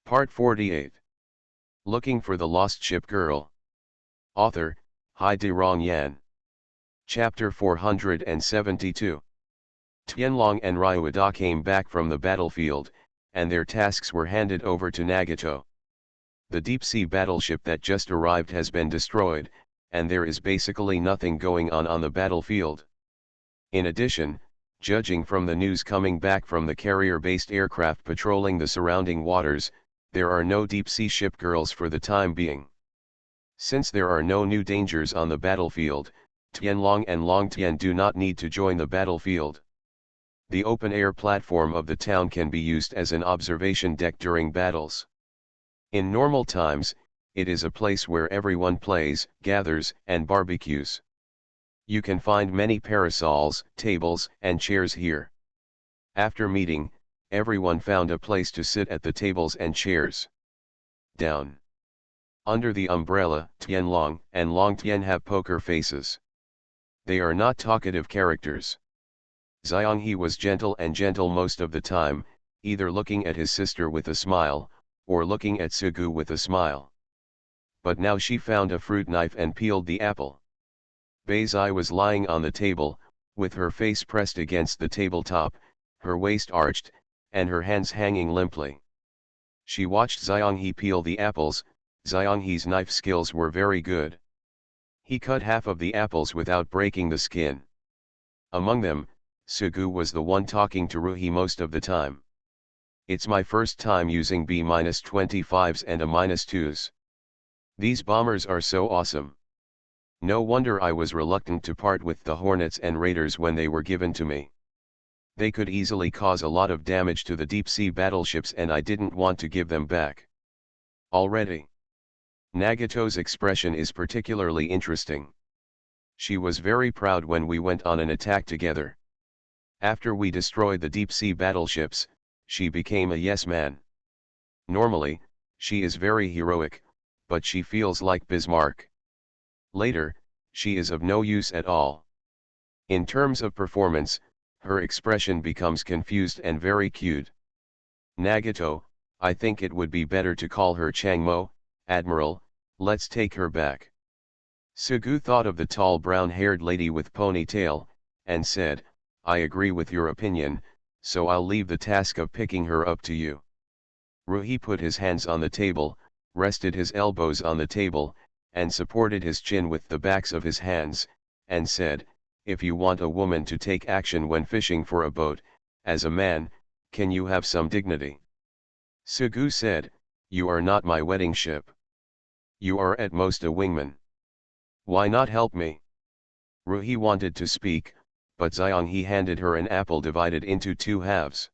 Part 48. Looking for the Lost Ship Girl. Author, Hai De Rong Yan. Chapter 472. Tianlong and Ryuada came back from the battlefield, and their tasks were handed over to Nagato. The deep-sea battleship that just arrived has been destroyed, and there is basically nothing going on the battlefield. In addition, judging from the news coming back from the carrier-based aircraft patrolling the surrounding waters, there are no deep-sea ship girls for the time being. Since there are no new dangers on the battlefield, Tianlong and Long Tian do not need to join the battlefield. The open-air platform of the town can be used as an observation deck during battles. In normal times, it is a place where everyone plays, gathers, and barbecues. You can find many parasols, tables, and chairs here. After meeting, everyone found a place to sit at the tables and chairs. Down under the umbrella, Tianlong and Long Tian have poker faces. They are not talkative characters. Xianghe was gentle most of the time, either looking at his sister with a smile, or looking at Sugu with a smile. But now she found a fruit knife and peeled the apple. Beizai was lying on the table, with her face pressed against the tabletop, her waist arched, and her hands hanging limply. She watched Xianghe peel the apples. Xianghe's knife skills were very good. He cut half of the apples without breaking the skin. Among them, Sugu was the one talking to Ruhi most of the time. It's my first time using B-25s and A-2s. These bombers are so awesome. No wonder I was reluctant to part with the Hornets and Raiders when they were given to me. They could easily cause a lot of damage to the deep-sea battleships and I didn't want to give them back. Already. Nagato's expression is particularly interesting. She was very proud when we went on an attack together. After we destroyed the deep-sea battleships, she became a yes man. Normally, she is very heroic, but she feels like Bismarck. Later, she is of no use at all. In terms of performance, her expression becomes confused and very cute. Nagato, I think it would be better to call her Changmo, Admiral, let's take her back. Sugu thought of the tall brown-haired lady with ponytail, and said, I agree with your opinion, so I'll leave the task of picking her up to you. Ruhi put his hands on the table, rested his elbows on the table, and supported his chin with the backs of his hands, and said, if you want a woman to take action when fishing for a boat, as a man, can you have some dignity? Sugu said, you are not my wedding ship. You are at most a wingman. Why not help me? Ruhi wanted to speak, but Xianghe handed her an apple divided into two halves.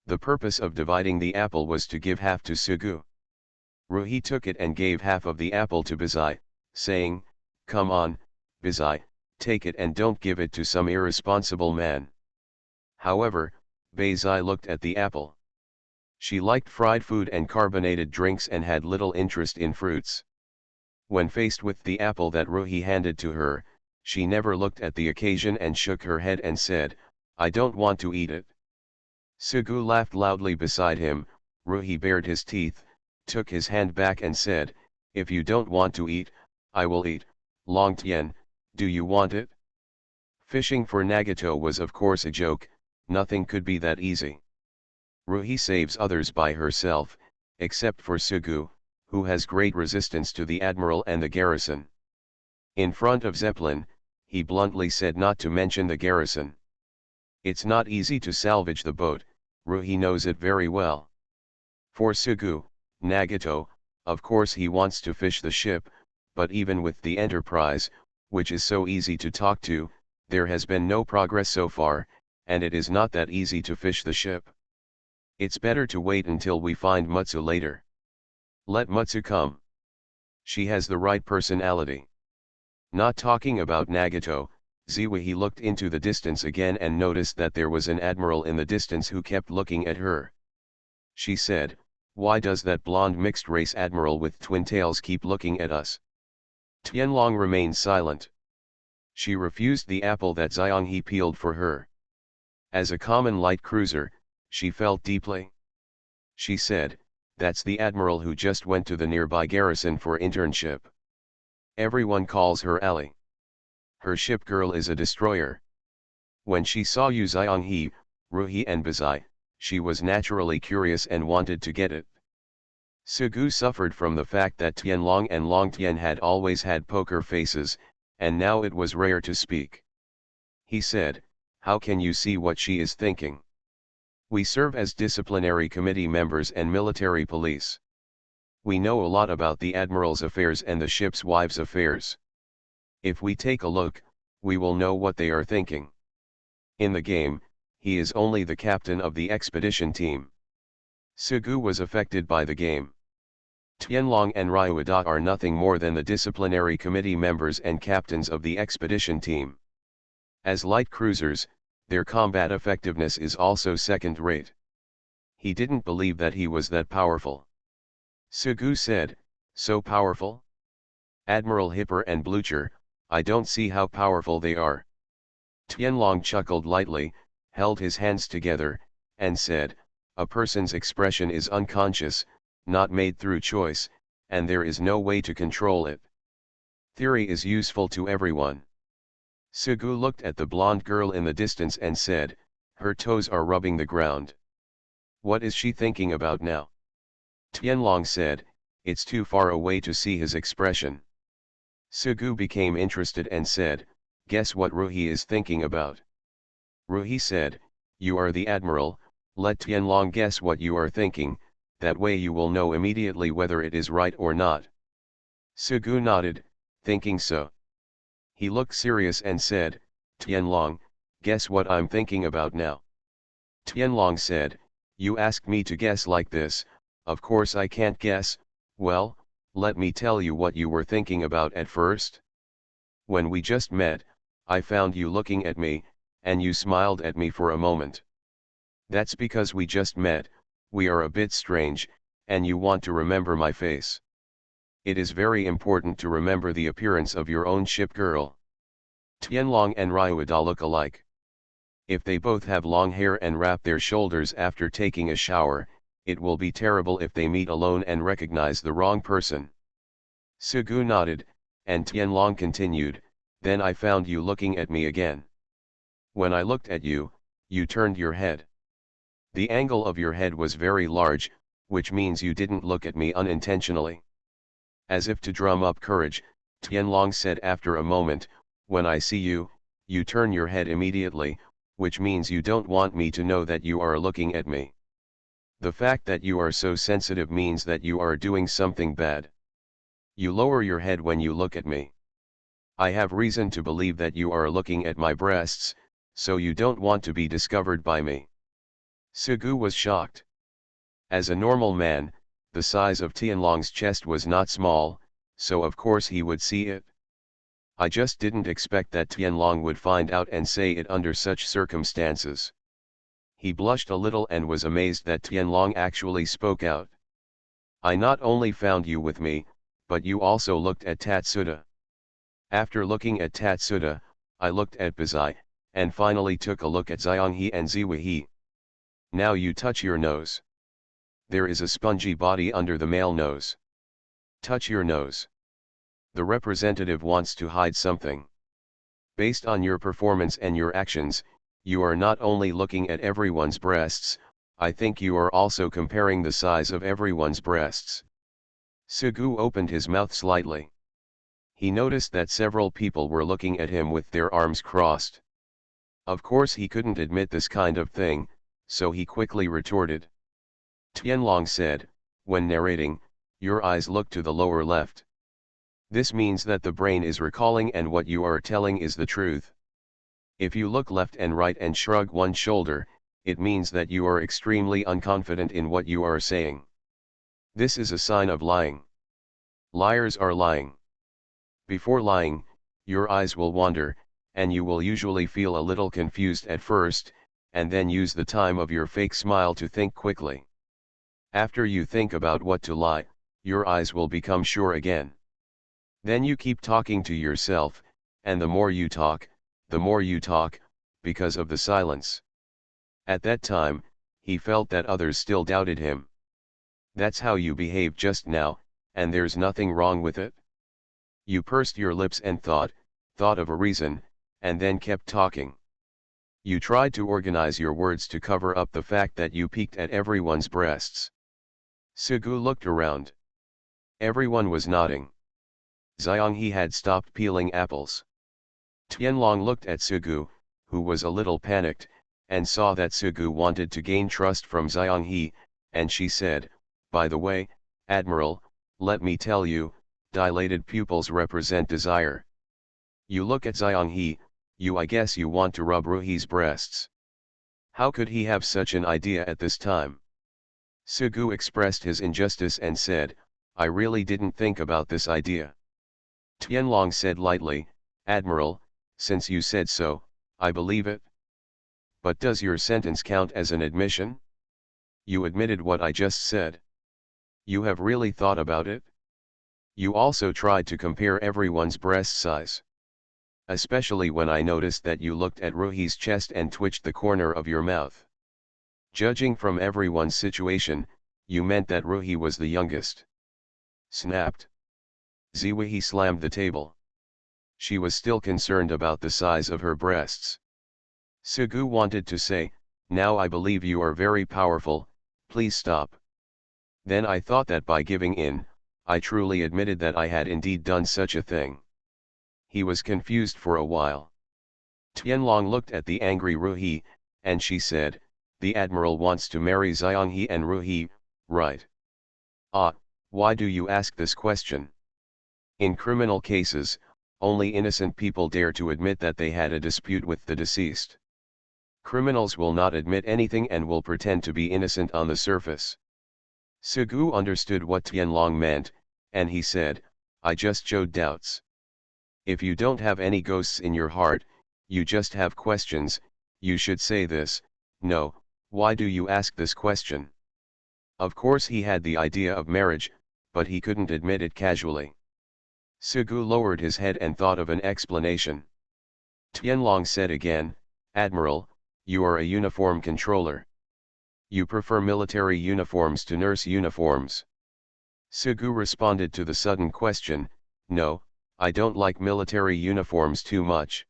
The purpose of dividing the apple was to give half to Sugu. Ruhi took it and gave half of the apple to Beizai, saying, come on, Beizai, take it and don't give it to some irresponsible man. However, Beizai looked at the apple. She liked fried food and carbonated drinks and had little interest in fruits. When faced with the apple that Ruhi handed to her, she never looked at the occasion and shook her head and said, I don't want to eat it. Sugu laughed loudly beside him. Ruhi bared his teeth, took his hand back and said, if you don't want to eat, I will eat. Long Tian, do you want it? Fishing for Nagato was of course a joke, nothing could be that easy. Ruhi saves others by herself, except for Sugu, who has great resistance to the admiral and the garrison. In front of Zeppelin, he bluntly said not to mention the garrison. It's not easy to salvage the boat, Ruhi knows it very well. For Sugu, Nagato, of course he wants to fish the ship, but even with the Enterprise, which is so easy to talk to, there has been no progress so far, and it is not that easy to fish the ship. It's better to wait until we find Mutsu later. Let Mutsu come. She has the right personality. Not talking about Nagato, Ziwahi looked into the distance again and noticed that there was an admiral in the distance who kept looking at her. She said, why does that blonde mixed-race admiral with twin tails keep looking at us? Tianlong remained silent. She refused the apple that Xianghe peeled for her. As a common light cruiser, she felt deeply. She said, That's the admiral who just went to the nearby garrison for internship. Everyone calls her Ali. Her ship girl is a destroyer. When she saw Yu Xianghe, Ruhi and Bazai, she was naturally curious and wanted to get it. Sugu suffered from the fact that Tianlong and Long Tian had always had poker faces, and now it was rare to speak. He said, "How can you see what she is thinking? We serve as disciplinary committee members and military police. We know a lot about the admiral's affairs and the ship's wives' affairs. If we take a look, we will know what they are thinking. In the game, he is only the captain of the expedition team." Sugu was affected by the game. Tianlong and Ryuada are nothing more than the disciplinary committee members and captains of the expedition team. As light cruisers, their combat effectiveness is also second-rate. He didn't believe that he was that powerful. Sugu said, "So powerful? Admiral Hipper and Blucher, I don't see how powerful they are." Tianlong chuckled lightly, held his hands together, and said, "A person's expression is unconscious, not made through choice, and there is no way to control it. Theory is useful to everyone." Sugu looked at the blonde girl in the distance and said, "Her toes are rubbing the ground. What is she thinking about now?" Tianlong said, "It's too far away to see his expression." Sugu became interested and said, "Guess what Ruhi is thinking about?" Ruhi said, "You are the admiral, let Tianlong guess what you are thinking, that way you will know immediately whether it is right or not." Sugu nodded, thinking so. He looked serious and said, "Tianlong, guess what I'm thinking about now." Tianlong said, "You asked me to guess like this, of course I can't guess. Well, let me tell you what you were thinking about at first. When we just met, I found you looking at me, and you smiled at me for a moment. That's because we just met, we are a bit strange, and you want to remember my face. It is very important to remember the appearance of your own ship girl. Tianlong and Ryuada look alike. If they both have long hair and wrap their shoulders after taking a shower, it will be terrible if they meet alone and recognize the wrong person." Sugu nodded, and Tianlong continued, "Then I found you looking at me again. When I looked at you, you turned your head. The angle of your head was very large, which means you didn't look at me unintentionally." As if to drum up courage, Tianlong said after a moment, "When I see you, you turn your head immediately, which means you don't want me to know that you are looking at me. The fact that you are so sensitive means that you are doing something bad. You lower your head when you look at me. I have reason to believe that you are looking at my breasts, so you don't want to be discovered by me." Sugu was shocked. As a normal man, the size of Tianlong's chest was not small, so of course he would see it. "I just didn't expect that Tianlong would find out and say it under such circumstances." He blushed a little and was amazed that Tianlong actually spoke out. "I not only found you with me, but you also looked at Tatsuda. After looking at Tatsuda, I looked at Bazai, and finally took a look at Xianghe and Ziwahe. Now you touch your nose. There is a spongy body under the male nose. Touch your nose. The representative wants to hide something. Based on your performance and your actions, you are not only looking at everyone's breasts, I think you are also comparing the size of everyone's breasts." Sugu opened his mouth slightly. He noticed that several people were looking at him with their arms crossed. Of course he couldn't admit this kind of thing, so he quickly retorted. Tianlong said, "When narrating, your eyes look to the lower left. This means that the brain is recalling and what you are telling is the truth. If you look left and right and shrug one shoulder, it means that you are extremely unconfident in what you are saying. This is a sign of lying. Liars are lying. Before lying, your eyes will wander, and you will usually feel a little confused at first, and then use the time of your fake smile to think quickly. After you think about what to lie, your eyes will become sure again. Then you keep talking to yourself, and the more you talk, because of the silence." At that time, he felt that others still doubted him. That's how you behaved just now, and there's nothing wrong with it? You pursed your lips and thought of a reason, and then kept talking. You tried to organize your words to cover up the fact that you peeked at everyone's breasts. Sugu looked around. Everyone was nodding. Xianghe had stopped peeling apples. Tianlong looked at Sugu, who was a little panicked, and saw that Sugu wanted to gain trust from Xianghe, and she said, "By the way, Admiral, let me tell you, dilated pupils represent desire. You look at Xianghe, I guess you want to rub Ruhi's breasts." How could he have such an idea at this time? Sugu expressed his injustice and said, "I really didn't think about this idea." Tianlong said lightly, "Admiral, since you said so, I believe it. But does your sentence count as an admission? You admitted what I just said. You have really thought about it? You also tried to compare everyone's breast size. Especially when I noticed that you looked at Ruhi's chest and twitched the corner of your mouth. Judging from everyone's situation, you meant that Ruhi was the youngest." Snapped. Ziwihi slammed the table. She was still concerned about the size of her breasts. Sugu wanted to say, "Now I believe you are very powerful, please stop." Then I thought that by giving in, I truly admitted that I had indeed done such a thing. He was confused for a while. Tianlong looked at the angry Ruhi, and she said, "The Admiral wants to marry Xianghe and Ruhi, right?" "Ah, why do you ask this question?" "In criminal cases, only innocent people dare to admit that they had a dispute with the deceased. Criminals will not admit anything and will pretend to be innocent on the surface." Sugu understood what Tianlong meant, and he said, "I just showed doubts. If you don't have any ghosts in your heart, you just have questions, you should say this, no, why do you ask this question?" Of course he had the idea of marriage, but he couldn't admit it casually. Sugu lowered his head and thought of an explanation. Tianlong said again, "Admiral, you are a uniform controller. You prefer military uniforms to nurse uniforms." Sugu responded to the sudden question, "No, I don't like military uniforms too much."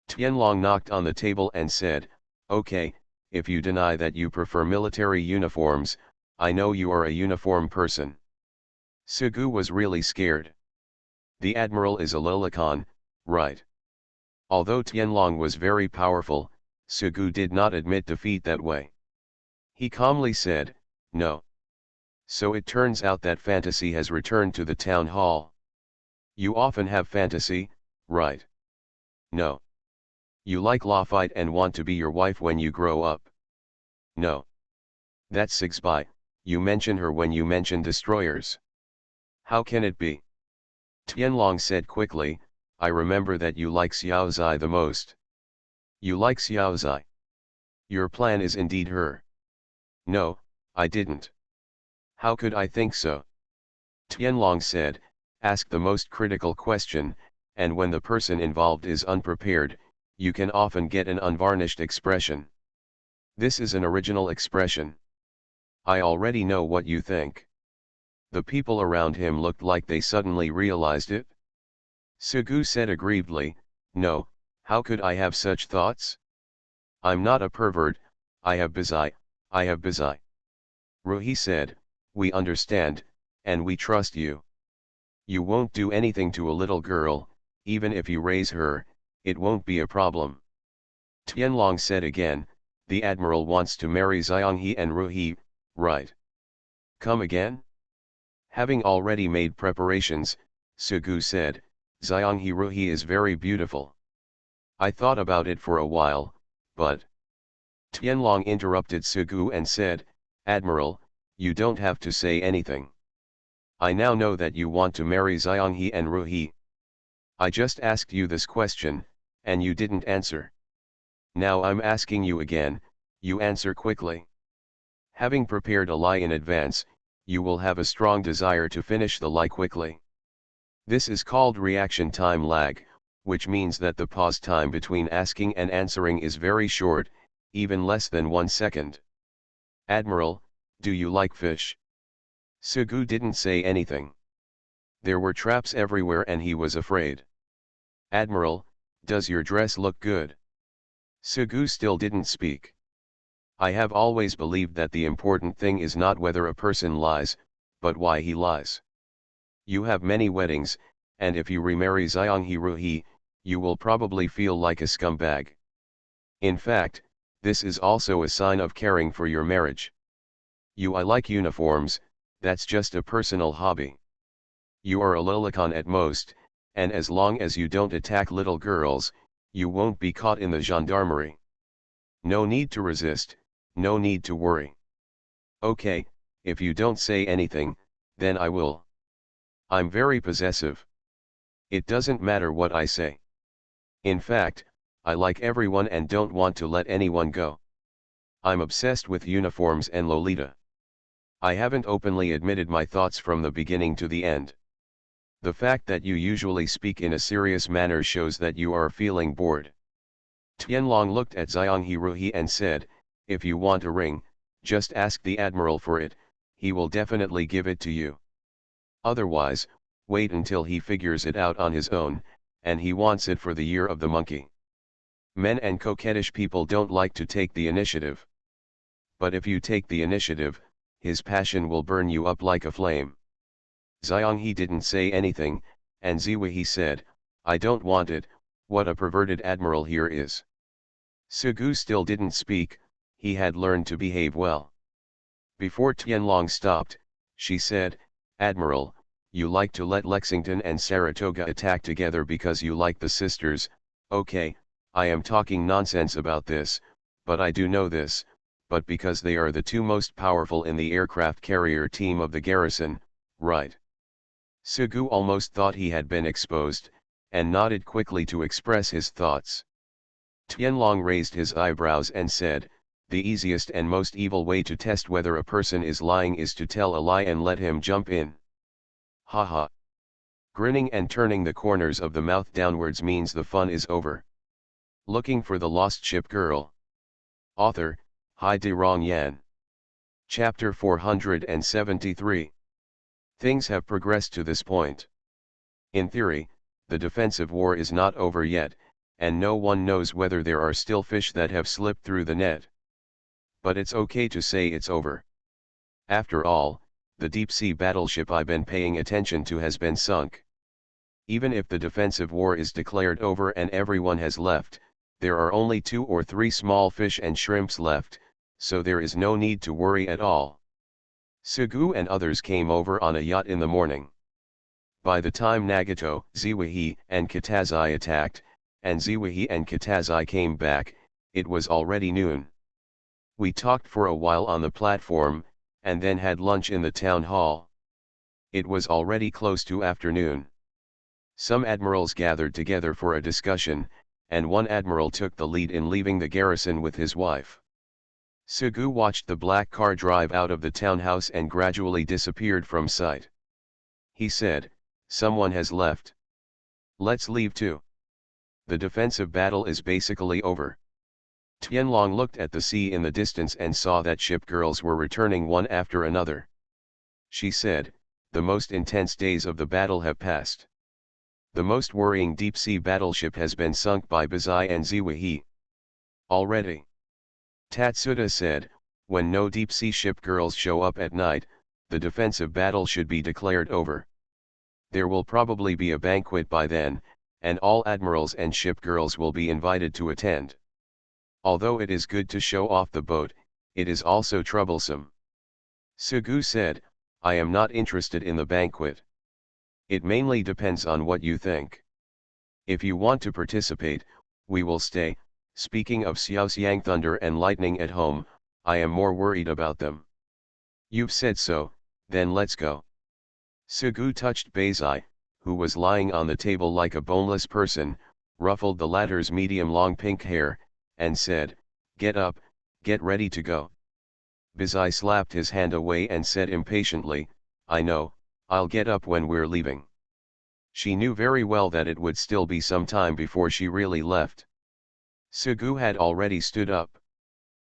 Tianlong knocked on the table and said, "Okay, if you deny that you prefer military uniforms, I know you are a uniform person." Sugu was really scared. The Admiral is a lolicon, right? Although Tianlong was very powerful, Sugu did not admit defeat that way. He calmly said, "No." So it turns out that fantasy has returned to the town hall. You often have fantasy, right? No. You like Lafite and want to be your wife when you grow up. No. That's Sigsby, you mention her when you mention destroyers. How can it be? Tianlong said quickly, "I remember that you like Xiaozai the most." You like Xiaozai? Your plan is indeed her. No, I didn't. How could I think so? Tianlong said, "Ask the most critical question, and when the person involved is unprepared, you can often get an unvarnished expression. This is an original expression. I already know what you think." The people around him looked like they suddenly realized it. Sugu said aggrievedly, "No, how could I have such thoughts? I'm not a pervert, I have bizai. Ruhi said, "We understand, and we trust you. You won't do anything to a little girl, even if you raise her, it won't be a problem." Tianlong said again, "The Admiral wants to marry Xianghe and Ruhi, right?" "Come again?" Having already made preparations, Sugu said, "Xianghe Ruhi is very beautiful. I thought about it for a while, but..." Tianlong interrupted Sugu and said, "Admiral, you don't have to say anything. I now know that you want to marry Xianghe and Ruhi. I just asked you this question, and you didn't answer. Now I'm asking you again, you answer quickly. Having prepared a lie in advance, you will have a strong desire to finish the lie quickly. This is called reaction time lag, which means that the pause time between asking and answering is very short, even less than 1 second. Admiral, do you like fish?" Sugu didn't say anything. There were traps everywhere and he was afraid. Admiral, does your dress look good? Sugu still didn't speak. I have always believed that the important thing is not whether a person lies, but why he lies. You have many weddings, and if you remarry Xianghe, you will probably feel like a scumbag. In fact, this is also a sign of caring for your marriage. I like uniforms, that's just a personal hobby. You are a lolicon at most, and as long as you don't attack little girls, you won't be caught in the gendarmerie. No need to resist, no need to worry. Okay, if you don't say anything, then I will. I'm very possessive. It doesn't matter what I say. In fact, I like everyone and don't want to let anyone go. I'm obsessed with uniforms and Lolita. I haven't openly admitted my thoughts from the beginning to the end. The fact that you usually speak in a serious manner shows that you are feeling bored. Tianlong looked at Xianghe and said, if you want a ring, just ask the admiral for it, he will definitely give it to you. Otherwise, wait until he figures it out on his own, and he wants it for the year of the monkey. Men and coquettish people don't like to take the initiative. But if you take the initiative, his passion will burn you up like a flame. Xianghe didn't say anything, and Ziwei said, I don't want it, what a perverted admiral here is. Sugu still didn't speak, he had learned to behave well. Before Tianlong stopped, she said, Admiral, you like to let Lexington and Saratoga attack together because you like the sisters, okay, I am talking nonsense about this, but I do know this, but because they are the two most powerful in the aircraft carrier team of the garrison, right? Sugu almost thought he had been exposed, and nodded quickly to express his thoughts. Tianlong raised his eyebrows and said, the easiest and most evil way to test whether a person is lying is to tell a lie and let him jump in. Haha. Grinning and turning the corners of the mouth downwards means the fun is over. Looking for the Lost Ship Girl. Author, Hai De Rong Yan. Chapter 473. Things have progressed to this point. In theory, the defensive war is not over yet, and no one knows whether there are still fish that have slipped through the net. But it's okay to say it's over. After all, the deep-sea battleship I've been paying attention to has been sunk. Even if the defensive war is declared over and everyone has left, there are only 2 or 3 small fish and shrimps left, so there is no need to worry at all. Sugu and others came over on a yacht in the morning. By the time Nagato, Ziwei, and Kitazai attacked, and Ziwei and Kitazai came back, it was already noon. We talked for a while on the platform, and then had lunch in the town hall. It was already close to afternoon. Some admirals gathered together for a discussion, and one admiral took the lead in leaving the garrison with his wife. Sugu watched the black car drive out of the townhouse and gradually disappeared from sight. He said, someone has left. Let's leave too. The defensive battle is basically over. Tianlong looked at the sea in the distance and saw that ship girls were returning one after another. She said, the most intense days of the battle have passed. The most worrying deep-sea battleship has been sunk by Bazai and Ziwei. Already. Tatsuda said, when no deep-sea ship girls show up at night, the defensive battle should be declared over. There will probably be a banquet by then, and all admirals and ship girls will be invited to attend. Although it is good to show off the boat, it is also troublesome. Sugu said, I am not interested in the banquet. It mainly depends on what you think. If you want to participate, we will stay. Speaking of Xiaoxiang thunder and lightning at home, I am more worried about them. You've said so, then let's go. Sugu touched Beizai, who was lying on the table like a boneless person, ruffled the latter's medium-long pink hair, and said, get up, get ready to go. Beizai slapped his hand away and said impatiently, I know, I'll get up when we're leaving. She knew very well that it would still be some time before she really left. Sugu had already stood up.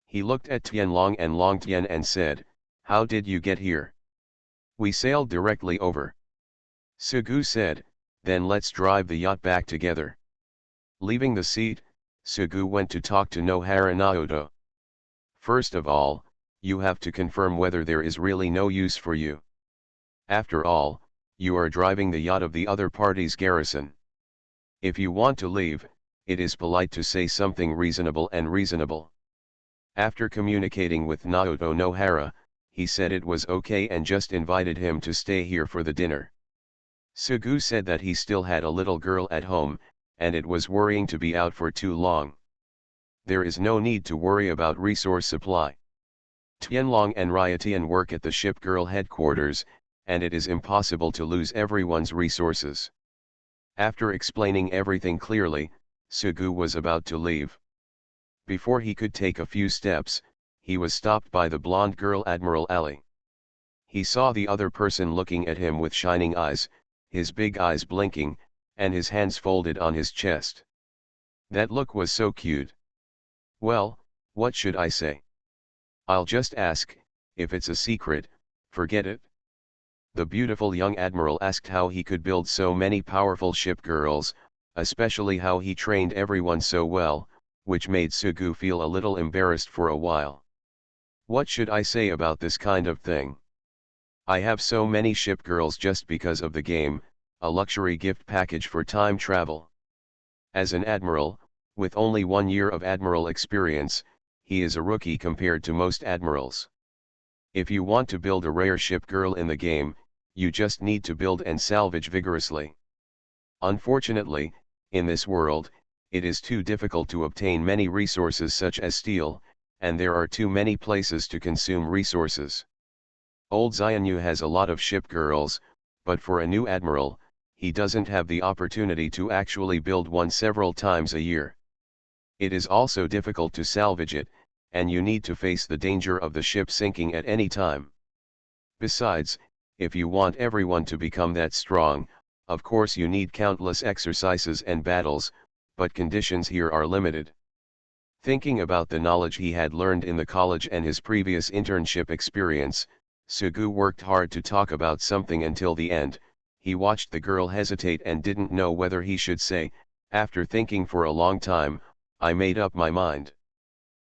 He looked at Tianlong and Longtian and said, how did you get here? We sailed directly over. Sugu said, then let's drive the yacht back together. Leaving the seat, Sugu went to talk to Nohara Naoto. First of all, you have to confirm whether there is really no use for you. After all, you are driving the yacht of the other party's garrison. If you want to leave, it is polite to say something reasonable and reasonable. After communicating with Naoto Nohara, he said it was okay and just invited him to stay here for the dinner. Sugu said that he still had a little girl at home, and it was worrying to be out for too long. There is no need to worry about resource supply. Tianlong and Ryatian work at the ship girl headquarters, and it is impossible to lose everyone's resources. After explaining everything clearly, Sugu was about to leave. Before he could take a few steps, he was stopped by the blonde girl Admiral Ali. He saw the other person looking at him with shining eyes, his big eyes blinking, and his hands folded on his chest. That look was so cute. Well, what should I say? I'll just ask, if it's a secret, forget it. The beautiful young admiral asked how he could build so many powerful ship girls, especially how he trained everyone so well, which made Sugu feel a little embarrassed for a while. What should I say about this kind of thing? I have so many ship girls just because of the game, a luxury gift package for time travel. As an admiral, with only 1 year of admiral experience, he is a rookie compared to most admirals. If you want to build a rare ship girl in the game, you just need to build and salvage vigorously. Unfortunately, in this world, it is too difficult to obtain many resources such as steel, and there are too many places to consume resources. Old Xianyu has a lot of ship girls, but for a new admiral, he doesn't have the opportunity to actually build one several times a year. It is also difficult to salvage it, and you need to face the danger of the ship sinking at any time. Besides, if you want everyone to become that strong, of course you need countless exercises and battles, but conditions here are limited. Thinking about the knowledge he had learned in the college and his previous internship experience, Sugu worked hard to talk about something until the end. He watched the girl hesitate and didn't know whether he should say, after thinking for a long time, I made up my mind.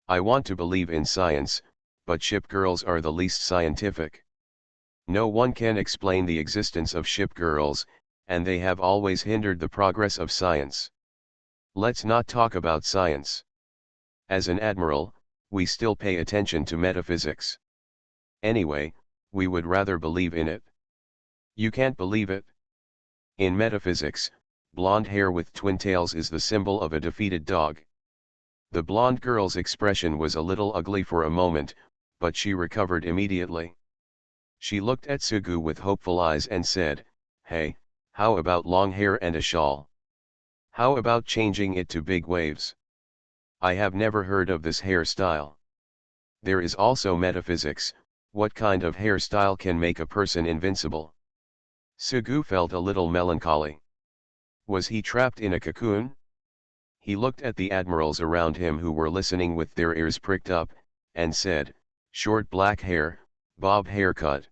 I want to believe in science, but ship girls are the least scientific. No one can explain the existence of ship girls, and they have always hindered the progress of science. Let's not talk about science. As an admiral, we still pay attention to metaphysics. Anyway, we would rather believe in it. You can't believe it? In metaphysics, blonde hair with twin tails is the symbol of a defeated dog. The blonde girl's expression was a little ugly for a moment, but she recovered immediately. She looked at Sugu with hopeful eyes and said, "Hey, how about long hair and a shawl? How about changing it to big waves? I have never heard of this hairstyle. There is also metaphysics, what kind of hairstyle can make a person invincible?" Sugu felt a little melancholy. Was he trapped in a cocoon? He looked at the admirals around him who were listening with their ears pricked up, and said, "Short black hair, bob haircut."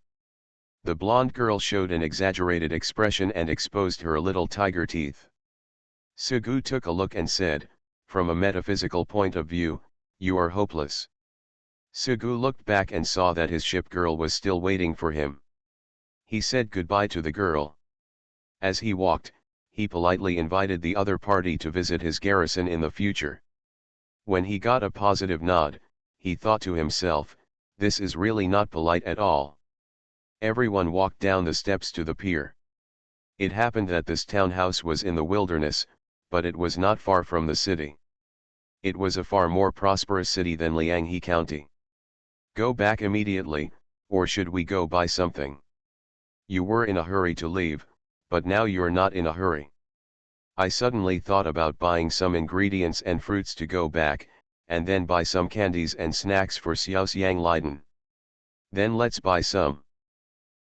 The blonde girl showed an exaggerated expression and exposed her little tiger teeth. Sugu took a look and said, "From a metaphysical point of view, you are hopeless." Sugu looked back and saw that his ship girl was still waiting for him. He said goodbye to the girl. As he walked, he politely invited the other party to visit his garrison in the future. When he got a positive nod, he thought to himself, this is really not polite at all. Everyone walked down the steps to the pier. It happened that this townhouse was in the wilderness, but it was not far from the city. It was a far more prosperous city than Lianghe County. Go back immediately, or should we go buy something? You were in a hurry to leave, but now you're not in a hurry. I suddenly thought about buying some ingredients and fruits to go back, and then buy some candies and snacks for Xiaoxiang Leiden. Then let's buy some.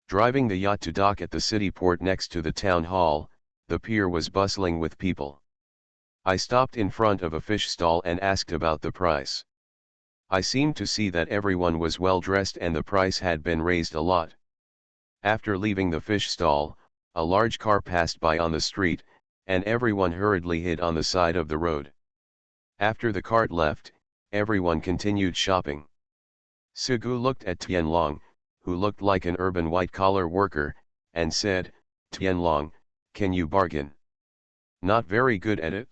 Driving the yacht to dock at the city port next to the town hall, the pier was bustling with people. I stopped in front of a fish stall and asked about the price. I seemed to see that everyone was well dressed and the price had been raised a lot. After leaving the fish stall, a large car passed by on the street, and everyone hurriedly hid on the side of the road. After the cart left, everyone continued shopping. Sugu looked at Tianlong, who looked like an urban white-collar worker, and said, "Tianlong, can you bargain?" "Not very good at it."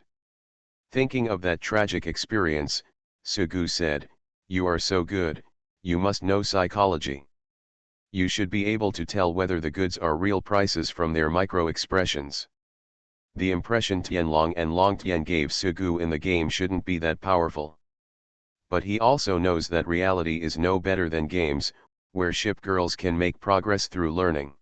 Thinking of that tragic experience, Sugu said, "You are so good, you must know psychology. You should be able to tell whether the goods are real prices from their micro-expressions." The impression Tianlong and Long Tian gave Sugu in the game shouldn't be that powerful. But he also knows that reality is no better than games, where ship girls can make progress through learning.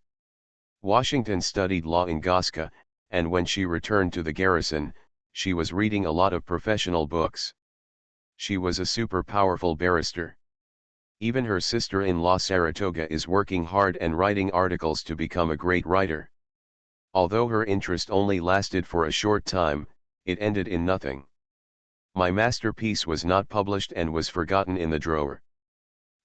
Washington studied law in Gasca, and when she returned to the garrison, she was reading a lot of professional books. She was a super powerful barrister. Even her sister-in-law Saratoga is working hard and writing articles to become a great writer. Although her interest only lasted for a short time, it ended in nothing. My masterpiece was not published and was forgotten in the drawer.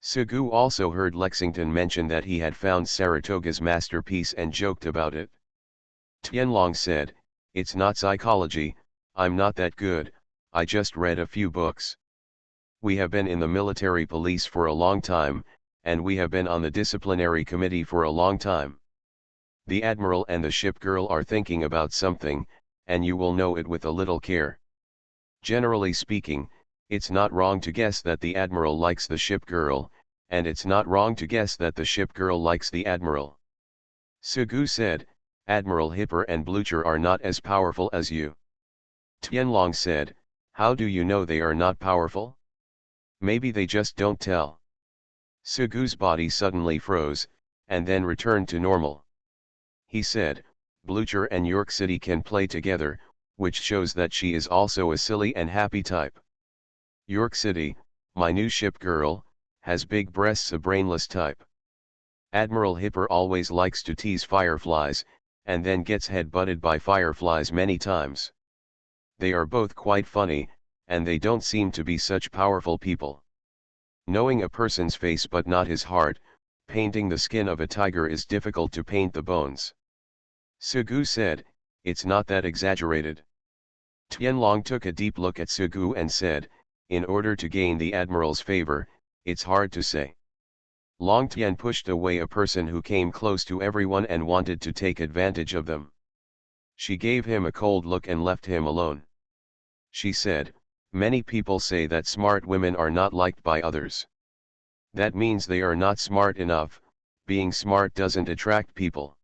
Sugu also heard Lexington mention that he had found Saratoga's masterpiece and joked about it. Tianlong said, "It's not psychology, I'm not that good, I just read a few books. We have been in the military police for a long time, and we have been on the disciplinary committee for a long time. The admiral and the ship girl are thinking about something, and you will know it with a little care. Generally speaking, it's not wrong to guess that the admiral likes the ship girl, and it's not wrong to guess that the ship girl likes the admiral." Sugu said, "Admiral Hipper and Blucher are not as powerful as you." Tianlong said, "How do you know they are not powerful? Maybe they just don't tell." Sugu's body suddenly froze, and then returned to normal. He said, "Blucher and York City can play together, which shows that she is also a silly and happy type. York City, my new ship girl, has big breasts, a brainless type. Admiral Hipper always likes to tease fireflies, and then gets head-butted by fireflies many times. They are both quite funny, and they don't seem to be such powerful people. Knowing a person's face but not his heart, painting the skin of a tiger is difficult to paint the bones." Sugu said, "It's not that exaggerated." Tianlong took a deep look at Sugu and said, "In order to gain the admiral's favor, it's hard to say." Long Tian pushed away a person who came close to everyone and wanted to take advantage of them. She gave him a cold look and left him alone. She said, "Many people say that smart women are not liked by others. That means they are not smart enough. Being smart doesn't attract people.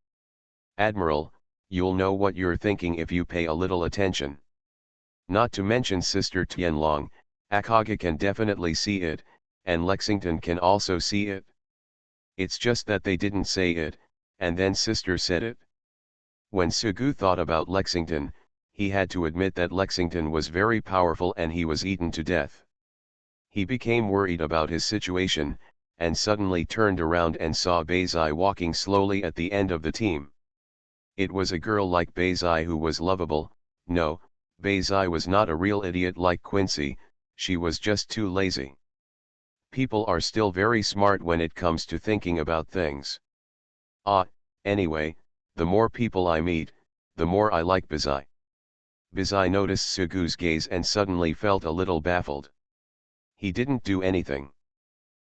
Admiral, you'll know what you're thinking if you pay a little attention. Not to mention Sister Tianlong, Akage can definitely see it, and Lexington can also see it. It's just that they didn't say it, and then Sister said it." When Sugu thought about Lexington, he had to admit that Lexington was very powerful and he was eaten to death. He became worried about his situation, and suddenly turned around and saw Beizai walking slowly at the end of the team. It was a girl like Beizai who was lovable. No, Beizai was not a real idiot like Quincy, she was just too lazy. People are still very smart when it comes to thinking about things. Anyway, the more people I meet, the more I like Beizai. Beizai noticed Sugu's gaze and suddenly felt a little baffled. He didn't do anything.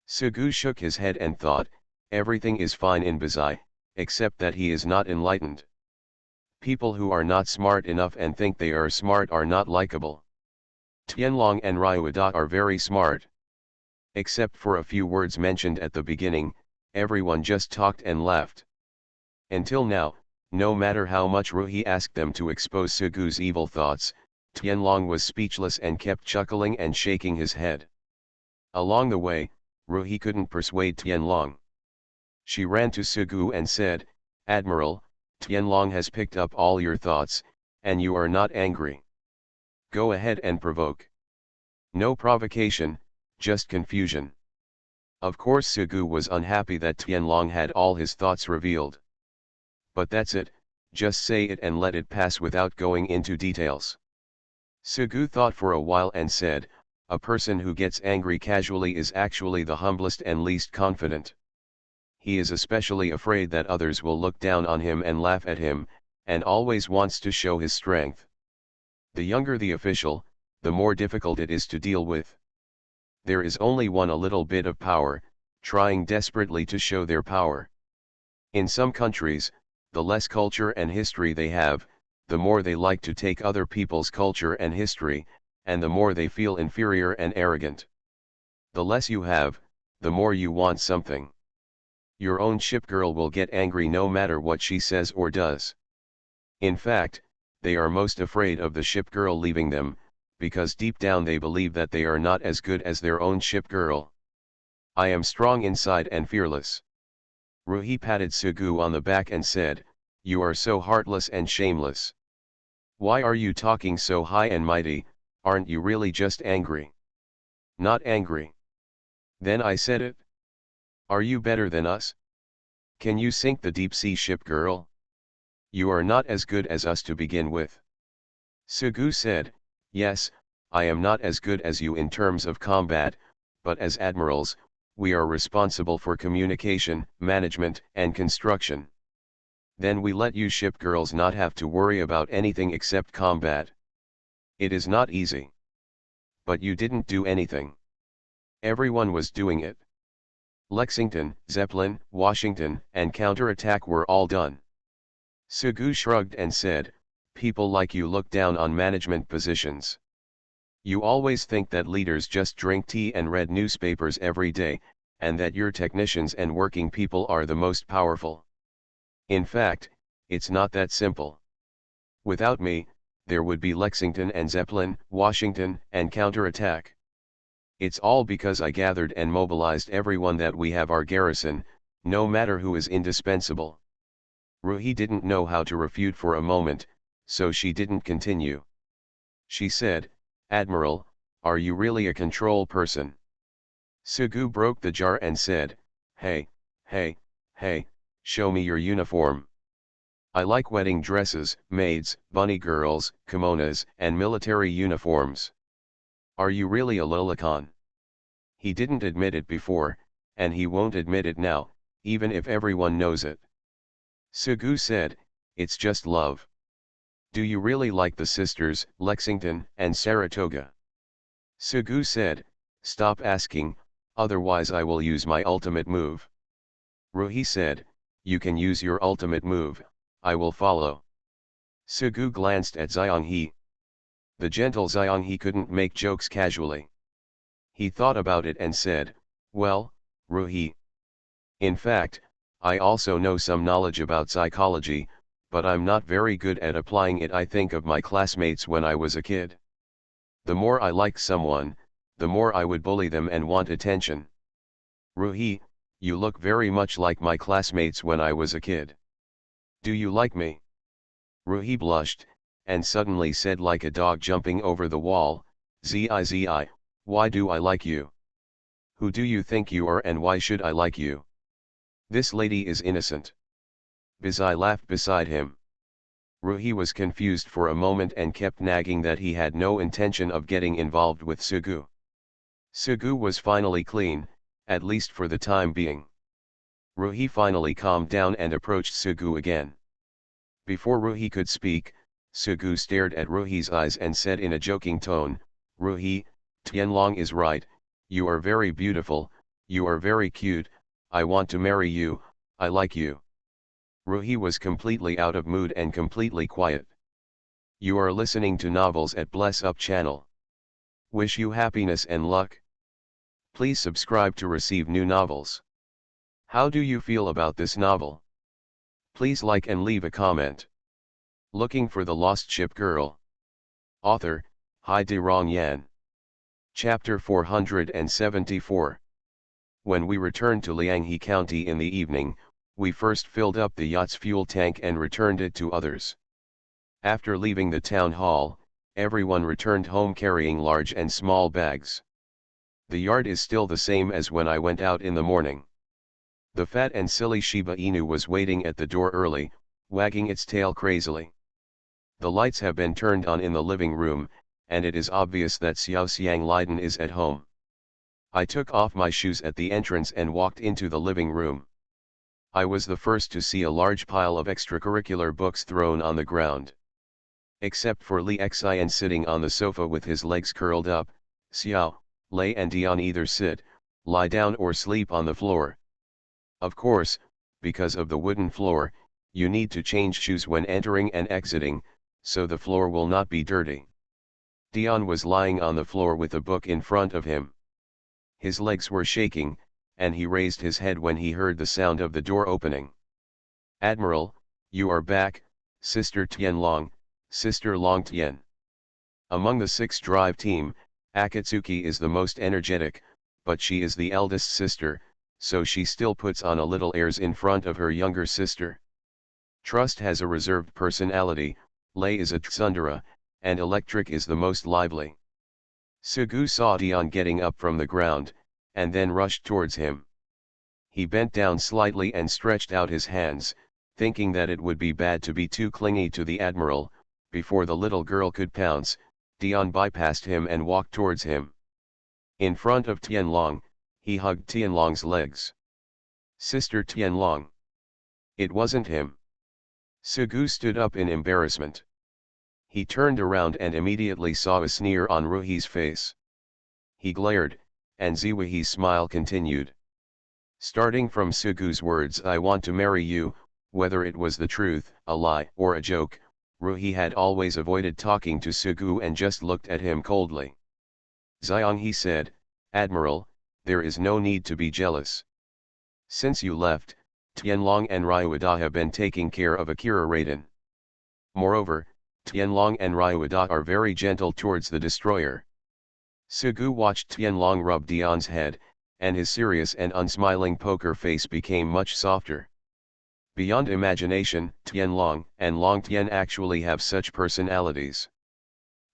Sugu shook his head and thought, everything is fine in Beizai, except that he is not enlightened. People who are not smart enough and think they are smart are not likable. Tianlong and Ryuada are very smart. Except for a few words mentioned at the beginning, everyone just talked and laughed. Until now, no matter how much Ruhi asked them to expose Sugu's evil thoughts, Tianlong was speechless and kept chuckling and shaking his head. Along the way, Ruhi couldn't persuade Tianlong. She ran to Sugu and said, "Admiral, Tianlong has picked up all your thoughts, and you are not angry. Go ahead and provoke. No provocation, just confusion." Of course Sugu was unhappy that Tianlong had all his thoughts revealed. "But that's it, just say it and let it pass without going into details." Sugu thought for a while and said, "A person who gets angry casually is actually the humblest and least confident. he is especially afraid that others will look down on him and laugh at him, and always wants to show his strength. The younger the official, the more difficult it is to deal with. There is only one a little bit of power, trying desperately to show their power. In some countries, the less culture and history they have, the more they like to take other people's culture and history, and the more they feel inferior and arrogant. The less you have, the more you want something. Your own ship girl will get angry no matter what she says or does. In fact, they are most afraid of the ship girl leaving them, because deep down they believe that they are not as good as their own ship girl. I am strong inside and fearless. Ruhi patted Sugu on the back and said, "You are so heartless and shameless. Why are you talking so high and mighty? Aren't you really just angry?" "Not angry." "Then I said it. Are you better than us? Can you sink the deep sea ship girl? You are not as good as us to begin with." Sugu said, "Yes, I am not as good as you in terms of combat, but as admirals, we are responsible for communication, management, and construction. Then we let you ship girls not have to worry about anything except combat. It is not easy. But you didn't do anything. Everyone was doing it. Lexington, Zeppelin, Washington, and counterattack were all done." Sugu shrugged and said, "People like you look down on management positions. You always think that leaders just drink tea and read newspapers every day, and that your technicians and working people are the most powerful. In fact, it's not that simple. Without me, there would be Lexington and Zeppelin, Washington, and counterattack. It's all because I gathered and mobilized everyone that we have our garrison, no matter who is indispensable." Ruhi didn't know how to refute for a moment, so she didn't continue. She said, "Admiral, are you really a control person?" Sugu broke the jar and said, hey, show me your uniform. I like wedding dresses, maids, bunny girls, kimonos, and military uniforms. Are you really a lolicon?" He didn't admit it before, and he won't admit it now, even if everyone knows it. Sugu said, "It's just love. Do you really like the sisters, Lexington and Saratoga?" Sugu said, "Stop asking, otherwise I will use my ultimate move." Ruhi said, "You can use your ultimate move, I will follow." Sugu glanced at Xianghe. The gentle Xianghe couldn't make jokes casually. He thought about it and said, "Well, Ruhi. In fact, I also know some knowledge about psychology, but I'm not very good at applying it. I think of my classmates when I was a kid. The more I like someone, the more I would bully them and want attention. Ruhi, you look very much like my classmates when I was a kid. Do you like me?" Ruhi blushed, and suddenly said like a dog jumping over the wall, "Zi, why do I like you? Who do you think you are and why should I like you? This lady is innocent." Bizai laughed beside him. Ruhi was confused for a moment and kept nagging that he had no intention of getting involved with Sugu. Sugu was finally clean, at least for the time being. Ruhi finally calmed down and approached Sugu again. Before Ruhi could speak, Sugu stared at Ruhi's eyes and said in a joking tone, "Ruhi, Tianlong is right, you are very beautiful, you are very cute, I want to marry you, I like you." Ruhi was completely out of mood and completely quiet. You are listening to novels at Bless Up channel. Wish you happiness and luck. Please subscribe to receive new novels. How do you feel about this novel? Please like and leave a comment. Looking for the Lost Ship Girl. Author, Hai De Rong Yan. Chapter 474. When we returned to Lianghe County in the evening, we first filled up the yacht's fuel tank and returned it to others. After leaving the town hall, everyone returned home carrying large and small bags. The yard is still the same as when I went out in the morning. The fat and silly Shiba Inu was waiting at the door early, wagging its tail crazily. The lights have been turned on in the living room, and it is obvious that Xiao Xiang Liden is at home. I took off my shoes at the entrance and walked into the living room. I was the first to see a large pile of extracurricular books thrown on the ground. Except for Li Xian sitting on the sofa with his legs curled up, Xiao, Lei and Dian either sit, lie down or sleep on the floor. Of course, because of the wooden floor, you need to change shoes when entering and exiting, so the floor will not be dirty. Dian was lying on the floor with a book in front of him. His legs were shaking, and he raised his head when he heard the sound of the door opening. "Admiral, you are back, Sister Tianlong, Sister Long Tian." Among the 6 drive team, Akatsuki is the most energetic, but she is the eldest sister, so she still puts on a little airs in front of her younger sister. Trust has a reserved personality, Lei is a tsundere, and Electric is the most lively. Sugu saw Dion getting up from the ground, and then rushed towards him. He bent down slightly and stretched out his hands, thinking that it would be bad to be too clingy to the Admiral. Before the little girl could pounce, Dion bypassed him and walked towards him. In front of Tianlong, he hugged Tianlong's legs. "Sister Tianlong." It wasn't him. Sugu stood up in embarrassment. He turned around and immediately saw a sneer on Ruhi's face. He glared, and Ziwahi's smile continued. Starting from Sugu's words, "I want to marry you," whether it was the truth, a lie, or a joke, Ruhi had always avoided talking to Sugu and just looked at him coldly. "Xiang," he said, "Admiral, there is no need to be jealous. Since you left, Tianlong and Ryuada have been taking care of Akira Raiden. Moreover, Tianlong and Ryuada are very gentle towards the destroyer." Sugu watched Tianlong rub Dion's head, and his serious and unsmiling poker face became much softer. Beyond imagination, Tianlong and Long Tian actually have such personalities.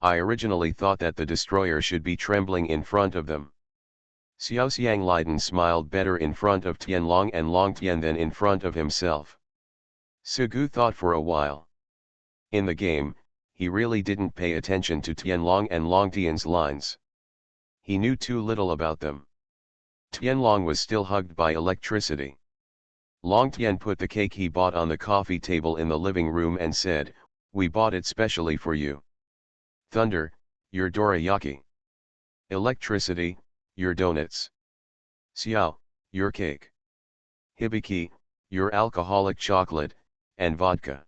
I originally thought that the destroyer should be trembling in front of them. Xiao Xiang Liden smiled better in front of Tianlong and Long Tian than in front of himself. Sugu thought for a while. In the game, he really didn't pay attention to Tianlong and Long Tian's lines. He knew too little about them. Tianlong was still hugged by electricity. Long Tian put the cake he bought on the coffee table in the living room and said, "We bought it specially for you." "Thunder, your dorayaki." "Electricity, your donuts." "Xiao, your cake." "Hibiki, your alcoholic chocolate, and vodka."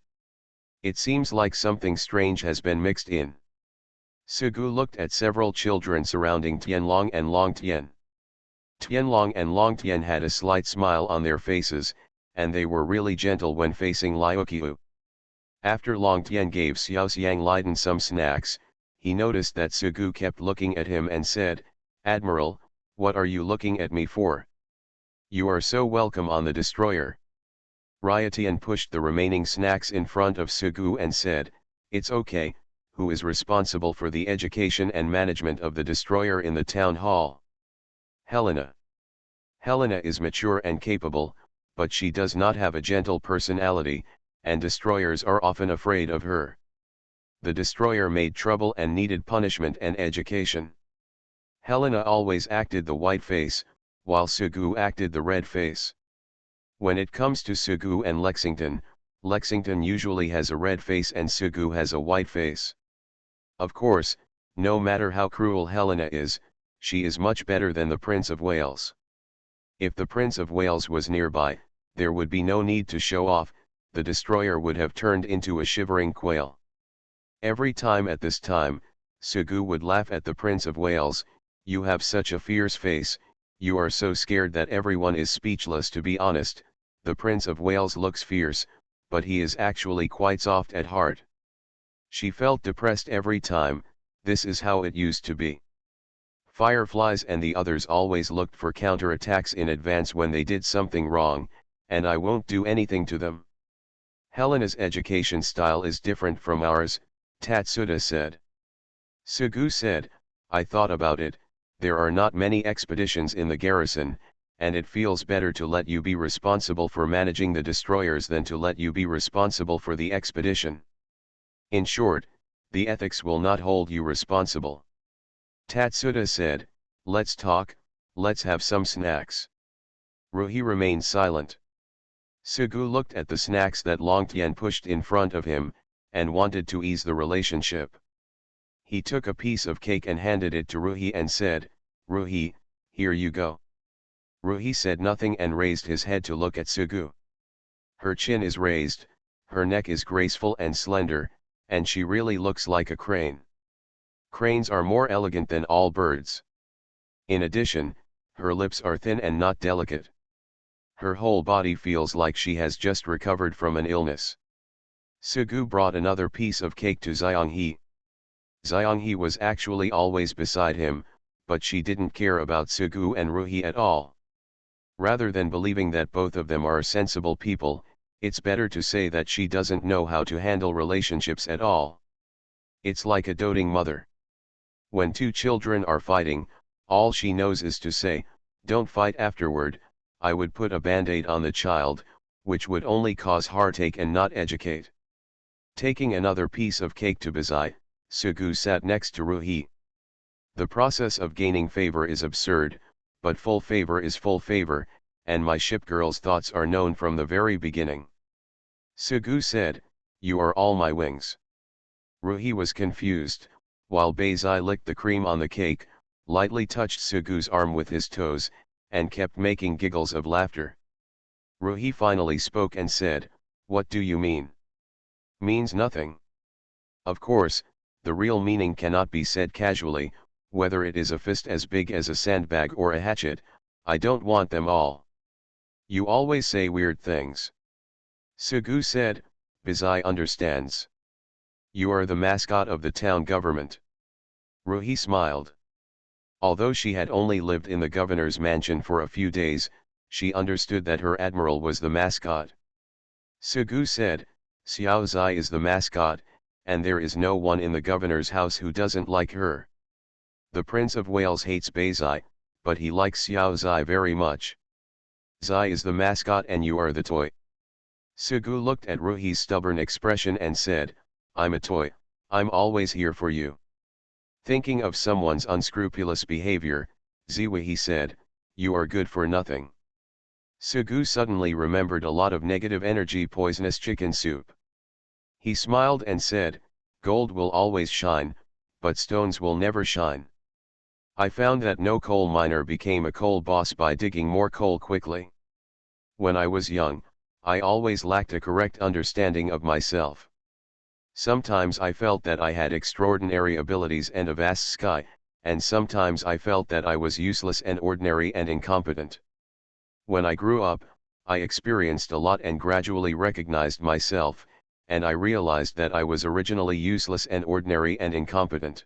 "It seems like something strange has been mixed in." Sugu looked at several children surrounding Tianlong and Long Tian. Tianlong and Long Tian had a slight smile on their faces, and they were really gentle when facing Liuqiu. After Long Tian gave Xiao Xiang Liden some snacks, he noticed that Sugu kept looking at him and said, "Admiral, what are you looking at me for? You are so welcome on the destroyer." Ryatian pushed the remaining snacks in front of Sugu and said, "It's okay, who is responsible for the education and management of the destroyer in the town hall?" "Helena." "Helena is mature and capable, but she does not have a gentle personality, and destroyers are often afraid of her. The destroyer made trouble and needed punishment and education." Helena always acted the white face, while Sugu acted the red face. When it comes to Sugu and Lexington, Lexington usually has a red face and Sugu has a white face. Of course, no matter how cruel Helena is, she is much better than the Prince of Wales. If the Prince of Wales was nearby, there would be no need to show off, the destroyer would have turned into a shivering quail. Every time at this time, Sugu would laugh at the Prince of Wales, "You have such a fierce face, you are so scared that everyone is speechless." To be honest, the Prince of Wales looks fierce, but he is actually quite soft at heart. She felt depressed every time, this is how it used to be. Fireflies and the others always looked for counterattacks in advance when they did something wrong, and I won't do anything to them. "Helena's education style is different from ours," Tatsuda said. Sugu said, "I thought about it, there are not many expeditions in the garrison, and it feels better to let you be responsible for managing the destroyers than to let you be responsible for the expedition. In short, the ethics will not hold you responsible." Tatsuda said, "Let's talk, let's have some snacks." Ruhi remained silent. Sugu looked at the snacks that Long Tian pushed in front of him, and wanted to ease the relationship. He took a piece of cake and handed it to Ruhi and said, "Ruhi, here you go." Ruhi said nothing and raised his head to look at Sugu. Her chin is raised, her neck is graceful and slender, and she really looks like a crane. Cranes are more elegant than all birds. In addition, her lips are thin and not delicate. Her whole body feels like she has just recovered from an illness. Sugu brought another piece of cake to Xianghe. Xianghe was actually always beside him, but she didn't care about Sugu and Ruhi at all. Rather than believing that both of them are sensible people, it's better to say that she doesn't know how to handle relationships at all. It's like a doting mother. When two children are fighting, all she knows is to say, "Don't fight afterward." I would put a band-aid on the child, which would only cause heartache and not educate. Taking another piece of cake to Bazai, Sugu sat next to Ruhi. The process of gaining favor is absurd, but full favor is full favor, and my ship girl's thoughts are known from the very beginning. Sugu said, "You are all my wings." Ruhi was confused, while Bazai licked the cream on the cake, lightly touched Sugu's arm with his toes, and kept making giggles of laughter. Ruhi finally spoke and said, "What do you mean?" "Means nothing." Of course, the real meaning cannot be said casually, whether it is a fist as big as a sandbag or a hatchet. I don't want them all. You always say weird things. Sugu said, "Bazai understands. You are the mascot of the town government." Ruhi smiled. Although she had only lived in the governor's mansion for a few days, she understood that her admiral was the mascot. Sugu said, "Xiao Zai is the mascot, and there is no one in the governor's house who doesn't like her. The Prince of Wales hates Bazai, but he likes Xiao Zai very much. Zai is the mascot and you are the toy." Sugu looked at Ruhi's stubborn expression and said, "I'm a toy, I'm always here for you." Thinking of someone's unscrupulous behavior, Ziwahi said, "You are good for nothing." Sugu suddenly remembered a lot of negative energy poisonous chicken soup. He smiled and said, "Gold will always shine, but stones will never shine. I found that no coal miner became a coal boss by digging more coal quickly. When I was young, I always lacked a correct understanding of myself. Sometimes I felt that I had extraordinary abilities and a vast sky, and sometimes I felt that I was useless and ordinary and incompetent. When I grew up, I experienced a lot and gradually recognized myself, and I realized that I was originally useless and ordinary and incompetent."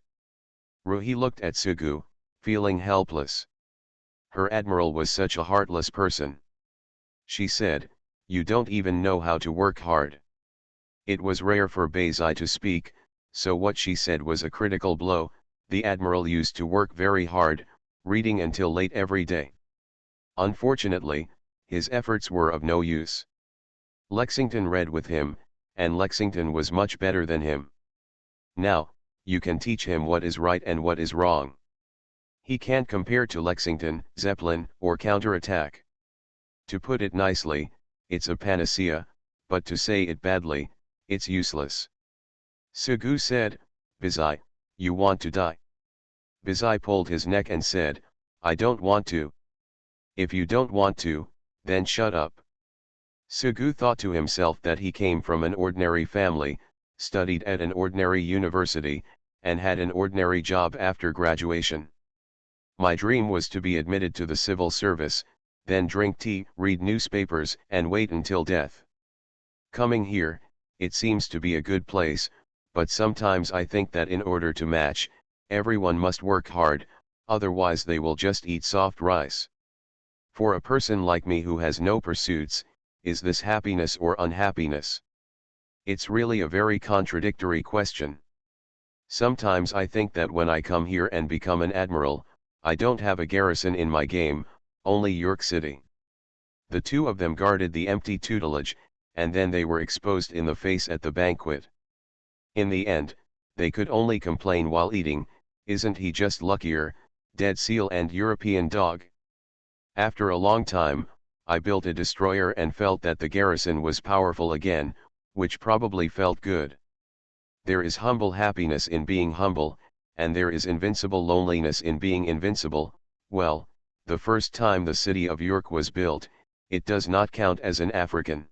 Ruhi looked at Sugu, feeling helpless. Her admiral was such a heartless person. She said, "You don't even know how to work hard." It was rare for Bazai to speak, so what she said was a critical blow. The admiral used to work very hard, reading until late every day. Unfortunately, his efforts were of no use. Lexington read with him, and Lexington was much better than him. Now, you can teach him what is right and what is wrong. He can't compare to Lexington, Zeppelin, or counterattack. To put it nicely, it's a panacea, but to say it badly, it's useless." Sugu said, "Bazai, you want to die?" Bazai pulled his neck and said, "I don't want to." "If you don't want to, then shut up." Sugu thought to himself that he came from an ordinary family, studied at an ordinary university, and had an ordinary job after graduation. My dream was to be admitted to the civil service, then drink tea, read newspapers, and wait until death. Coming here, it seems to be a good place, but sometimes I think that in order to match, everyone must work hard, otherwise they will just eat soft rice. For a person like me who has no pursuits, is this happiness or unhappiness? It's really a very contradictory question. Sometimes I think that when I come here and become an admiral, I don't have a garrison in my game, only York City. The two of them guarded the empty tutelage, and then they were exposed in the face at the banquet. In the end, they could only complain while eating, "Isn't he just luckier, dead seal and European dog?" After a long time, I built a destroyer and felt that the garrison was powerful again, which probably felt good. There is humble happiness in being humble, and there is invincible loneliness in being invincible. Well, the first time the city of York was built, it does not count as an African.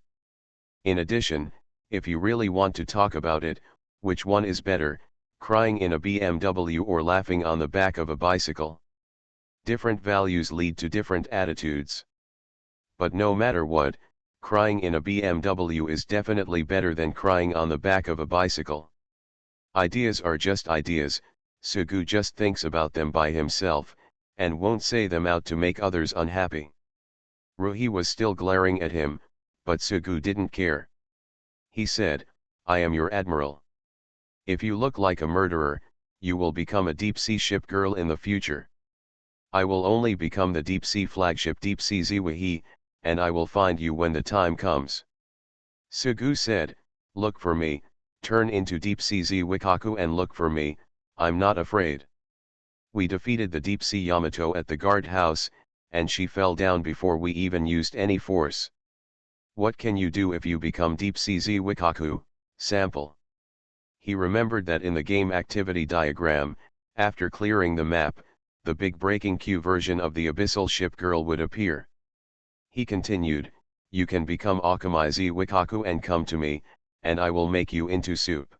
In addition, if you really want to talk about it, which one is better, crying in a BMW or laughing on the back of a bicycle? Different values lead to different attitudes. But no matter what, crying in a BMW is definitely better than crying on the back of a bicycle. Ideas are just ideas, Sugu just thinks about them by himself, and won't say them out to make others unhappy. Ruhi was still glaring at him, but Sugu didn't care. He said, I am your admiral. If you look like a murderer, you will become a deep-sea ship girl in the future. I will only become the deep-sea flagship Deep-sea Ziwahi, and I will find you when the time comes. Sugu said, look for me, turn into Deep-sea Ziwikaku and look for me, I'm not afraid. We defeated the Deep-sea Yamato at the guardhouse, and she fell down before we even used any force. What can you do if you become Deep-sea Ziwikaku? Sample. He remembered that in the game activity diagram, after clearing the map, the big breaking Q version of the abyssal ship girl would appear. He continued, you can become Akamai Ziwikaku and come to me, and I will make you into soup.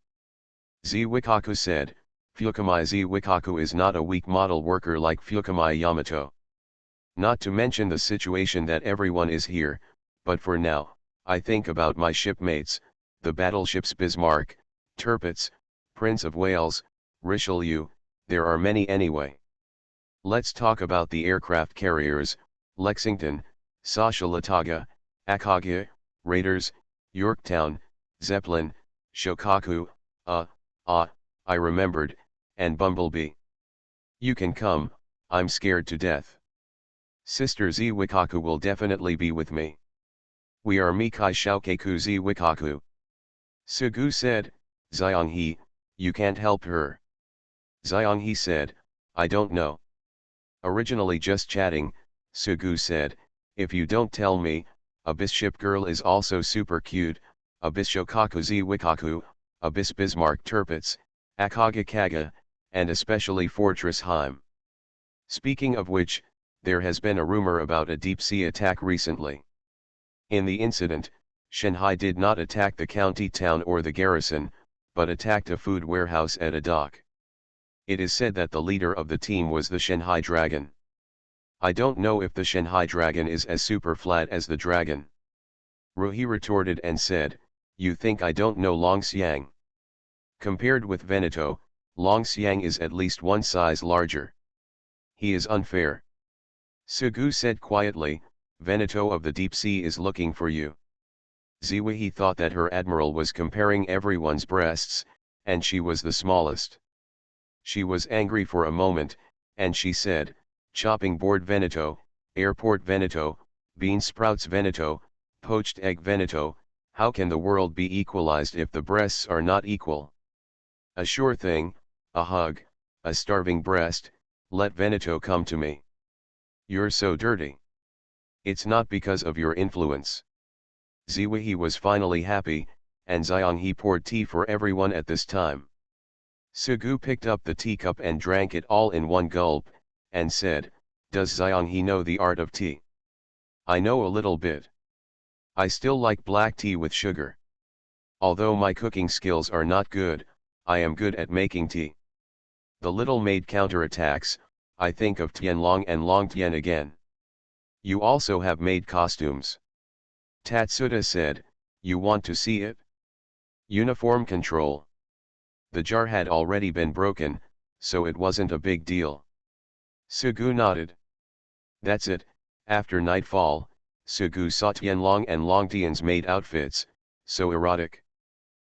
Ziwikaku said, Fukamai Ziwikaku is not a weak model worker like Fukamai Yamato. Not to mention the situation that everyone is here, but for now, I think about my shipmates, the battleships Bismarck, Tirpitz, Prince of Wales, Richelieu, there are many anyway. Let's talk about the aircraft carriers, Lexington, Sashalataga, Akage, Raiders, Yorktown, Zeppelin, Shokaku, I remembered, and Bumblebee. You can come, I'm scared to death. Sister Ziwikaku will definitely be with me. We are Mikai Shoukeku Ziwikaku. Sugu said, Xianghe, you can't help her. Xianghe said, I don't know. Originally just chatting, Sugu said, if you don't tell me, Abyss Ship Girl is also super cute, Abyss Shokaku Ziwikaku, Abyss Bismarck Tirpitz, Akage Kaga, and especially Fortress Heim. Speaking of which, there has been a rumor about a deep-sea attack recently. In the incident, Shanghai did not attack the county town or the garrison, but attacked a food warehouse at a dock. It is said that the leader of the team was the Shanghai Dragon. I don't know if the Shanghai Dragon is as super flat as the dragon. Ruhi retorted and said, you think I don't know Long Xiang? Compared with Veneto, Long Xiang is at least one size larger. He is unfair. Sugu said quietly, Veneto of the deep sea is looking for you. Ziwahi thought that her admiral was comparing everyone's breasts, and she was the smallest. She was angry for a moment, and she said, chopping board Veneto, airport Veneto, bean sprouts Veneto, poached egg Veneto, how can the world be equalized if the breasts are not equal? A sure thing, a hug, a starving breast, let Veneto come to me. You're so dirty. It's not because of your influence. Ziwahi was finally happy, and Xianghe poured tea for everyone at this time. Sugu picked up the teacup and drank it all in one gulp, and said, does Xianghe know the art of tea? I know a little bit. I still like black tea with sugar. Although my cooking skills are not good, I am good at making tea. The little maid counterattacks, I think of Tianlong and Long Tian again. You also have maid costumes. Tatsuda said, you want to see it? Uniform control. The jar had already been broken, so it wasn't a big deal. Sugu nodded. That's it. After nightfall, Sugu saw Tianlong and Long Tian's maid outfits, so erotic.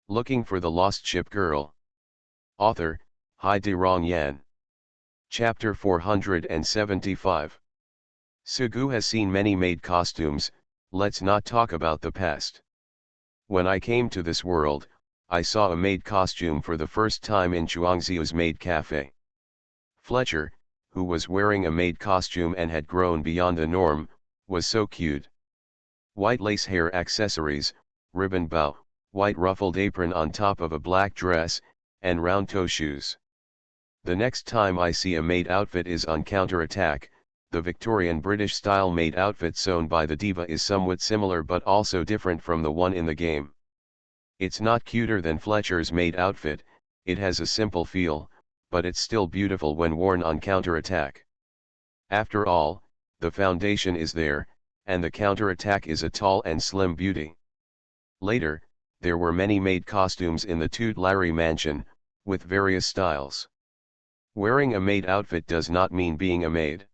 Looking for the Lost Ship Girl. Author, Hai De Rong Yan. Chapter 475. Sugu has seen many maid costumes, let's not talk about the past. When I came to this world, I saw a maid costume for the first time in Chuangziu's maid cafe. Fletcher, who was wearing a maid costume and had grown beyond the norm, was so cute. White lace hair accessories, ribbon bow, white ruffled apron on top of a black dress, and round toe shoes. The next time I see a maid outfit is on Counterattack. The Victorian British style maid outfit sewn by the diva is somewhat similar but also different from the one in the game. It's not cuter than Fletcher's maid outfit, it has a simple feel, but it's still beautiful when worn on Counterattack. After all, the foundation is there, and the Counterattack is a tall and slim beauty. Later, there were many maid costumes in the Toot Larry mansion, with various styles. Wearing a maid outfit does not mean being a maid.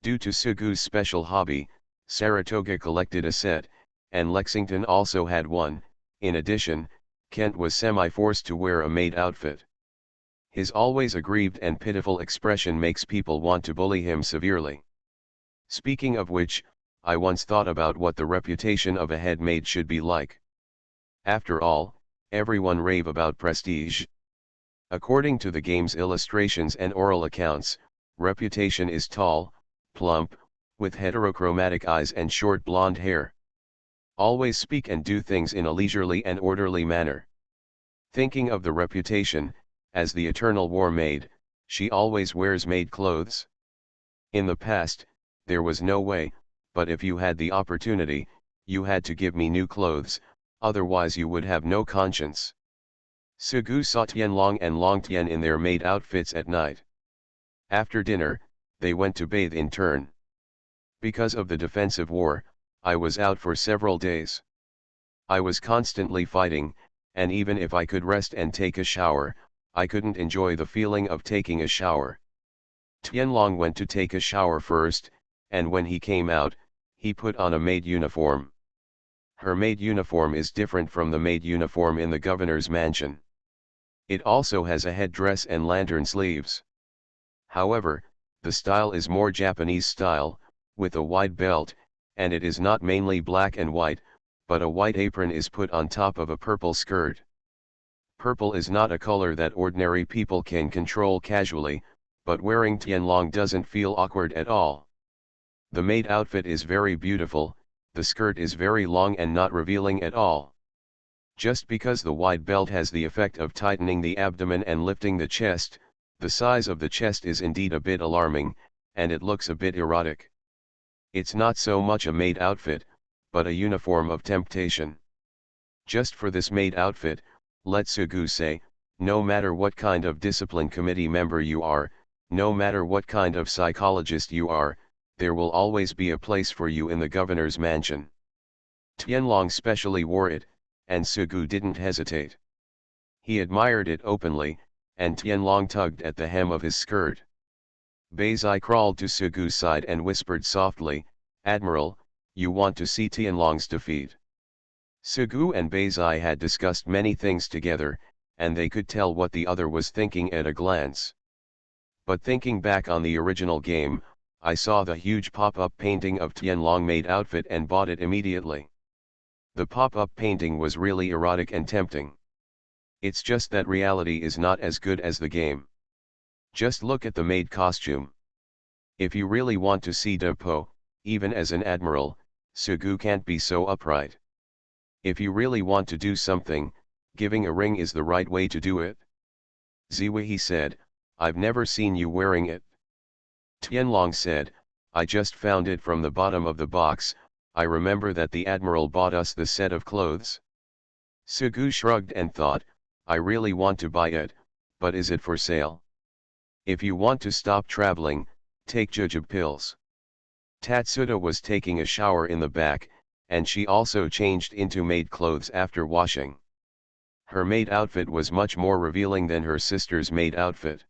Due to Sugu's special hobby, Saratoga collected a set, and Lexington also had one. In addition, Kent was semi-forced to wear a maid outfit. His always aggrieved and pitiful expression makes people want to bully him severely. Speaking of which, I once thought about what the reputation of a head maid should be like. After all, everyone rave about prestige. According to the game's illustrations and oral accounts, reputation is tall, plump, with heterochromatic eyes and short blonde hair. Always speak and do things in a leisurely and orderly manner. Thinking of the reputation, as the eternal war maid, she always wears maid clothes. In the past, there was no way, but if you had the opportunity, you had to give me new clothes, otherwise you would have no conscience. Sugu saw Tianlong and Long Tian in their maid outfits at night. After dinner, they went to bathe in turn. Because of the defensive war, I was out for several days. I was constantly fighting, and even if I could rest and take a shower, I couldn't enjoy the feeling of taking a shower. Tianlong went to take a shower first, and when he came out, he put on a maid uniform. Her maid uniform is different from the maid uniform in the governor's mansion. It also has a headdress and lantern sleeves. However, the style is more Japanese style, with a wide belt, and it is not mainly black and white, but a white apron is put on top of a purple skirt. Purple is not a color that ordinary people can control casually, but wearing Tianlong doesn't feel awkward at all. The maid outfit is very beautiful, the skirt is very long and not revealing at all. Just because the wide belt has the effect of tightening the abdomen and lifting the chest, the size of the chest is indeed a bit alarming, and it looks a bit erotic. It's not so much a maid outfit, but a uniform of temptation. Just for this maid outfit, let Sugu say, no matter what kind of discipline committee member you are, no matter what kind of psychologist you are, there will always be a place for you in the governor's mansion. Tianlong specially wore it, and Sugu didn't hesitate. He admired it openly, and Tianlong tugged at the hem of his skirt. Beizai crawled to Sugu's side and whispered softly, "Admiral, you want to see Tianlong's defeat." Sugu and Beizai had discussed many things together, and they could tell what the other was thinking at a glance. But thinking back on the original game, I saw the huge pop-up painting of Tianlong maid outfit and bought it immediately. The pop-up painting was really erotic and tempting. It's just that reality is not as good as the game. Just look at the maid costume. If you really want to see Po, even as an admiral, Sugu can't be so upright. If you really want to do something, giving a ring is the right way to do it. Ziwi, he said, I've never seen you wearing it. Tianlong said, I just found it from the bottom of the box, I remember that the admiral bought us the set of clothes. Sugu shrugged and thought, I really want to buy it, but is it for sale? If you want to stop traveling, take jujube pills. Tatsuda was taking a shower in the back, and she also changed into maid clothes after washing. Her maid outfit was much more revealing than her sister's maid outfit.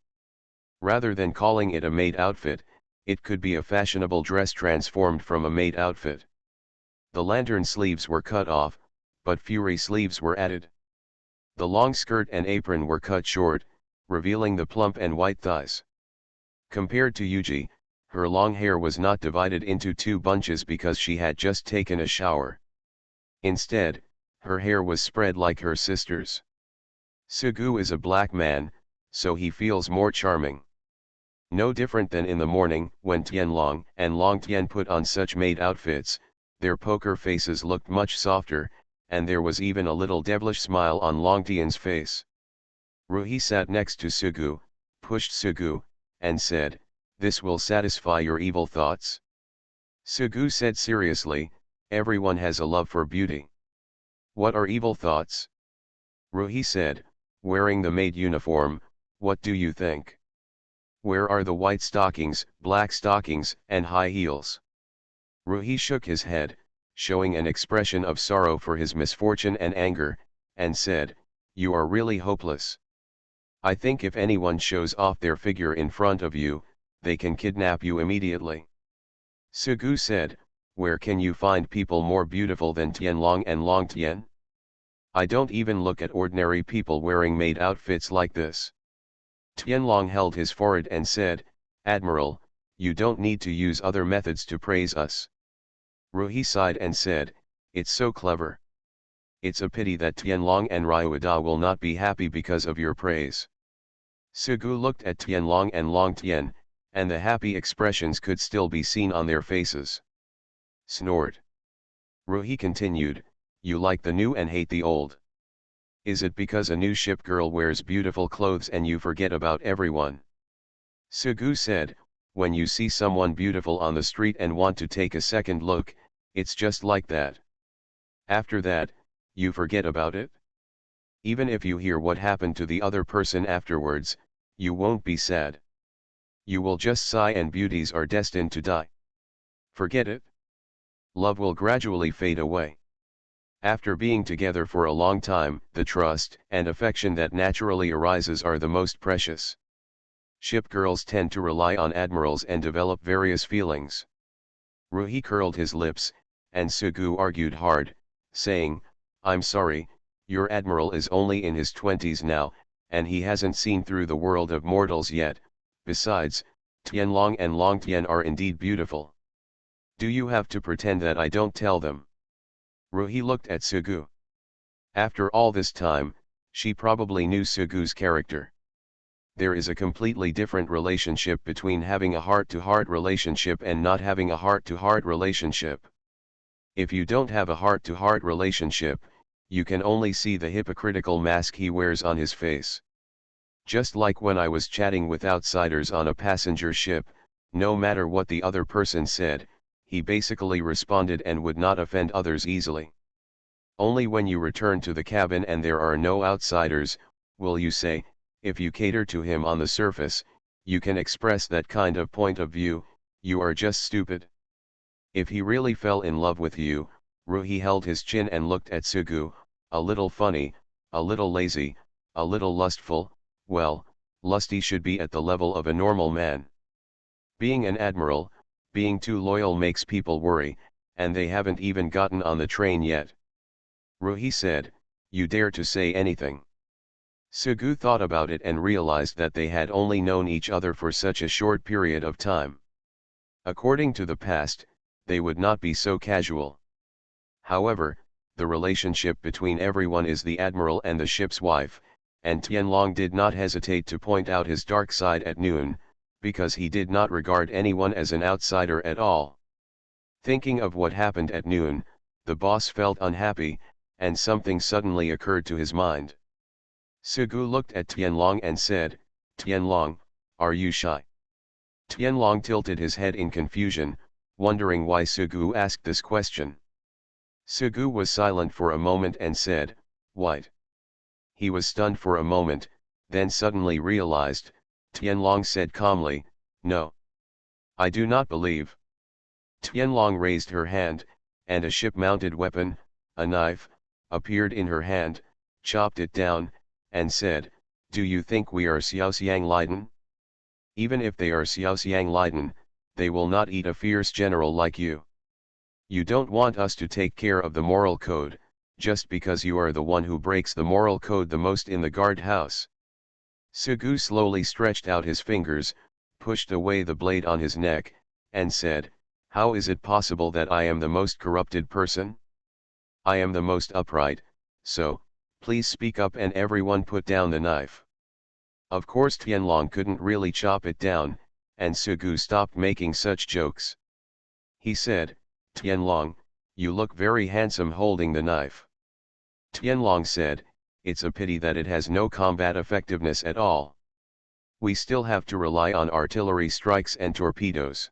Rather than calling it a maid outfit, it could be a fashionable dress transformed from a maid outfit. The lantern sleeves were cut off, but fury sleeves were added. The long skirt and apron were cut short, revealing the plump and white thighs. Compared to Yuji, her long hair was not divided into two bunches because she had just taken a shower. Instead, her hair was spread like her sister's. Sugu is a black man, so he feels more charming. No different than in the morning when Tianlong and Long Tian put on such maid outfits, their poker faces looked much softer, and there was even a little devilish smile on Long Tian's face. Ruhi sat next to Sugu, pushed Sugu, and said, "This will satisfy your evil thoughts?" Sugu said seriously, "Everyone has a love for beauty." "What are evil thoughts?" Ruhi said, wearing the maid uniform, "What do you think? Where are the white stockings, black stockings, and high heels?" Ruhi shook his head, showing an expression of sorrow for his misfortune and anger, and said, "You are really hopeless. I think if anyone shows off their figure in front of you, they can kidnap you immediately." Sugu said, "Where can you find people more beautiful than Tianlong and Long Tian? I don't even look at ordinary people wearing maid outfits like this." Tianlong held his forehead and said, "Admiral, you don't need to use other methods to praise us." Ruhi sighed and said, "It's so clever. It's a pity that Tianlong and Ryuada will not be happy because of your praise." Sugu looked at Tianlong and Long Tian, and the happy expressions could still be seen on their faces. Snort. Ruhi continued, "You like the new and hate the old. Is it because a new ship girl wears beautiful clothes and you forget about everyone?" Sugu said, "When you see someone beautiful on the street and want to take a second look, it's just like that. After that, you forget about it. Even if you hear what happened to the other person afterwards, you won't be sad. You will just sigh, and beauties are destined to die. Forget it. Love will gradually fade away. After being together for a long time, the trust and affection that naturally arises are the most precious. Ship girls tend to rely on admirals and develop various feelings." Ruhi curled his lips, and Sugu argued hard, saying, "I'm sorry, your admiral is only in his 20s now, and he hasn't seen through the world of mortals yet. Besides, Tianlong and Long Tian are indeed beautiful. Do you have to pretend that I don't tell them?" Ruhi looked at Sugu. After all this time, she probably knew Sugu's character. There is a completely different relationship between having a heart-to-heart relationship and not having a heart-to-heart relationship. If you don't have a heart-to-heart relationship, you can only see the hypocritical mask he wears on his face. Just like when I was chatting with outsiders on a passenger ship, no matter what the other person said, he basically responded and would not offend others easily. Only when you return to the cabin and there are no outsiders, will you say, if you cater to him on the surface, you can express that kind of point of view, "You are just stupid." If he really fell in love with you, Ruhi held his chin and looked at Sugu, a little funny, a little lazy, a little lustful. Well, lusty should be at the level of a normal man. Being an admiral, being too loyal makes people worry, and they haven't even gotten on the train yet. Ruhi said, "You dare to say anything?" Sugu thought about it and realized that they had only known each other for such a short period of time. According to the past, they would not be so casual. However, the relationship between everyone is the admiral and the ship's wife, and Tianlong did not hesitate to point out his dark side at noon, because he did not regard anyone as an outsider at all. Thinking of what happened at noon, the boss felt unhappy, and something suddenly occurred to his mind. Sugu looked at Tianlong and said, "Tianlong, are you shy?" Tianlong tilted his head in confusion, wondering why Sugu asked this question. Sugu was silent for a moment and said, "White." He was stunned for a moment, then suddenly realized. Tianlong said calmly, "No. I do not believe." Tianlong raised her hand, and a ship-mounted weapon, a knife, appeared in her hand, chopped it down, and said, "Do you think we are Xiaoxiang Leiden? Even if they are Xiaoxiang Leiden, they will not eat a fierce general like you. You don't want us to take care of the moral code, just because you are the one who breaks the moral code the most in the guardhouse." Sugu slowly stretched out his fingers, pushed away the blade on his neck, and said, "How is it possible that I am the most corrupted person? I am the most upright, so, please speak up and everyone put down the knife." Of course Tianlong couldn't really chop it down, and Sugu stopped making such jokes. He said, "Tianlong, you look very handsome holding the knife. Tianlong said, it's a pity that it has no combat effectiveness at all. We still have to rely on artillery strikes and torpedoes.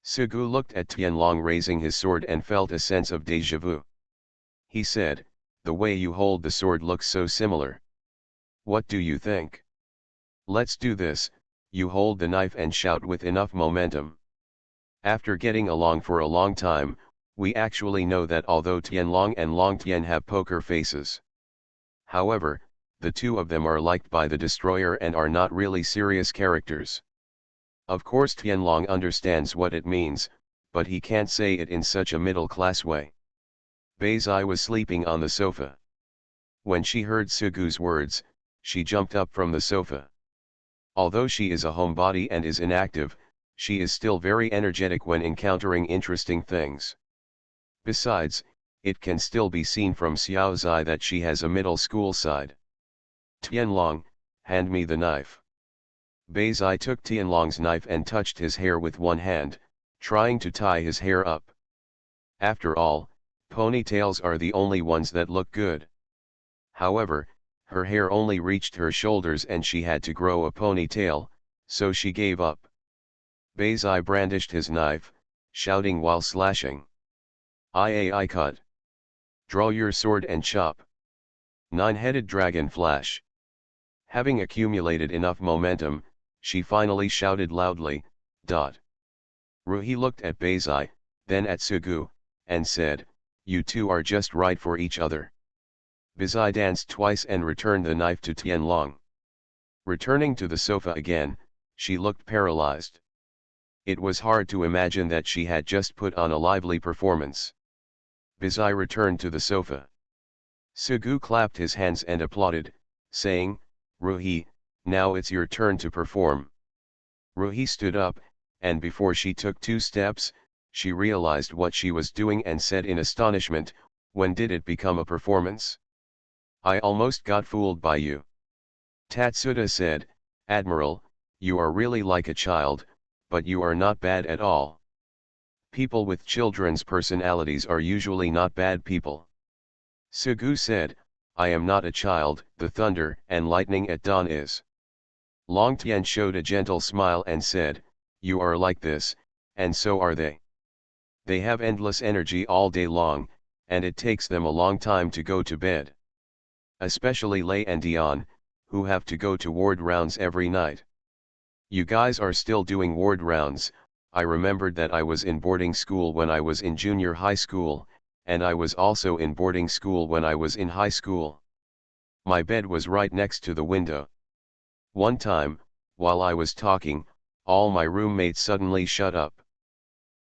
Sugu looked at Tianlong raising his sword and felt a sense of déjà vu. He said, the way you hold the sword looks so similar. What do you think? Let's do this, you hold the knife and shout with enough momentum. After getting along for a long time, we actually know that although Tianlong and Long Tian have poker faces. However, the two of them are liked by the destroyer and are not really serious characters. Of course Tianlong understands what it means, but he can't say it in such a middle-class way. Beizai was sleeping on the sofa. When she heard Sugu's words, she jumped up from the sofa. Although she is a homebody and is inactive, she is still very energetic when encountering interesting things. Besides, it can still be seen from Xiao Zai that she has a middle school side. Tianlong, hand me the knife. Beizai took Tianlong's knife and touched his hair with one hand, trying to tie his hair up. After all, ponytails are the only ones that look good. However, her hair only reached her shoulders and she had to grow a ponytail, so she gave up. Beizai brandished his knife, shouting while slashing. I cut. Draw your sword and chop. Nine-headed dragon flash. Having accumulated enough momentum, she finally shouted loudly, dot. Ruhi looked at Beizai, then at Sugu, and said, you two are just right for each other. Beizai danced twice and returned the knife to Tianlong. Returning to the sofa again, she looked paralyzed. It was hard to imagine that she had just put on a lively performance. Beizai returned to the sofa. Sugu clapped his hands and applauded, saying, Ruhi, now it's your turn to perform. Ruhi stood up, and before she took 2 steps, she realized what she was doing and said in astonishment, when did it become a performance? I almost got fooled by you. Tatsuda said, Admiral, you are really like a child, but you are not bad at all. People with children's personalities are usually not bad people. Sugu said, I am not a child, the thunder and lightning at dawn is. Long Tian showed a gentle smile and said, you are like this, and so are they. They have endless energy all day long, and it takes them a long time to go to bed. Especially Lei and Dion, who have to go to ward rounds every night. You guys are still doing ward rounds. I remembered that I was in boarding school when I was in junior high school, and I was also in boarding school when I was in high school. My bed was right next to the window. One time, while I was talking, all my roommates suddenly shut up.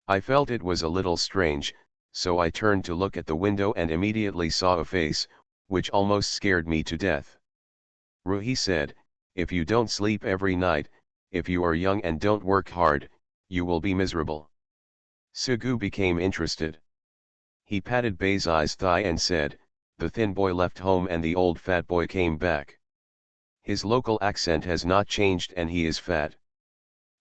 I felt it was a little strange, so I turned to look at the window and immediately saw a face, which almost scared me to death. Ruhi said, if you don't sleep every night, if you are young and don't work hard, you will be miserable. Sugu became interested. He patted Beizai's thigh and said, the thin boy left home and the old fat boy came back. His local accent has not changed and he is fat.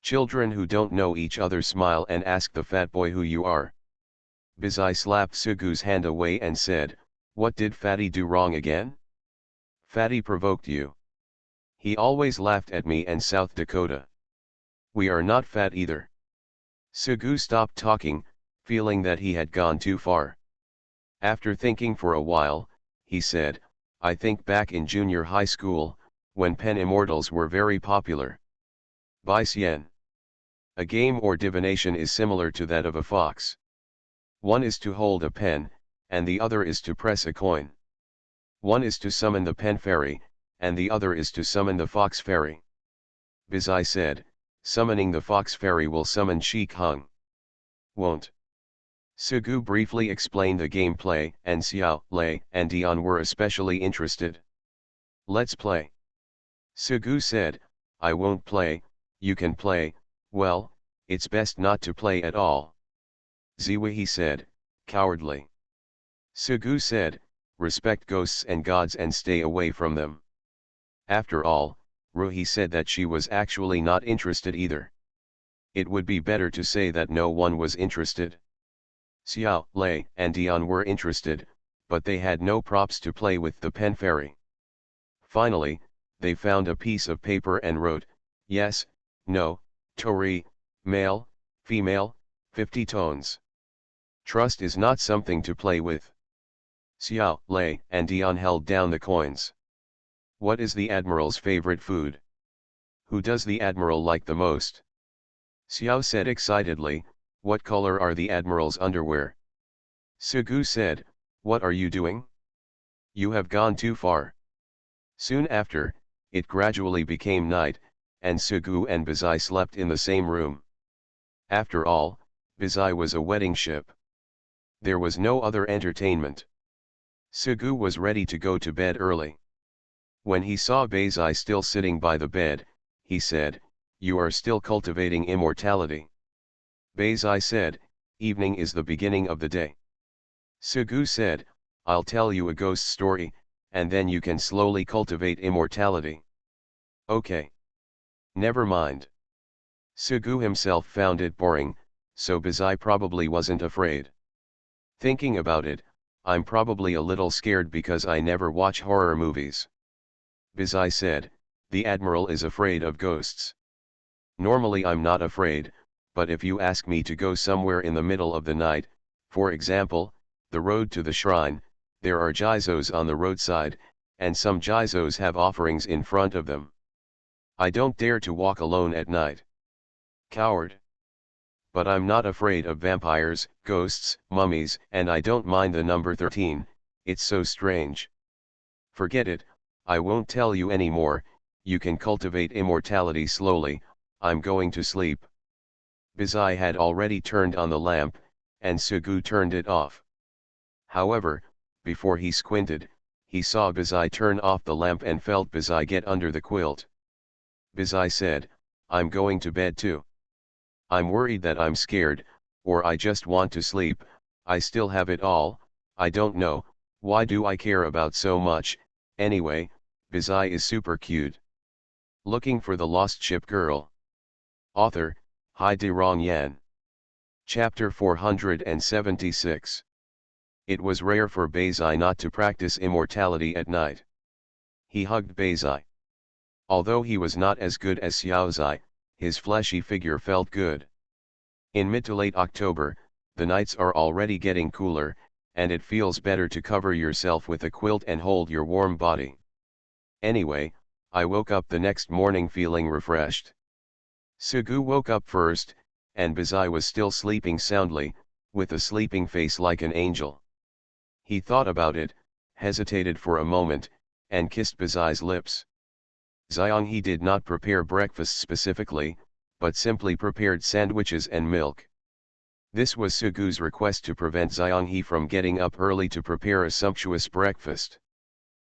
Children who don't know each other smile and ask the fat boy who you are. Beizai slapped Sugu's hand away and said, what did Fatty do wrong again? Fatty provoked you. He always laughed at me and South Dakota. We are not fat either. Sugu stopped talking, feeling that he had gone too far. After thinking for a while, he said, I think back in junior high school, when pen immortals were very popular. Bai Xian. A game or divination is similar to that of a fox. One is to hold a pen, and the other is to press a coin. One is to summon the pen fairy, and the other is to summon the fox fairy. Beizai said, summoning the fox fairy will summon Sheik Hung. Won't. Sugu briefly explained the gameplay, and Xiao, Lei, and Dion were especially interested. Let's play. Sugu said, I won't play, you can play, well, it's best not to play at all. Ziwihi said, cowardly. Sugu said, respect ghosts and gods and stay away from them. After all, Ruhi said that she was actually not interested either. It would be better to say that no one was interested. Xiao, Lei, and Dion were interested, but they had no props to play with the pen fairy. Finally, they found a piece of paper and wrote, yes, no, Tori, male, female, 50 tones. Trust is not something to play with. Xiao, Lei, and Dion held down the coins. What is the Admiral's favorite food? Who does the Admiral like the most? Xiao said excitedly, what color are the Admiral's underwear? Sugu said, what are you doing? You have gone too far. Soon after, it gradually became night, and Sugu and Bazai slept in the same room. After all, Bazai was a wedding ship. There was no other entertainment. Sugu was ready to go to bed early. When he saw Bazai still sitting by the bed, he said, you are still cultivating immortality. Bazai said, evening is the beginning of the day. Sugu said, I'll tell you a ghost story, and then you can slowly cultivate immortality. Okay. Never mind. Sugu himself found it boring, so Bazai probably wasn't afraid. Thinking about it, I'm probably a little scared because I never watch horror movies. Bazai said, the Admiral is afraid of ghosts. Normally I'm not afraid, but if you ask me to go somewhere in the middle of the night, for example, the road to the shrine, there are Jizos on the roadside, and some Jizos have offerings in front of them. I don't dare to walk alone at night. Coward. But I'm not afraid of vampires, ghosts, mummies, and I don't mind the number 13, it's so strange. Forget it, I won't tell you anymore, you can cultivate immortality slowly, I'm going to sleep. Bazai had already turned on the lamp, and Sugu turned it off. However, before he squinted, he saw Bazai turn off the lamp and felt Bazai get under the quilt. Bazai said, I'm going to bed too. I'm worried that I'm scared, or I just want to sleep, I still have it all, I don't know, why do I care about so much, anyway, Bazai is super cute. Looking for the Lost Ship Girl. Author, Hai De Rong Yan. Chapter 476. It was rare for Bazai not to practice immortality at night. He hugged Bazai. Although he was not as good as Xiaozai, his fleshy figure felt good. In mid to late October, the nights are already getting cooler, and it feels better to cover yourself with a quilt and hold your warm body. Anyway, I woke up the next morning feeling refreshed. Sugu woke up first, and Bazai was still sleeping soundly, with a sleeping face like an angel. He thought about it, hesitated for a moment, and kissed Bazai's lips. Xianghe did not prepare breakfast specifically, but simply prepared sandwiches and milk. This was Sugu's request to prevent Xianghe from getting up early to prepare a sumptuous breakfast.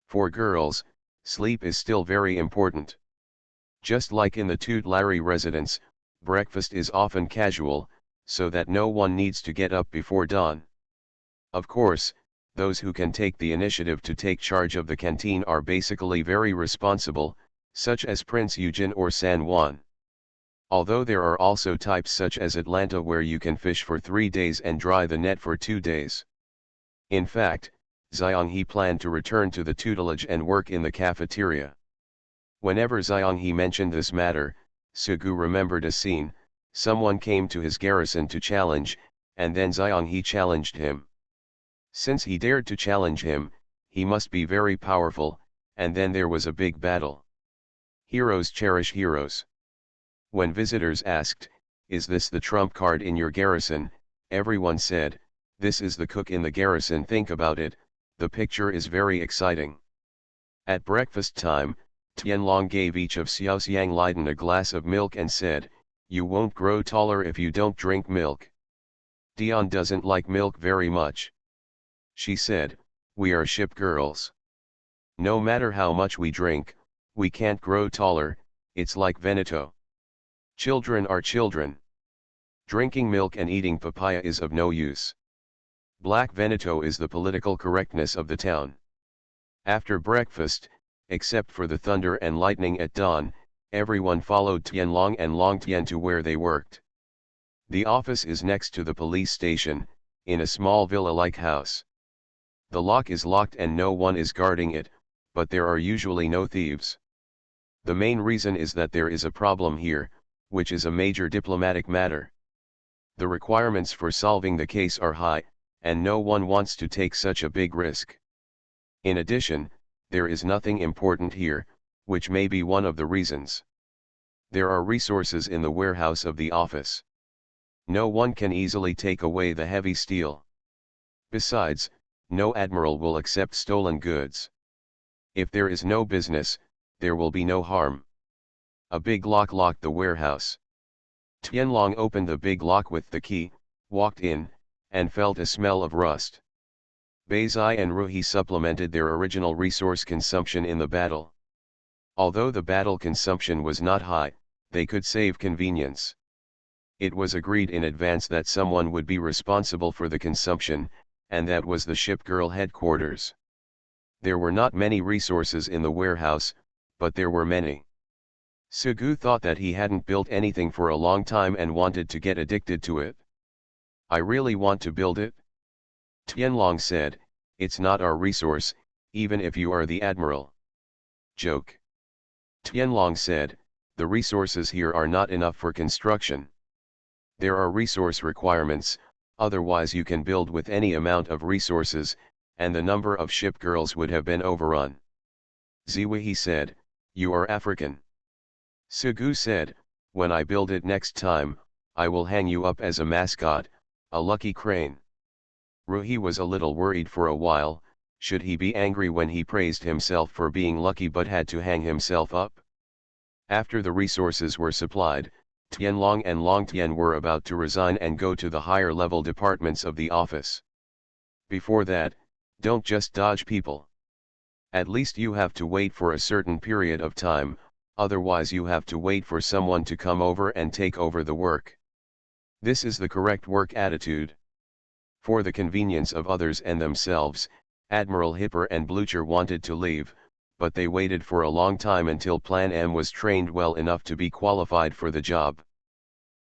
For girls, sleep is still very important. Just like in the Tutelary residence, breakfast is often casual, so that no one needs to get up before dawn. Of course, those who can take the initiative to take charge of the canteen are basically very responsible, such as Prince Eugen or San Juan. Although there are also types such as Atlanta where you can fish for 3 days and dry the net for 2 days. In fact, Xianghe planned to return to the tutelage and work in the cafeteria. Whenever Xianghe mentioned this matter, Sugu remembered a scene, someone came to his garrison to challenge, and then Xianghe challenged him. Since he dared to challenge him, he must be very powerful, and then there was a big battle. Heroes cherish heroes. When visitors asked, is this the trump card in your garrison, everyone said, this is the cook in the garrison. Think about it, the picture is very exciting. At breakfast time, Tianlong gave each of Xiaoxiang Leiden a glass of milk and said, you won't grow taller if you don't drink milk. Dion doesn't like milk very much. She said, we are ship girls. No matter how much we drink, we can't grow taller, it's like Veneto. Children are children. Drinking milk and eating papaya is of no use. Black Veneto is the political correctness of the town. After breakfast, except for the thunder and lightning at dawn, everyone followed Tianlong and Long Tian to where they worked. The office is next to the police station, in a small villa-like house. The lock is locked and no one is guarding it, but there are usually no thieves. The main reason is that there is a problem here, which is a major diplomatic matter. The requirements for solving the case are high, and no one wants to take such a big risk. In addition, there is nothing important here, which may be one of the reasons. There are resources in the warehouse of the office. No one can easily take away the heavy steel. Besides, no admiral will accept stolen goods. If there is no business, there will be no harm. A big lock locked the warehouse. Tianlong opened the big lock with the key, walked in, and felt a smell of rust. Beizai and Ruhi supplemented their original resource consumption in the battle. Although the battle consumption was not high, they could save convenience. It was agreed in advance that someone would be responsible for the consumption, and that was the ship girl headquarters. There were not many resources in the warehouse, but there were many. Sugu thought that he hadn't built anything for a long time and wanted to get addicted to it. I really want to build it. Tianlong said, it's not our resource, even if you are the admiral. Joke. Tianlong said, the resources here are not enough for construction. There are resource requirements, otherwise you can build with any amount of resources, and the number of ship girls would have been overrun. Ziwihi said, you are African. Sugu said, when I build it next time, I will hang you up as a mascot, a lucky crane. Ruhi was a little worried for a while. Should he be angry when he praised himself for being lucky but had to hang himself up? After the resources were supplied, Tianlong and Longtian were about to resign and go to the higher level departments of the office. Before that, don't just dodge people. At least you have to wait for a certain period of time, otherwise you have to wait for someone to come over and take over the work. This is the correct work attitude. For the convenience of others and themselves, Admiral Hipper and Blucher wanted to leave, but they waited for a long time until Plan M was trained well enough to be qualified for the job.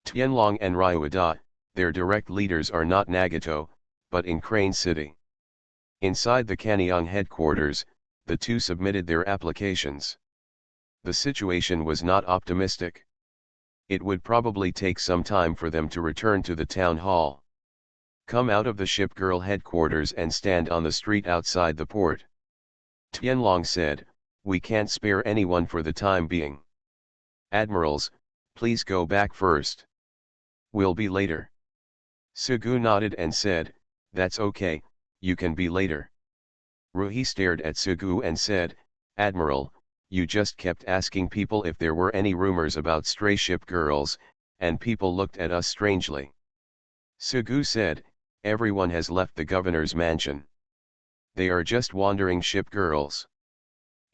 Tianlong and Ryuada, their direct leaders are not Nagato, but in Crane City. Inside the Kanyang headquarters, the two submitted their applications. The situation was not optimistic. It would probably take some time for them to return to the town hall. Come out of the ship girl headquarters and stand on the street outside the port. Tianlong said, we can't spare anyone for the time being. Admirals, please go back first. We'll be later. Sugu nodded and said, that's okay, you can be later. Ruhi stared at Sugu and said, Admiral, you just kept asking people if there were any rumors about stray ship girls, and people looked at us strangely. Sugu said, everyone has left the governor's mansion. They are just wandering ship girls.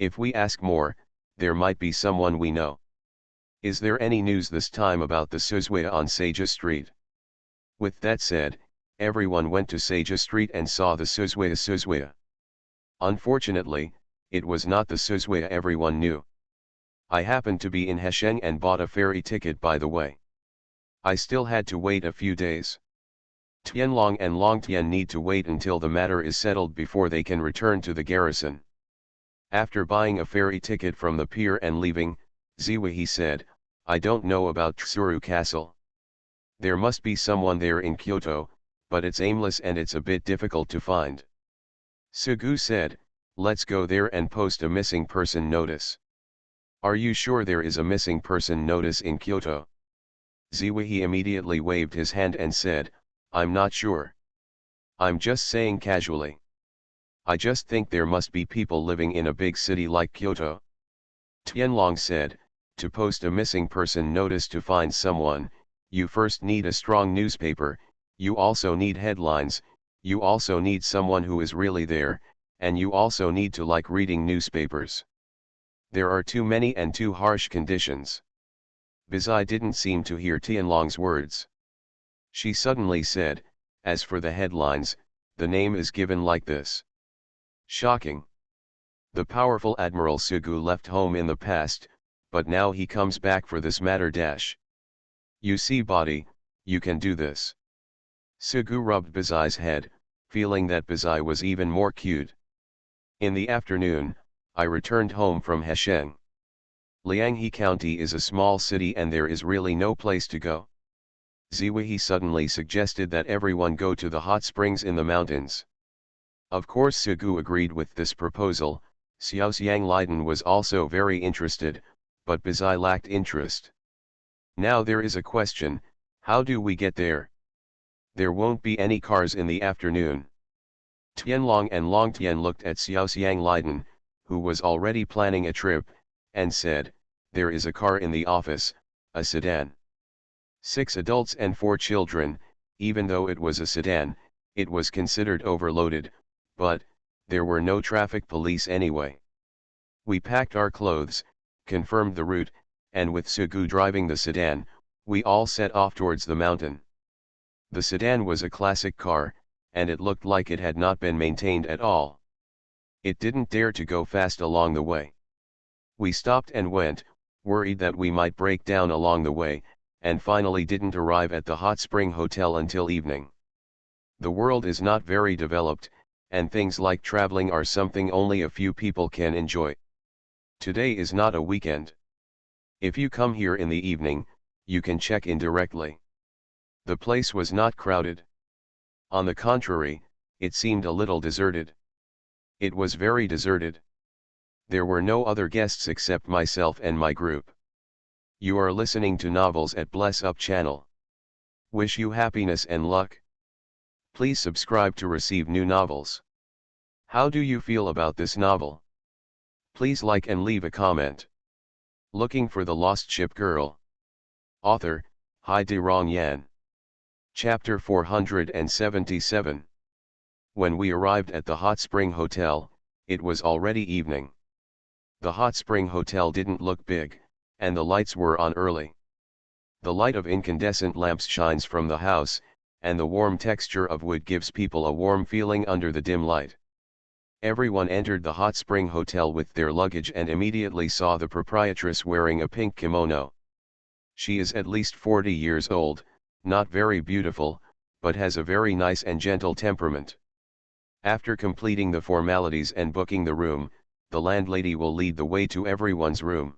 If we ask more, there might be someone we know. Is there any news this time about the Suzwaya on Seja Street? With that said, everyone went to Seja Street and saw the Suzwaya. Unfortunately, it was not the Suzwaya everyone knew. I happened to be in Hesheng and bought a ferry ticket by the way. I still had to wait a few days. Tianlong and Longtian need to wait until the matter is settled before they can return to the garrison. After buying a ferry ticket from the pier and leaving, Ziwihi said, I don't know about Tsuru Castle. There must be someone there in Kyoto, but it's aimless and it's a bit difficult to find. Sugu said, let's go there and post a missing person notice. Are you sure there is a missing person notice in Kyoto? Ziwihi immediately waved his hand and said, I'm not sure. I'm just saying casually. I just think there must be people living in a big city like Kyoto. Tianlong said, to post a missing person notice to find someone, you first need a strong newspaper, you also need headlines, you also need someone who is really there, and you also need to like reading newspapers. There are too many and too harsh conditions. Bizai didn't seem to hear Tianlong's words. She suddenly said, as for the headlines, the name is given like this. Shocking. The powerful Admiral Sugu left home in the past, but now he comes back for this matter. You see body, you can do this. Sugu rubbed Bazai's head, feeling that Bazai was even more cute. In the afternoon, I returned home from Hesheng. Lianghe County is a small city and there is really no place to go. Ziwihi suddenly suggested that everyone go to the hot springs in the mountains. Of course Sugu agreed with this proposal. Xiaoxiang Liden was also very interested, but Bazai lacked interest. Now there is a question, how do we get there? There won't be any cars in the afternoon. Tianlong and Longtian looked at Xiaoxiang Liden, who was already planning a trip, and said, there is a car in the office, a sedan. 6 adults and 4 children. Even though it was a sedan, it was considered overloaded, but there were no traffic police anyway. We packed our clothes, confirmed the route, and with Sugu driving the sedan, we all set off towards the mountain. The sedan was a classic car, and it looked like it had not been maintained at all. It didn't dare to go fast along the way. We stopped and went, worried that we might break down along the way, and finally didn't arrive at the hot spring hotel until evening. The world is not very developed, and things like traveling are something only a few people can enjoy. Today is not a weekend. If you come here in the evening, you can check in directly. The place was not crowded. On the contrary, it seemed a little deserted. It was very deserted. There were no other guests except myself and my group. You are listening to Novels at Bless Up channel. Wish you happiness and luck. Please subscribe to receive new novels. How do you feel about this novel? Please like and leave a comment. Looking for the Lost Ship Girl. Author, Hai De Rong Yan. Chapter 477. When we arrived at the Hot Spring Hotel, it was already evening. The Hot Spring Hotel didn't look big, and the lights were on early. The light of incandescent lamps shines from the house, and the warm texture of wood gives people a warm feeling under the dim light. Everyone entered the Hot Spring Hotel with their luggage and immediately saw the proprietress wearing a pink kimono. She is at least 40 years old, not very beautiful, but has a very nice and gentle temperament. After completing the formalities and booking the room, the landlady will lead the way to everyone's room.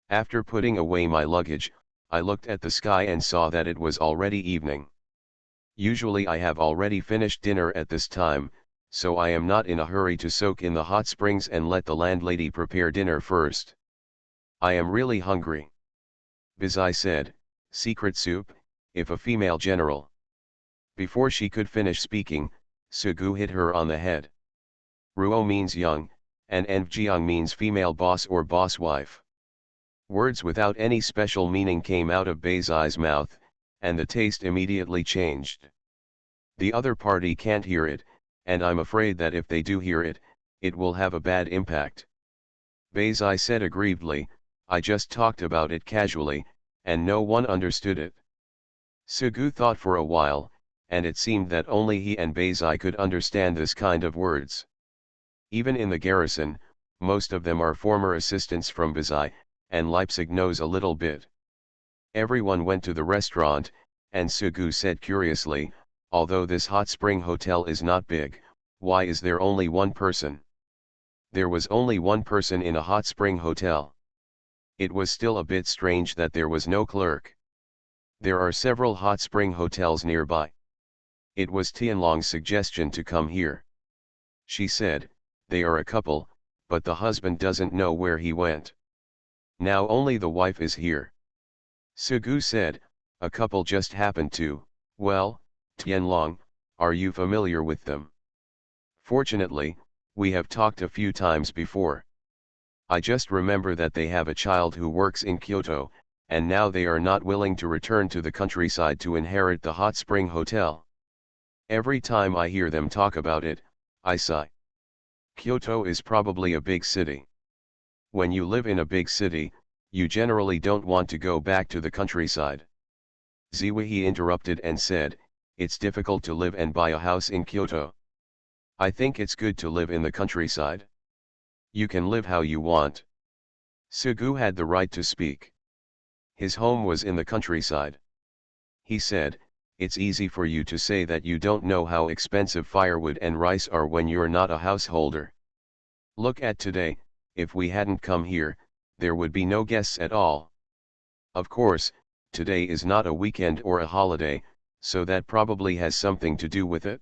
After putting away my luggage, I looked at the sky and saw that it was already evening. Usually I have already finished dinner at this time, so I am not in a hurry to soak in the hot springs and let the landlady prepare dinner first. I am really hungry. Bizai said, secret soup, if a female general. Before she could finish speaking, Sugu hit her on the head. Ruo means young, and Envjiang means female boss or boss wife. Words without any special meaning came out of Beizai's mouth, and the taste immediately changed. The other party can't hear it, and I'm afraid that if they do hear it, it will have a bad impact. Beizai said aggrievedly, I just talked about it casually, and no one understood it. Sugu thought for a while, and it seemed that only he and Beizai could understand this kind of words. Even in the garrison, most of them are former assistants from Beizai, and Leipzig knows a little bit. Everyone went to the restaurant, and Sugu said curiously, although this hot spring hotel is not big, why is there only one person? There was only one person in a hot spring hotel. It was still a bit strange that there was no clerk. There are several hot spring hotels nearby. It was Tianlong's suggestion to come here. She said, they are a couple, but the husband doesn't know where he went. Now only the wife is here. Sugu said, a couple just happened to, well, Tianlong, are you familiar with them? Fortunately, we have talked a few times before. I just remember that they have a child who works in Kyoto, and now they are not willing to return to the countryside to inherit the hot spring hotel. Every time I hear them talk about it, I sigh. Kyoto is probably a big city. When you live in a big city, you generally don't want to go back to the countryside. Ziwihi interrupted and said, it's difficult to live and buy a house in Kyoto. I think it's good to live in the countryside. You can live how you want. Sugu had the right to speak. His home was in the countryside. He said, It's easy for you to say that you don't know how expensive firewood and rice are when you're not a householder. Look at today, if we hadn't come here, there would be no guests at all. Of course, today is not a weekend or a holiday, so that probably has something to do with it.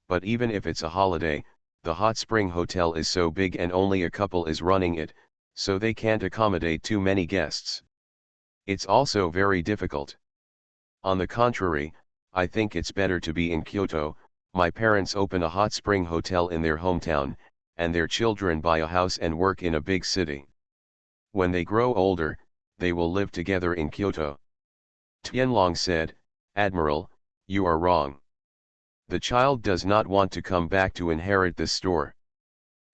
But even if it's a holiday, the hot spring hotel is so big and only a couple is running it, so they can't accommodate too many guests. It's also very difficult. On the contrary, I think it's better to be in Kyoto. My parents open a hot spring hotel in their hometown, and their children buy a house and work in a big city. When they grow older, they will live together in Kyoto. Tianlong said, Admiral, you are wrong. The child does not want to come back to inherit this store.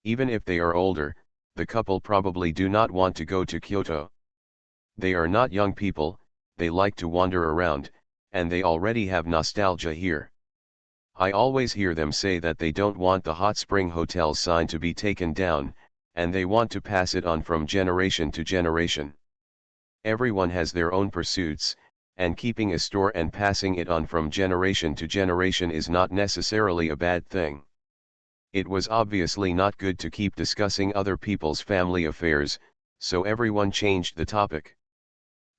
Even if they are older, the couple probably do not want to go to Kyoto. They are not young people, they like to wander around, and they already have nostalgia here. I always hear them say that they don't want the hot spring hotel sign to be taken down, and they want to pass it on from generation to generation. Everyone has their own pursuits, and keeping a store and passing it on from generation to generation is not necessarily a bad thing. It was obviously not good to keep discussing other people's family affairs, so everyone changed the topic.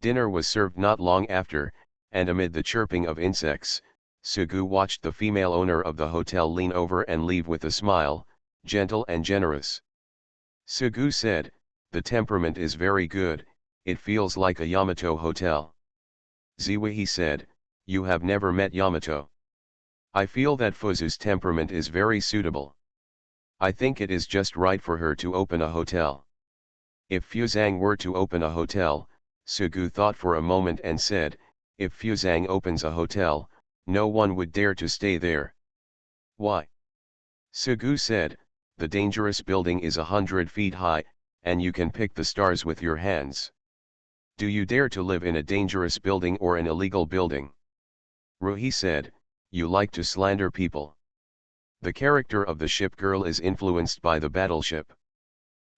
Dinner was served not long after, and amid the chirping of insects, Sugu watched the female owner of the hotel lean over and leave with a smile, gentle and generous. Sugu said, the temperament is very good, it feels like a Yamato hotel. Ziwi said, you have never met Yamato. I feel that Fuzu's temperament is very suitable. I think it is just right for her to open a hotel. If Fuzang were to open a hotel, Sugu thought for a moment and said, if Fuzang opens a hotel, no one would dare to stay there. Why? Sugu said, the dangerous building is 100 feet high, and you can pick the stars with your hands. Do you dare to live in a dangerous building or an illegal building? Ruhi said, you like to slander people. The character of the ship girl is influenced by the battleship.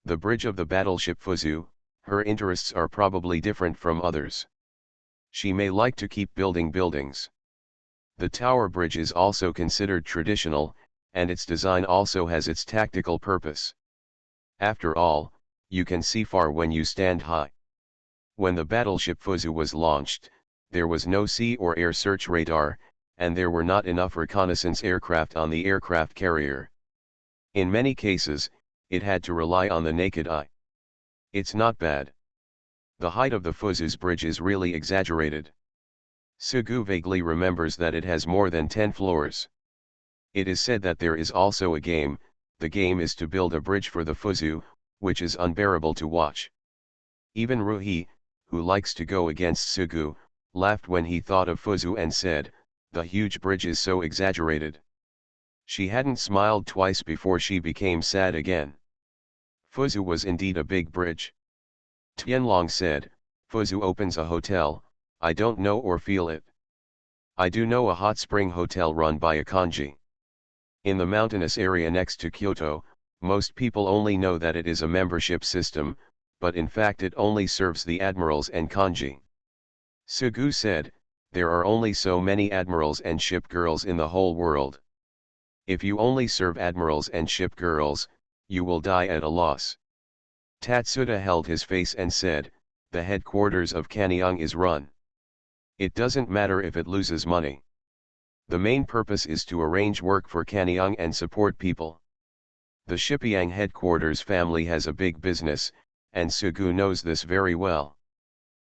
The bridge of the battleship Fuzu, her interests are probably different from others. She may like to keep building buildings. The tower bridge is also considered traditional, and its design also has its tactical purpose. After all, you can see far when you stand high. When the battleship Fuzu was launched, there was no sea or air search radar, and there were not enough reconnaissance aircraft on the aircraft carrier. In many cases, it had to rely on the naked eye. It's not bad. The height of the Fuzu's bridge is really exaggerated. Sugu vaguely remembers that it has more than 10 floors. It is said that there is also a game, the game is to build a bridge for the Fuzu, which is unbearable to watch. Even Ruhi, who likes to go against Sugu, laughed when he thought of Fuzu and said, the huge bridge is so exaggerated. She hadn't smiled twice before she became sad again. Fuzu was indeed a big bridge. Tianlong said, Fuzu opens a hotel, I don't know or feel it. I do know a hot spring hotel run by a kanji. In the mountainous area next to Kyoto, most people only know that it is a membership system, but in fact it only serves the admirals and kanji. Sugu said, there are only so many admirals and ship girls in the whole world. If you only serve admirals and ship girls, you will die at a loss. Tatsuda held his face and said, the headquarters of Kanyang is run. It doesn't matter if it loses money. The main purpose is to arrange work for Kanyang and support people. The Shipiang headquarters family has a big business, and Sugu knows this very well.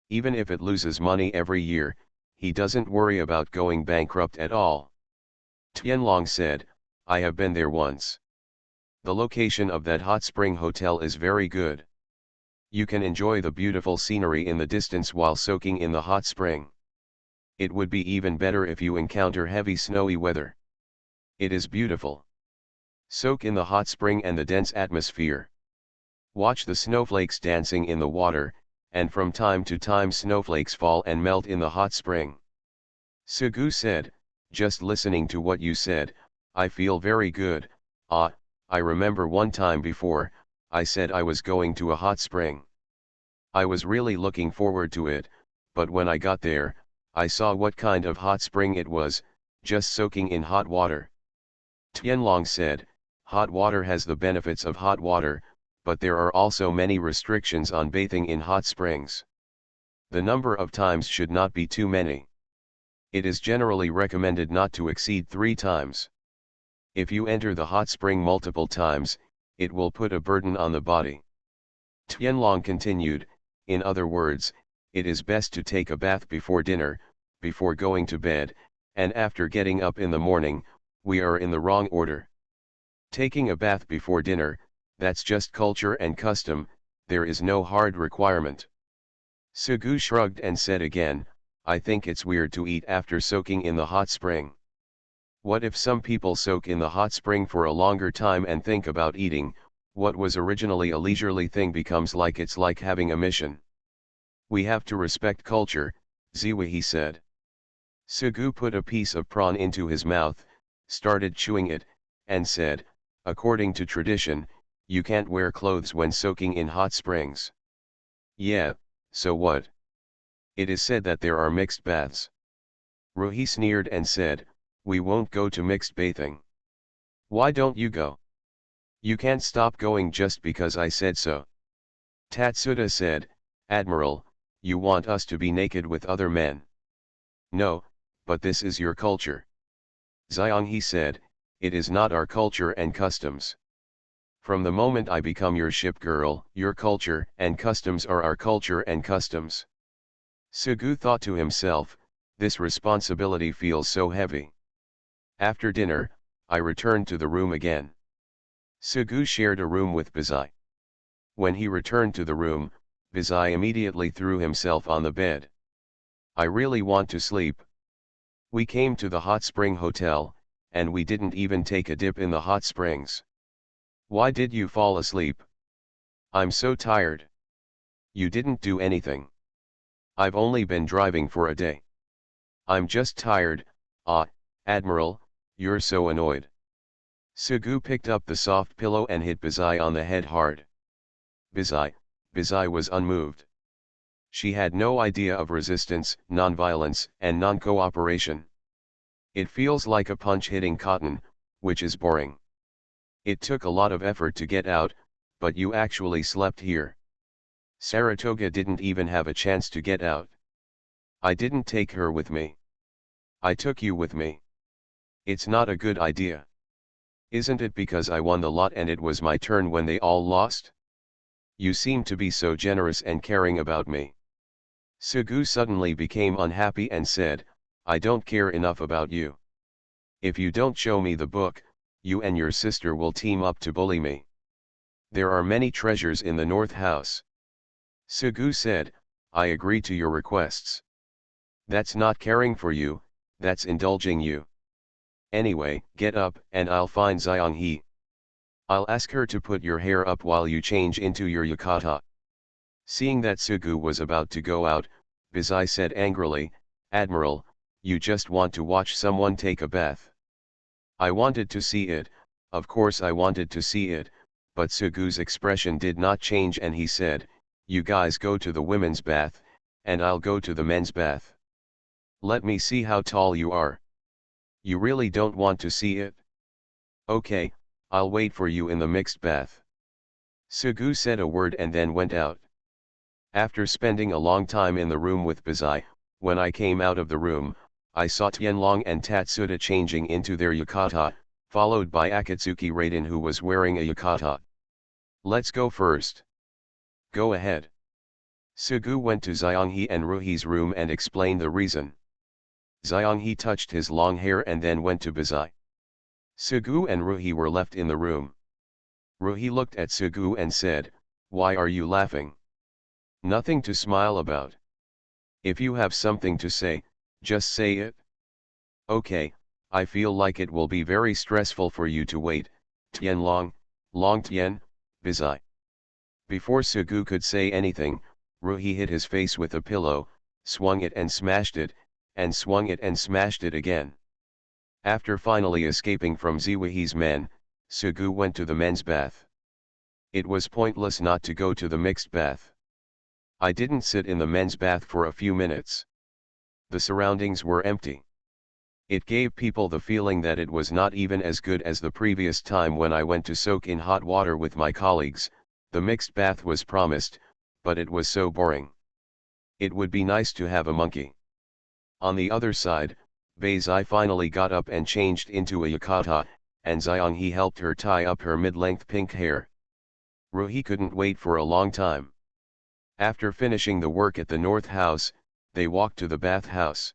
Even if it loses money every year, he doesn't worry about going bankrupt at all. Tianlong said, I have been there once. The location of that hot spring hotel is very good. You can enjoy the beautiful scenery in the distance while soaking in the hot spring. It would be even better if you encounter heavy snowy weather. It is beautiful. Soak in the hot spring and the dense atmosphere. Watch the snowflakes dancing in the water, and from time to time snowflakes fall and melt in the hot spring. Sugu said, just listening to what you said, I feel very good. I remember one time before, I said I was going to a hot spring. I was really looking forward to it, but when I got there, I saw what kind of hot spring it was, just soaking in hot water. Tianlong said, hot water has the benefits of hot water, but there are also many restrictions on bathing in hot springs. The number of times should not be too many. It is generally recommended not to exceed 3 times. If you enter the hot spring multiple times, it will put a burden on the body. Tianlong continued, in other words, it is best to take a bath before dinner, before going to bed, and after getting up in the morning. We are in the wrong order. Taking a bath before dinner, that's just culture and custom, there is no hard requirement. Sugu shrugged and said again, I think it's weird to eat after soaking in the hot spring. What if some people soak in the hot spring for a longer time and think about eating? What was originally a leisurely thing becomes like it's like having a mission. We have to respect culture, Ziwi said. Sugu put a piece of prawn into his mouth, started chewing it, and said, according to tradition, you can't wear clothes when soaking in hot springs. Yeah, so what? It is said that there are mixed baths. Ruhi sneered and said, we won't go to mixed bathing. Why don't you go? You can't stop going just because I said so. Tatsuda said, Admiral, you want us to be naked with other men. No, but this is your culture. Xianghe said, it is not our culture and customs. From the moment I become your ship girl, your culture and customs are our culture and customs. Sugu thought to himself, this responsibility feels so heavy. After dinner, I returned to the room again. Sugu shared a room with Bazai. When he returned to the room, Bazai immediately threw himself on the bed. I really want to sleep. We came to the hot spring hotel, and we didn't even take a dip in the hot springs. Why did you fall asleep? I'm so tired. You didn't do anything. I've only been driving for a day. I'm just tired. Admiral, you're so annoyed. Sugu picked up the soft pillow and hit Bazai on the head hard. Bazai was unmoved. She had no idea of resistance, non-violence, and non-cooperation. It feels like a punch hitting cotton, which is boring. It took a lot of effort to get out, but you actually slept here. Saratoga didn't even have a chance to get out. I didn't take her with me. I took you with me. It's not a good idea. Isn't it because I won the lot and it was my turn when they all lost? You seem to be so generous and caring about me. Sugu suddenly became unhappy and said, I don't care enough about you. If you don't show me the book, you and your sister will team up to bully me. There are many treasures in the North House. Sugu said, I agree to your requests. That's not caring for you, that's indulging you. Anyway, get up and I'll find Xianghe. I'll ask her to put your hair up while you change into your yukata. Seeing that Sugu was about to go out, Bazai said angrily, Admiral, you just want to watch someone take a bath. I wanted to see it, of course I wanted to see it, but Sugu's expression did not change and he said, you guys go to the women's bath, and I'll go to the men's bath. Let me see how tall you are. You really don't want to see it? Okay, I'll wait for you in the mixed bath. Sugu said a word and then went out. After spending a long time in the room with Bazai, when I came out of the room, I saw Tianlong and Tatsuda changing into their yukata, followed by Akatsuki Raiden who was wearing a yukata. Let's go first. Go ahead. Sugu went to Xianghe and Ruhi's room and explained the reason. Xianghe touched his long hair and then went to Bazai. Sugu and Ruhi were left in the room. Ruhi looked at Sugu and said, why are you laughing? Nothing to smile about. If you have something to say, just say it. Okay, I feel like it will be very stressful for you to wait, Tianlong, Long Tian, Bazai. Before Sugu could say anything, Ruhi hit his face with a pillow, swung it and smashed it, and swung it and smashed it again. After finally escaping from Ziwihi's men, Sugu went to the men's bath. It was pointless not to go to the mixed bath. I didn't sit in the men's bath for a few minutes. The surroundings were empty. It gave people the feeling that it was not even as good as the previous time when I went to soak in hot water with my colleagues. The mixed bath was promised, but it was so boring. It would be nice to have a monkey. On the other side, Beizai finally got up and changed into a yukata, and Xianghe helped her tie up her mid-length pink hair. Ruhi couldn't wait for a long time. After finishing the work at the north house, they walked to the bath house.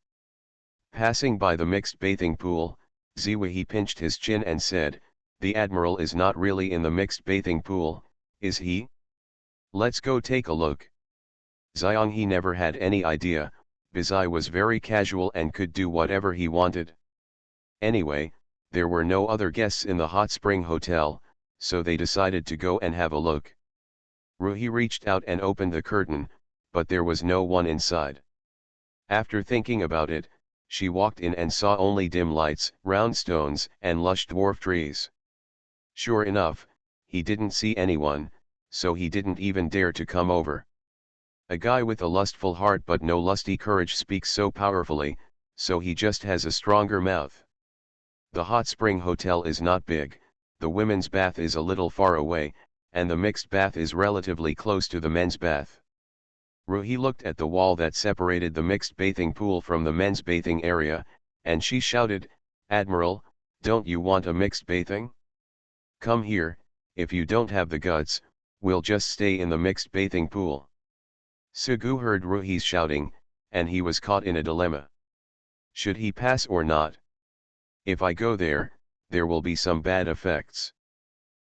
Passing by the mixed bathing pool, Ziwahi pinched his chin and said, "The Admiral is not really in the mixed bathing pool, is he? Let's go take a look." Xianghe never had any idea. Beizai was very casual and could do whatever he wanted. Anyway, there were no other guests in the hot spring hotel, so they decided to go and have a look. Ruhi reached out and opened the curtain, but there was no one inside. After thinking about it, she walked in and saw only dim lights, round stones, and lush dwarf trees. Sure enough, he didn't see anyone, so he didn't even dare to come over. A guy with a lustful heart but no lusty courage speaks so powerfully, so he just has a stronger mouth. The hot spring hotel is not big, the women's bath is a little far away, and the mixed bath is relatively close to the men's bath. Ruhi looked at the wall that separated the mixed bathing pool from the men's bathing area, and she shouted, "Admiral, don't you want a mixed bathing? Come here, if you don't have the guts, we'll just stay in the mixed bathing pool." Sugu heard Ruhi's shouting, and he was caught in a dilemma. Should he pass or not? If I go there, there will be some bad effects.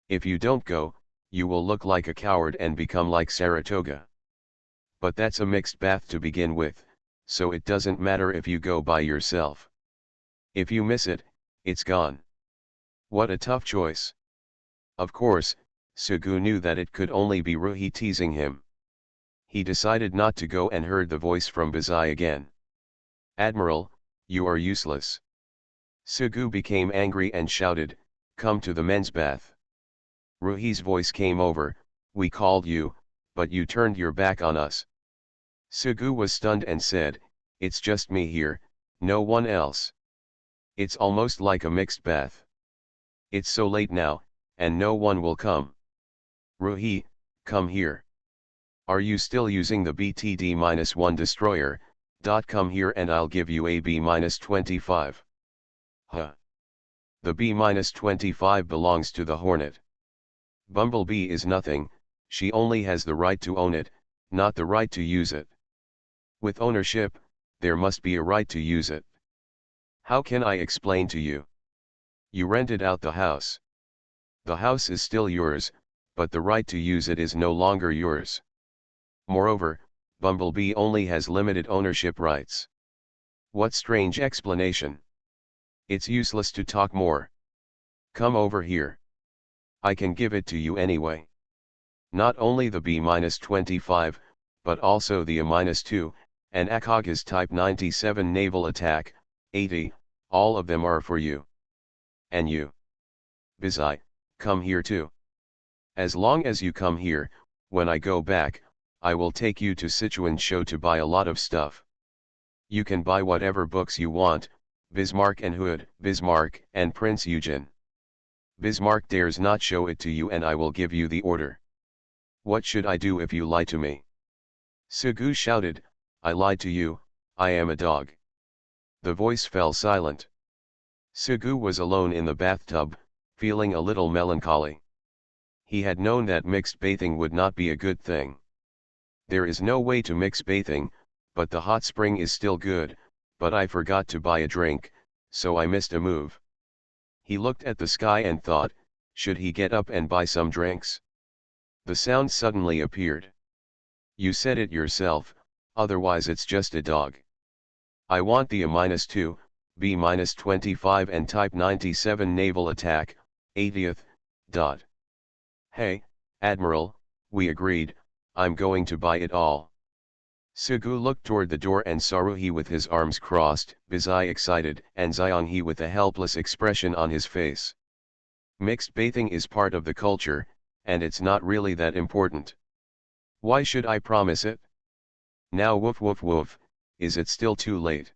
If you don't go, you will look like a coward and become like Saratoga. But that's a mixed bath to begin with, so it doesn't matter if you go by yourself. If you miss it, it's gone. What a tough choice. Of course, Sugu knew that it could only be Ruhi teasing him. He decided not to go and heard the voice from Beizai again. "Admiral, you are useless." Sugu became angry and shouted, "Come to the men's bath." Ruhi's voice came over, "We called you, but you turned your back on us." Sugu was stunned and said, "It's just me here, no one else. It's almost like a mixed bath. It's so late now, and no one will come. Ruhi, come here. Are you still using the BTD-1 destroyer? Come here and I'll give you a B-25. Huh. The B-25 belongs to the Hornet. Bumblebee is nothing, she only has the right to own it, not the right to use it. With ownership, there must be a right to use it. How can I explain to you? You rented out the house. The house is still yours, but the right to use it is no longer yours. Moreover, Bumblebee only has limited ownership rights." What strange explanation. It's useless to talk more. Come over here. I can give it to you anyway. Not only the B-25, but also the A-2, and Akaga's Type 97 naval attack, 80, all of them are for you. And you. Beizai, come here too. As long as you come here, when I go back, I will take you to Sichuan Show to buy a lot of stuff. You can buy whatever books you want, Bismarck and Hood, Bismarck and Prince Eugen. Bismarck dares not show it to you and I will give you the order. What should I do if you lie to me? Sugu shouted, "I lied to you, I am a dog." The voice fell silent. Sugu was alone in the bathtub, feeling a little melancholy. He had known that mixed bathing would not be a good thing. There is no way to mix bathing, but the hot spring is still good, but I forgot to buy a drink, so I missed a move. He looked at the sky and thought, should he get up and buy some drinks? The sound suddenly appeared. You said it yourself, otherwise it's just a dog. I want the A-2, B-25 and Type 97 naval attack, 80th. Hey, Admiral, we agreed, I'm going to buy it all. Sugu looked toward the door and saw Ruhi with his arms crossed, Beizai excited, and Xianghe with a helpless expression on his face. Mixed bathing is part of the culture, and it's not really that important. Why should I promise it? Now woof woof woof, is it still too late?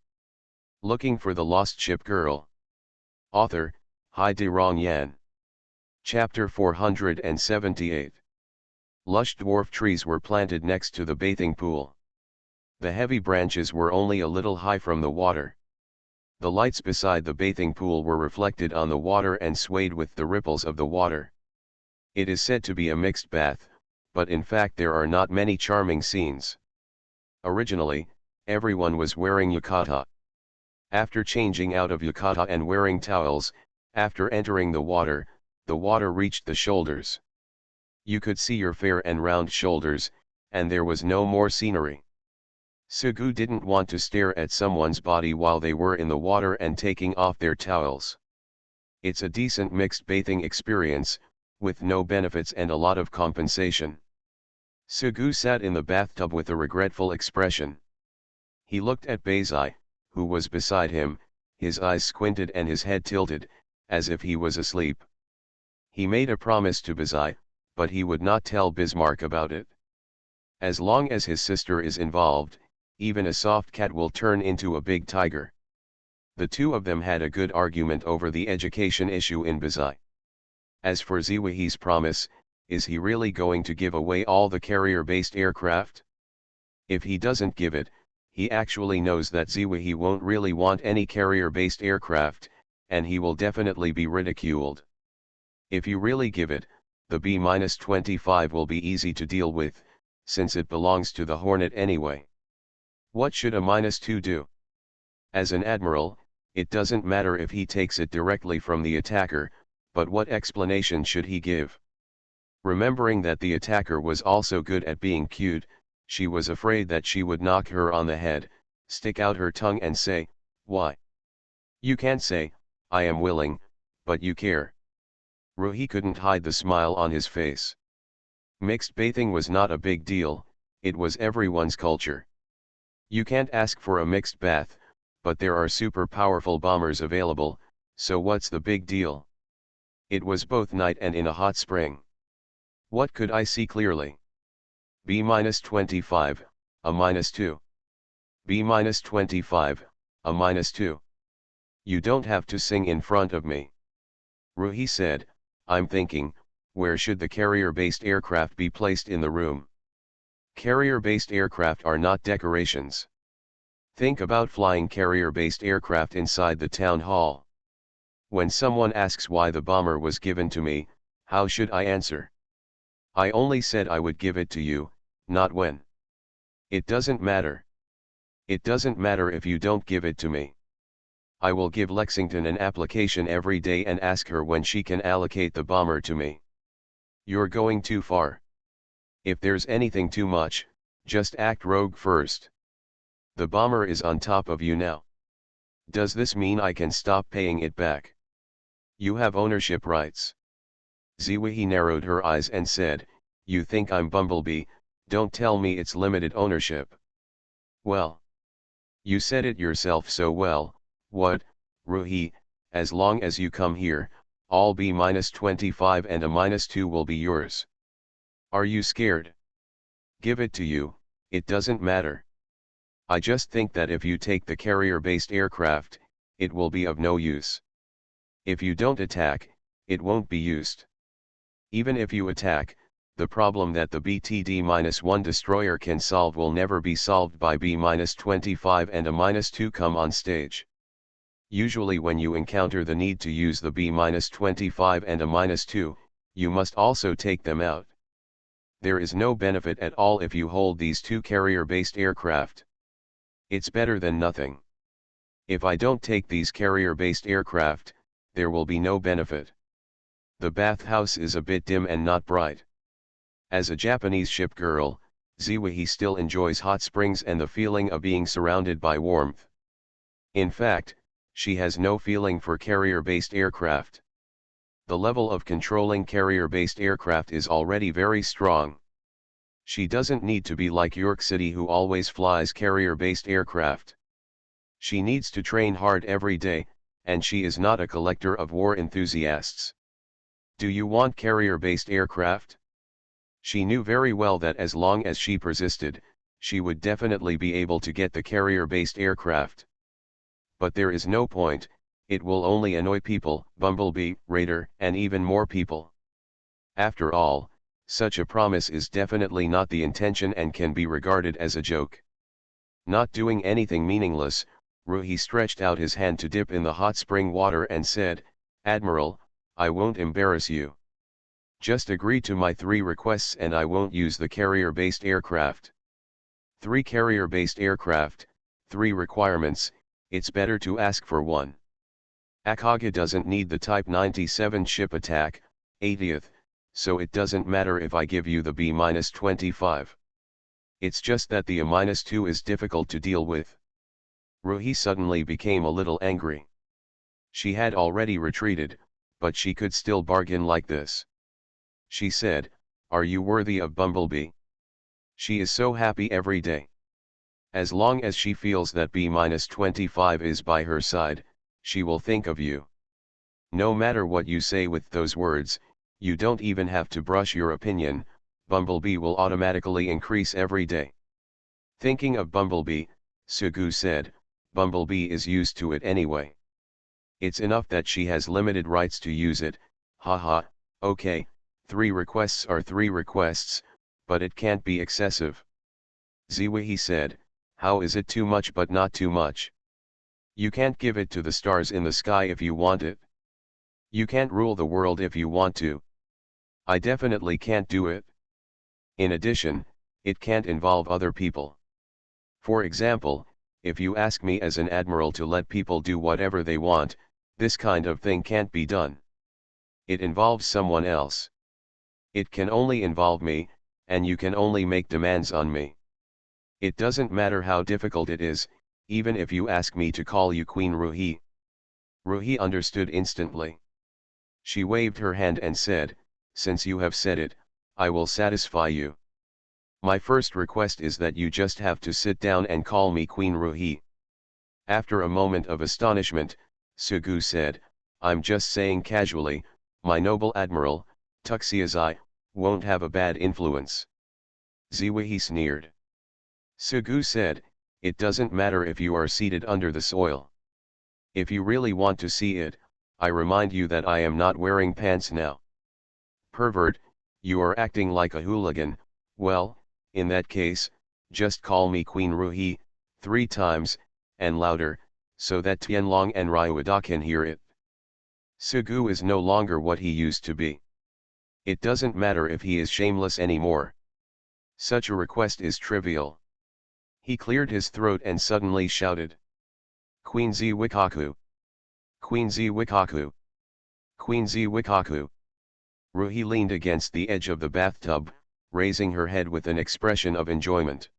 Looking for the Lost Ship Girl. Author, Hai-De-Rong Yan. Chapter 478. Lush dwarf trees were planted next to the bathing pool. The heavy branches were only a little high from the water. The lights beside the bathing pool were reflected on the water and swayed with the ripples of the water. It is said to be a mixed bath, but in fact there are not many charming scenes. Originally, everyone was wearing yukata. After changing out of yukata and wearing towels, after entering the water reached the shoulders. You could see your fair and round shoulders, and there was no more scenery. Sugu didn't want to stare at someone's body while they were in the water and taking off their towels. It's a decent mixed bathing experience, with no benefits and a lot of compensation. Sugu sat in the bathtub with a regretful expression. He looked at Baizai, who was beside him, his eyes squinted and his head tilted, as if he was asleep. He made a promise to Baizai, but he would not tell Bismarck about it. As long as his sister is involved, even a soft cat will turn into a big tiger. The two of them had a good argument over the education issue in Baizai. As for Ziwihi's promise, is he really going to give away all the carrier-based aircraft? If he doesn't give it, he actually knows that Ziwihi won't really want any carrier-based aircraft, and he will definitely be ridiculed. If you really give it, the B-25 will be easy to deal with, since it belongs to the Hornet anyway. What should a -2 do? As an admiral, it doesn't matter if he takes it directly from the attacker, but what explanation should he give? Remembering that the attacker was also good at being cute, she was afraid that she would knock her on the head, stick out her tongue and say, "Why? You can't say, 'I am willing,' but you care." Ruhi couldn't hide the smile on his face. Mixed bathing was not a big deal, it was everyone's culture. You can't ask for a mixed bath, but there are super powerful bombers available, so what's the big deal? It was both night and in a hot spring. What could I see clearly? B-25, a -2. B-25, a -2. You don't have to sing in front of me. Ruhi said, "I'm thinking, where should the carrier-based aircraft be placed in the room? Carrier-based aircraft are not decorations. Think about flying carrier-based aircraft inside the town hall. When someone asks why the bomber was given to me, how should I answer? I only said I would give it to you, not when. It doesn't matter. It doesn't matter if you don't give it to me. I will give Lexington an application every day and ask her when she can allocate the bomber to me. You're going too far. If there's anything too much, just act rogue first. The bomber is on top of you now. Does this mean I can stop paying it back? You have ownership rights." Ziwihi narrowed her eyes and said, "You think I'm Bumblebee, don't tell me it's limited ownership." "Well. You said it yourself so well, what, Ruhi, as long as you come here, all B-25 and a -2 will be yours. Are you scared? Give it to you, it doesn't matter. I just think that if you take the carrier-based aircraft, it will be of no use. If you don't attack, it won't be used. Even if you attack, the problem that the BTD-1 destroyer can solve will never be solved by B-25 and a -2 come on stage. Usually when you encounter the need to use the B-25 and a -2, you must also take them out. There is no benefit at all if you hold these two carrier-based aircraft. It's better than nothing. If I don't take these carrier-based aircraft, there will be no benefit. The bathhouse is a bit dim and not bright. As a Japanese ship girl, Ziwihi still enjoys hot springs and the feeling of being surrounded by warmth. In fact, she has no feeling for carrier-based aircraft. The level of controlling carrier-based aircraft is already very strong. She doesn't need to be like York City, who always flies carrier-based aircraft. She needs to train hard every day, and she is not a collector of war enthusiasts. Do you want carrier-based aircraft? She knew very well that as long as she persisted, she would definitely be able to get the carrier-based aircraft. But there is no point, it will only annoy people, Bumblebee, Raider, and even more people. After all, such a promise is definitely not the intention and can be regarded as a joke. Not doing anything meaningless, Ruhi stretched out his hand to dip in the hot spring water and said, "Admiral, I won't embarrass you. Just agree to my 3 requests and I won't use the carrier-based aircraft." 3 carrier-based aircraft, 3 requirements, it's better to ask for 1. Akaga doesn't need the Type 97 ship attack, 80th, so it doesn't matter if I give you the B-25. It's just that the A-2 is difficult to deal with. Ruhi suddenly became a little angry. She had already retreated, but she could still bargain like this. She said, "Are you worthy of Bumblebee? She is so happy every day. As long as she feels that B-25 is by her side, she will think of you. No matter what you say with those words, you don't even have to brush your opinion, Bumblebee will automatically increase every day." Thinking of Bumblebee, Sugu said, "Bumblebee is used to it anyway. It's enough that she has limited rights to use it, haha, okay, 3 requests are 3 requests, but it can't be excessive." Ziwihi said, "How is it too much but not too much? You can't give it to the stars in the sky if you want it. You can't rule the world if you want to. I definitely can't do it. In addition, it can't involve other people. For example, if you ask me as an admiral to let people do whatever they want, this kind of thing can't be done. It involves someone else. It can only involve me, and you can only make demands on me. It doesn't matter how difficult it is, even if you ask me to call you Queen Ruhi." Ruhi understood instantly. She waved her hand and said, "Since you have said it, I will satisfy you. My first request is that you just have to sit down and call me Queen Ruhi." After a moment of astonishment, Sugu said, "I'm just saying casually, my noble admiral, Tuxiazai, won't have a bad influence." Ziwihi sneered. Sugu said, "It doesn't matter if you are seated under the soil. If you really want to see it, I remind you that I am not wearing pants now." "Pervert, you are acting like a hooligan. Well, in that case, just call me Queen Ruhi, 3 times, and louder, so that Tianlong and Ryuada can hear it." Sugu is no longer what he used to be. It doesn't matter if he is shameless anymore. Such a request is trivial. He cleared his throat and suddenly shouted, "Queen Wikaku! Queen Wikaku! Queen Wikaku!" Ruhi leaned against the edge of the bathtub, raising her head with an expression of enjoyment.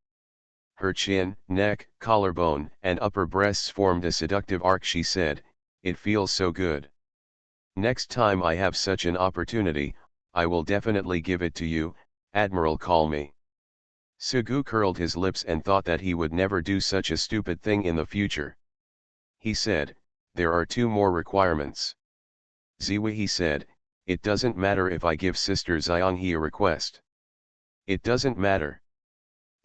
Her chin, neck, collarbone, and upper breasts formed a seductive arc. She said, "It feels so good. Next time I have such an opportunity, I will definitely give it to you, Admiral, call me." Sugu curled his lips and thought that he would never do such a stupid thing in the future. He said, "There are 2 more requirements." Ziwihi said, "It doesn't matter if I give Sister Xianghe a request. It doesn't matter.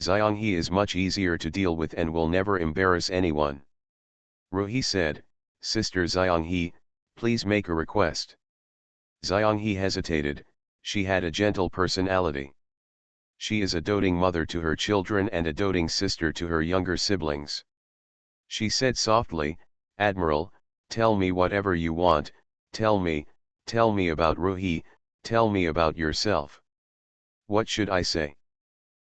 Xianghe is much easier to deal with and will never embarrass anyone." Ruhi said, "Sister Xianghe, please make a request." Xianghe hesitated. She had a gentle personality. She is a doting mother to her children and a doting sister to her younger siblings. She said softly, "Admiral, tell me whatever you want, tell me about Ruhi, tell me about yourself. What should I say?"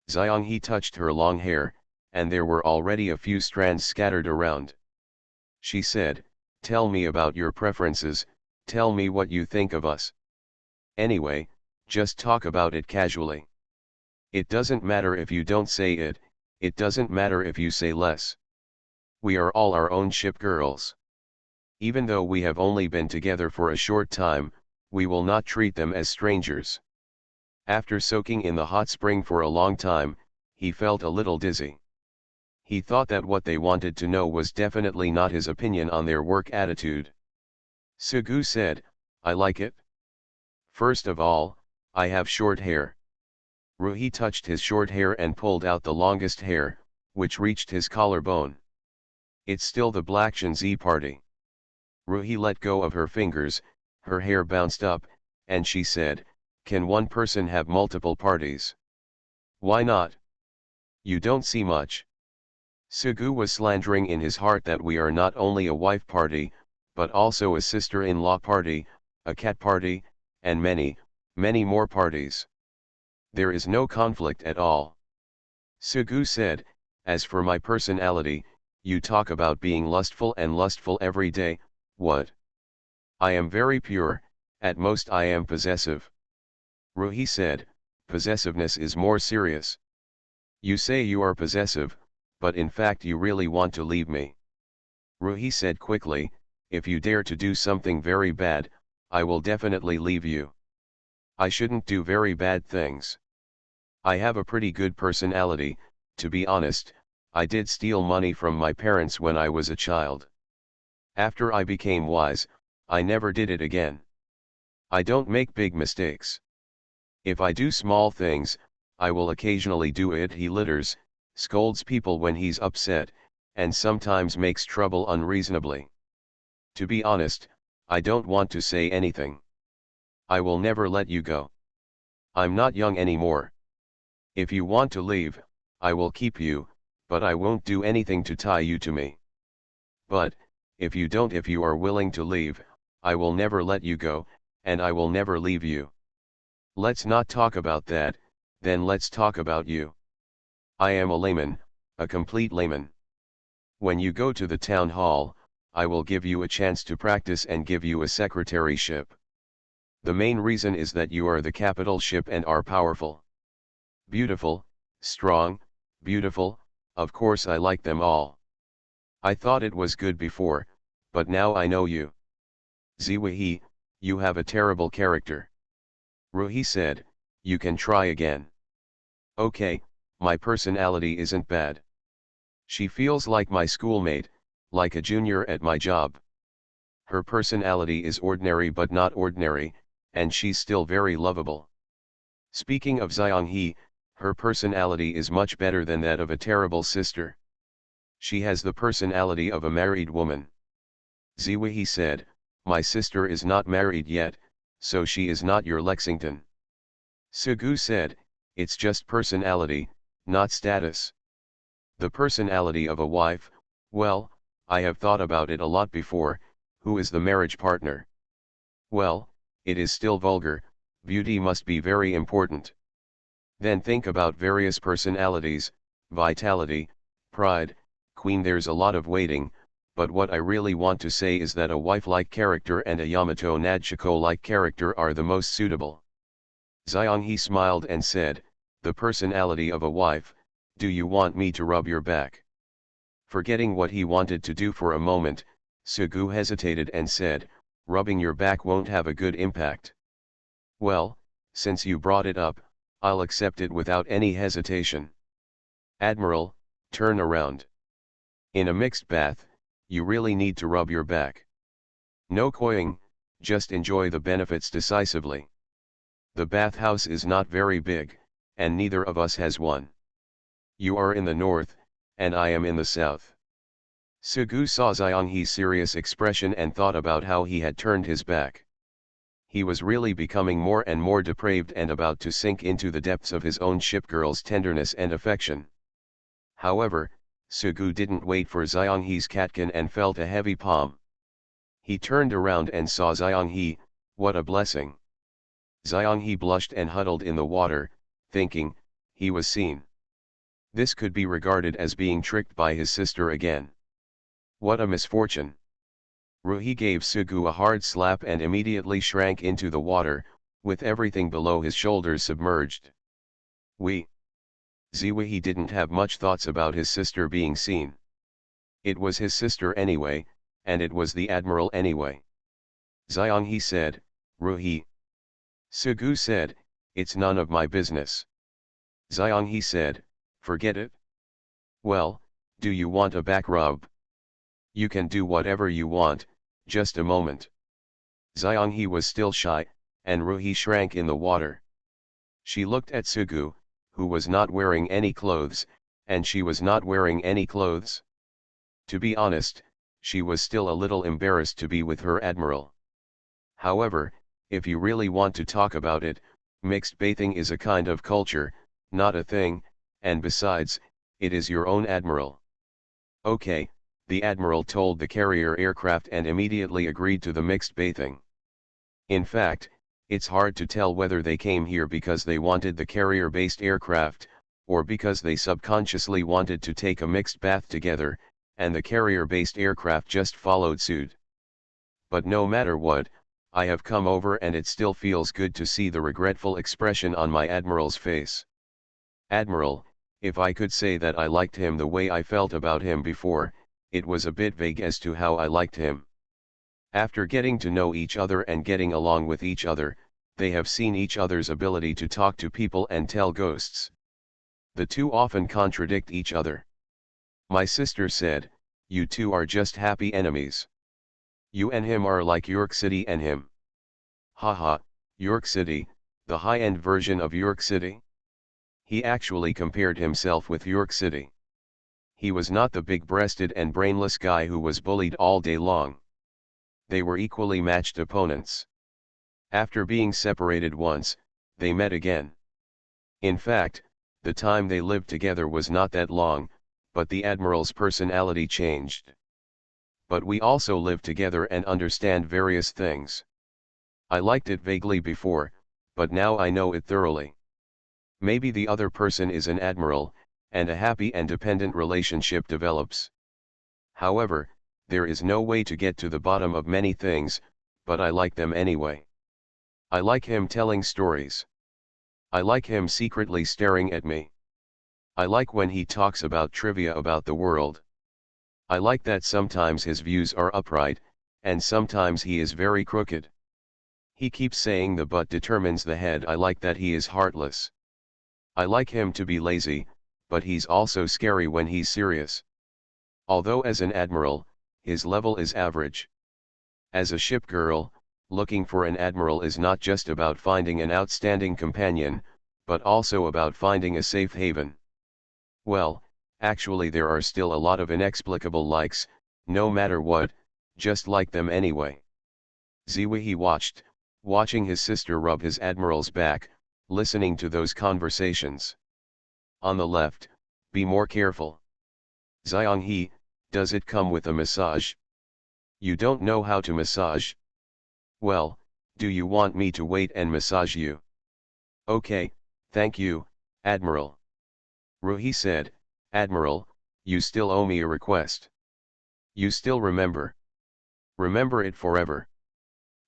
Xianghe touched her long hair, and there were already a few strands scattered around. She said, "Tell me about your preferences, tell me what you think of us. Anyway, just talk about it casually. It doesn't matter if you don't say it, it doesn't matter if you say less. We are all our own ship girls. Even though we have only been together for a short time, we will not treat them as strangers." After soaking in the hot spring for a long time, he felt a little dizzy. He thought that what they wanted to know was definitely not his opinion on their work attitude. Sugu said, "I like it. First of all, I have short hair." Ruhi touched his short hair and pulled out the longest hair, which reached his collarbone. It's still the Black Shinzi party. Ruhi let go of her fingers, her hair bounced up, and she said, can one person have multiple parties? Why not? You don't see much. Sugu was slandering in his heart that we are not only a wife party, but also a sister-in-law party, a cat party, and many, many more parties. There is no conflict at all. Sugu said, as for my personality, you talk about being lustful and lustful every day, what? I am very pure, at most I am possessive. Ruhi said, possessiveness is more serious. You say you are possessive, but in fact you really want to leave me. Ruhi said quickly, if you dare to do something very bad, I will definitely leave you. I shouldn't do very bad things. I have a pretty good personality, to be honest. I did steal money from my parents when I was a child. After I became wise, I never did it again. I don't make big mistakes. If I do small things, I will occasionally do it. He litters, scolds people when he's upset, and sometimes makes trouble unreasonably. To be honest, I don't want to say anything. I will never let you go. I'm not young anymore. If you want to leave, I will keep you, but I won't do anything to tie you to me. But, if you are willing to leave, I will never let you go, and I will never leave you. Let's not talk about that, then let's talk about you. I am a layman, a complete layman. When you go to the town hall, I will give you a chance to practice and give you a secretaryship. The main reason is that you are the capital ship and are powerful. Beautiful, strong, beautiful, of course I like them all. I thought it was good before, but now I know you. Ziwahi, you have a terrible character. Ruhi said, you can try again. Okay, my personality isn't bad. She feels like my schoolmate, like a junior at my job. Her personality is ordinary but not ordinary, and she's still very lovable. Speaking of Xianghe, her personality is much better than that of a terrible sister. She has the personality of a married woman. Ziwahi said, my sister is not married yet, so she is not your Lexington. Sugu said, it's just personality, not status. The personality of a wife, well, I have thought about it a lot before. Who is the marriage partner? Well, it is still vulgar, beauty must be very important. Then think about various personalities, vitality, pride, queen. There's a lot of waiting, but what I really want to say is that a wife-like character and a Yamato Nadeshiko-like character are the most suitable. Xianghe smiled and said, the personality of a wife, do you want me to rub your back? Forgetting what he wanted to do for a moment, Sugu hesitated and said, rubbing your back won't have a good impact. Well, since you brought it up, I'll accept it without any hesitation. Admiral, turn around. In a mixed bath, you really need to rub your back. No coying, just enjoy the benefits decisively. The bathhouse is not very big, and neither of us has one. You are in the north, and I am in the south. Sugu saw Xianghe's serious expression and thought about how he had turned his back. He was really becoming more and more depraved and about to sink into the depths of his own shipgirl's tenderness and affection. However, Sugu didn't wait for Xianghe's catkin and felt a heavy palm. He turned around and saw Xianghe. What a blessing. Xianghe blushed and huddled in the water, thinking, he was seen. This could be regarded as being tricked by his sister again. What a misfortune. Ruhi gave Sugu a hard slap and immediately shrank into the water, with everything below his shoulders submerged. Ziwahi didn't have much thoughts about his sister being seen. It was his sister anyway, and it was the admiral anyway. Xianghe said, Ruhi. Sugu said, it's none of my business. Xianghe said, forget it. Well, do you want a back rub? You can do whatever you want, just a moment. Xianghe was still shy, and Ruhi shrank in the water. She looked at Sugu, who was not wearing any clothes, and she was not wearing any clothes. To be honest, she was still a little embarrassed to be with her admiral. However, if you really want to talk about it, mixed bathing is a kind of culture, not a thing, and besides, it is your own admiral. Okay, the admiral told the carrier aircraft and immediately agreed to the mixed bathing. In fact, it's hard to tell whether they came here because they wanted the carrier-based aircraft, or because they subconsciously wanted to take a mixed bath together, and the carrier-based aircraft just followed suit. But no matter what, I have come over and it still feels good to see the regretful expression on my admiral's face. Admiral, if I could say that I liked him the way I felt about him before, it was a bit vague as to how I liked him. After getting to know each other and getting along with each other, they have seen each other's ability to talk to people and tell ghosts. The two often contradict each other. My sister said, "You two are just happy enemies. You and him are like York City and him." Haha, York City, the high-end version of York City? He actually compared himself with York City. He was not the big-breasted and brainless guy who was bullied all day long. They were equally matched opponents. After being separated once, they met again. In fact, the time they lived together was not that long, but the admiral's personality changed. But we also live together and understand various things. I liked it vaguely before, but now I know it thoroughly. Maybe the other person is an admiral, and a happy and dependent relationship develops. However, there is no way to get to the bottom of many things, but I like them anyway. I like him telling stories. I like him secretly staring at me. I like when he talks about trivia about the world. I like that sometimes his views are upright, and sometimes he is very crooked. He keeps saying the butt determines the head. I like that he is heartless. I like him to be lazy, but he's also scary when he's serious. Although as an admiral, his level is average. As a ship girl, looking for an admiral is not just about finding an outstanding companion, but also about finding a safe haven. Well, actually there are still a lot of inexplicable likes, no matter what, just like them anyway. Ziwi watching his sister rub his admiral's back, listening to those conversations. On the left, be more careful. Xianghe, does it come with a massage? You don't know how to massage? Well, do you want me to wait and massage you? Okay, thank you, Admiral. Ruhi said, Admiral, you still owe me a request. You still remember? Remember it forever.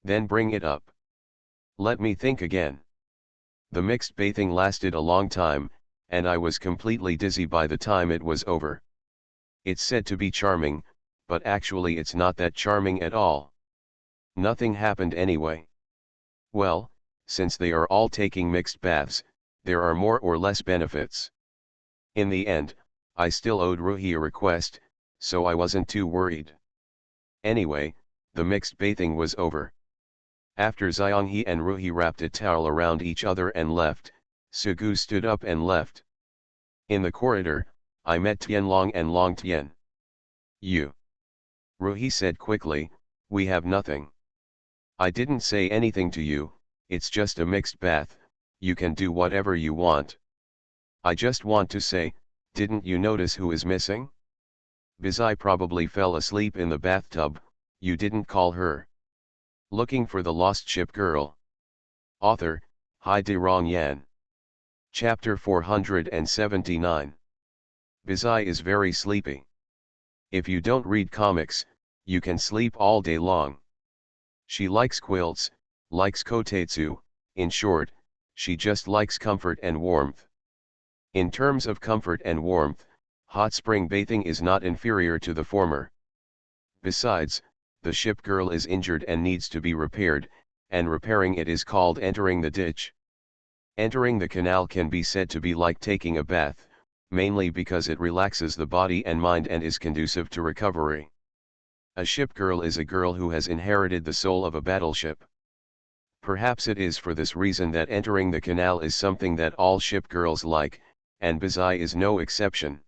Then bring it up. Let me think again. The mixed bathing lasted a long time, and I was completely dizzy by the time it was over. It's said to be charming, but actually it's not that charming at all. Nothing happened anyway. Well, since they are all taking mixed baths, there are more or less benefits. In the end, I still owed Ruhi a request, so I wasn't too worried. Anyway, the mixed bathing was over. After Xianghe and Ruhi wrapped a towel around each other and left, Sugu stood up and left. In the corridor, I met Tianlong and Long Tian. You. Ruhi said quickly, we have nothing. I didn't say anything to you, it's just a mixed bath, you can do whatever you want. I just want to say, didn't you notice who is missing? Bizai probably fell asleep in the bathtub, you didn't call her. Looking for the lost ship girl. Author, Hai De Rong Yan. Chapter 479. Bizai is very sleepy. If you don't read comics, you can sleep all day long. She likes quilts, likes kotetsu, in short, she just likes comfort and warmth. In terms of comfort and warmth, hot spring bathing is not inferior to the former. Besides, the ship girl is injured and needs to be repaired, and repairing it is called entering the ditch. Entering the canal can be said to be like taking a bath, mainly because it relaxes the body and mind and is conducive to recovery. A ship girl is a girl who has inherited the soul of a battleship. Perhaps it is for this reason that entering the canal is something that all ship girls like, and Bizai is no exception.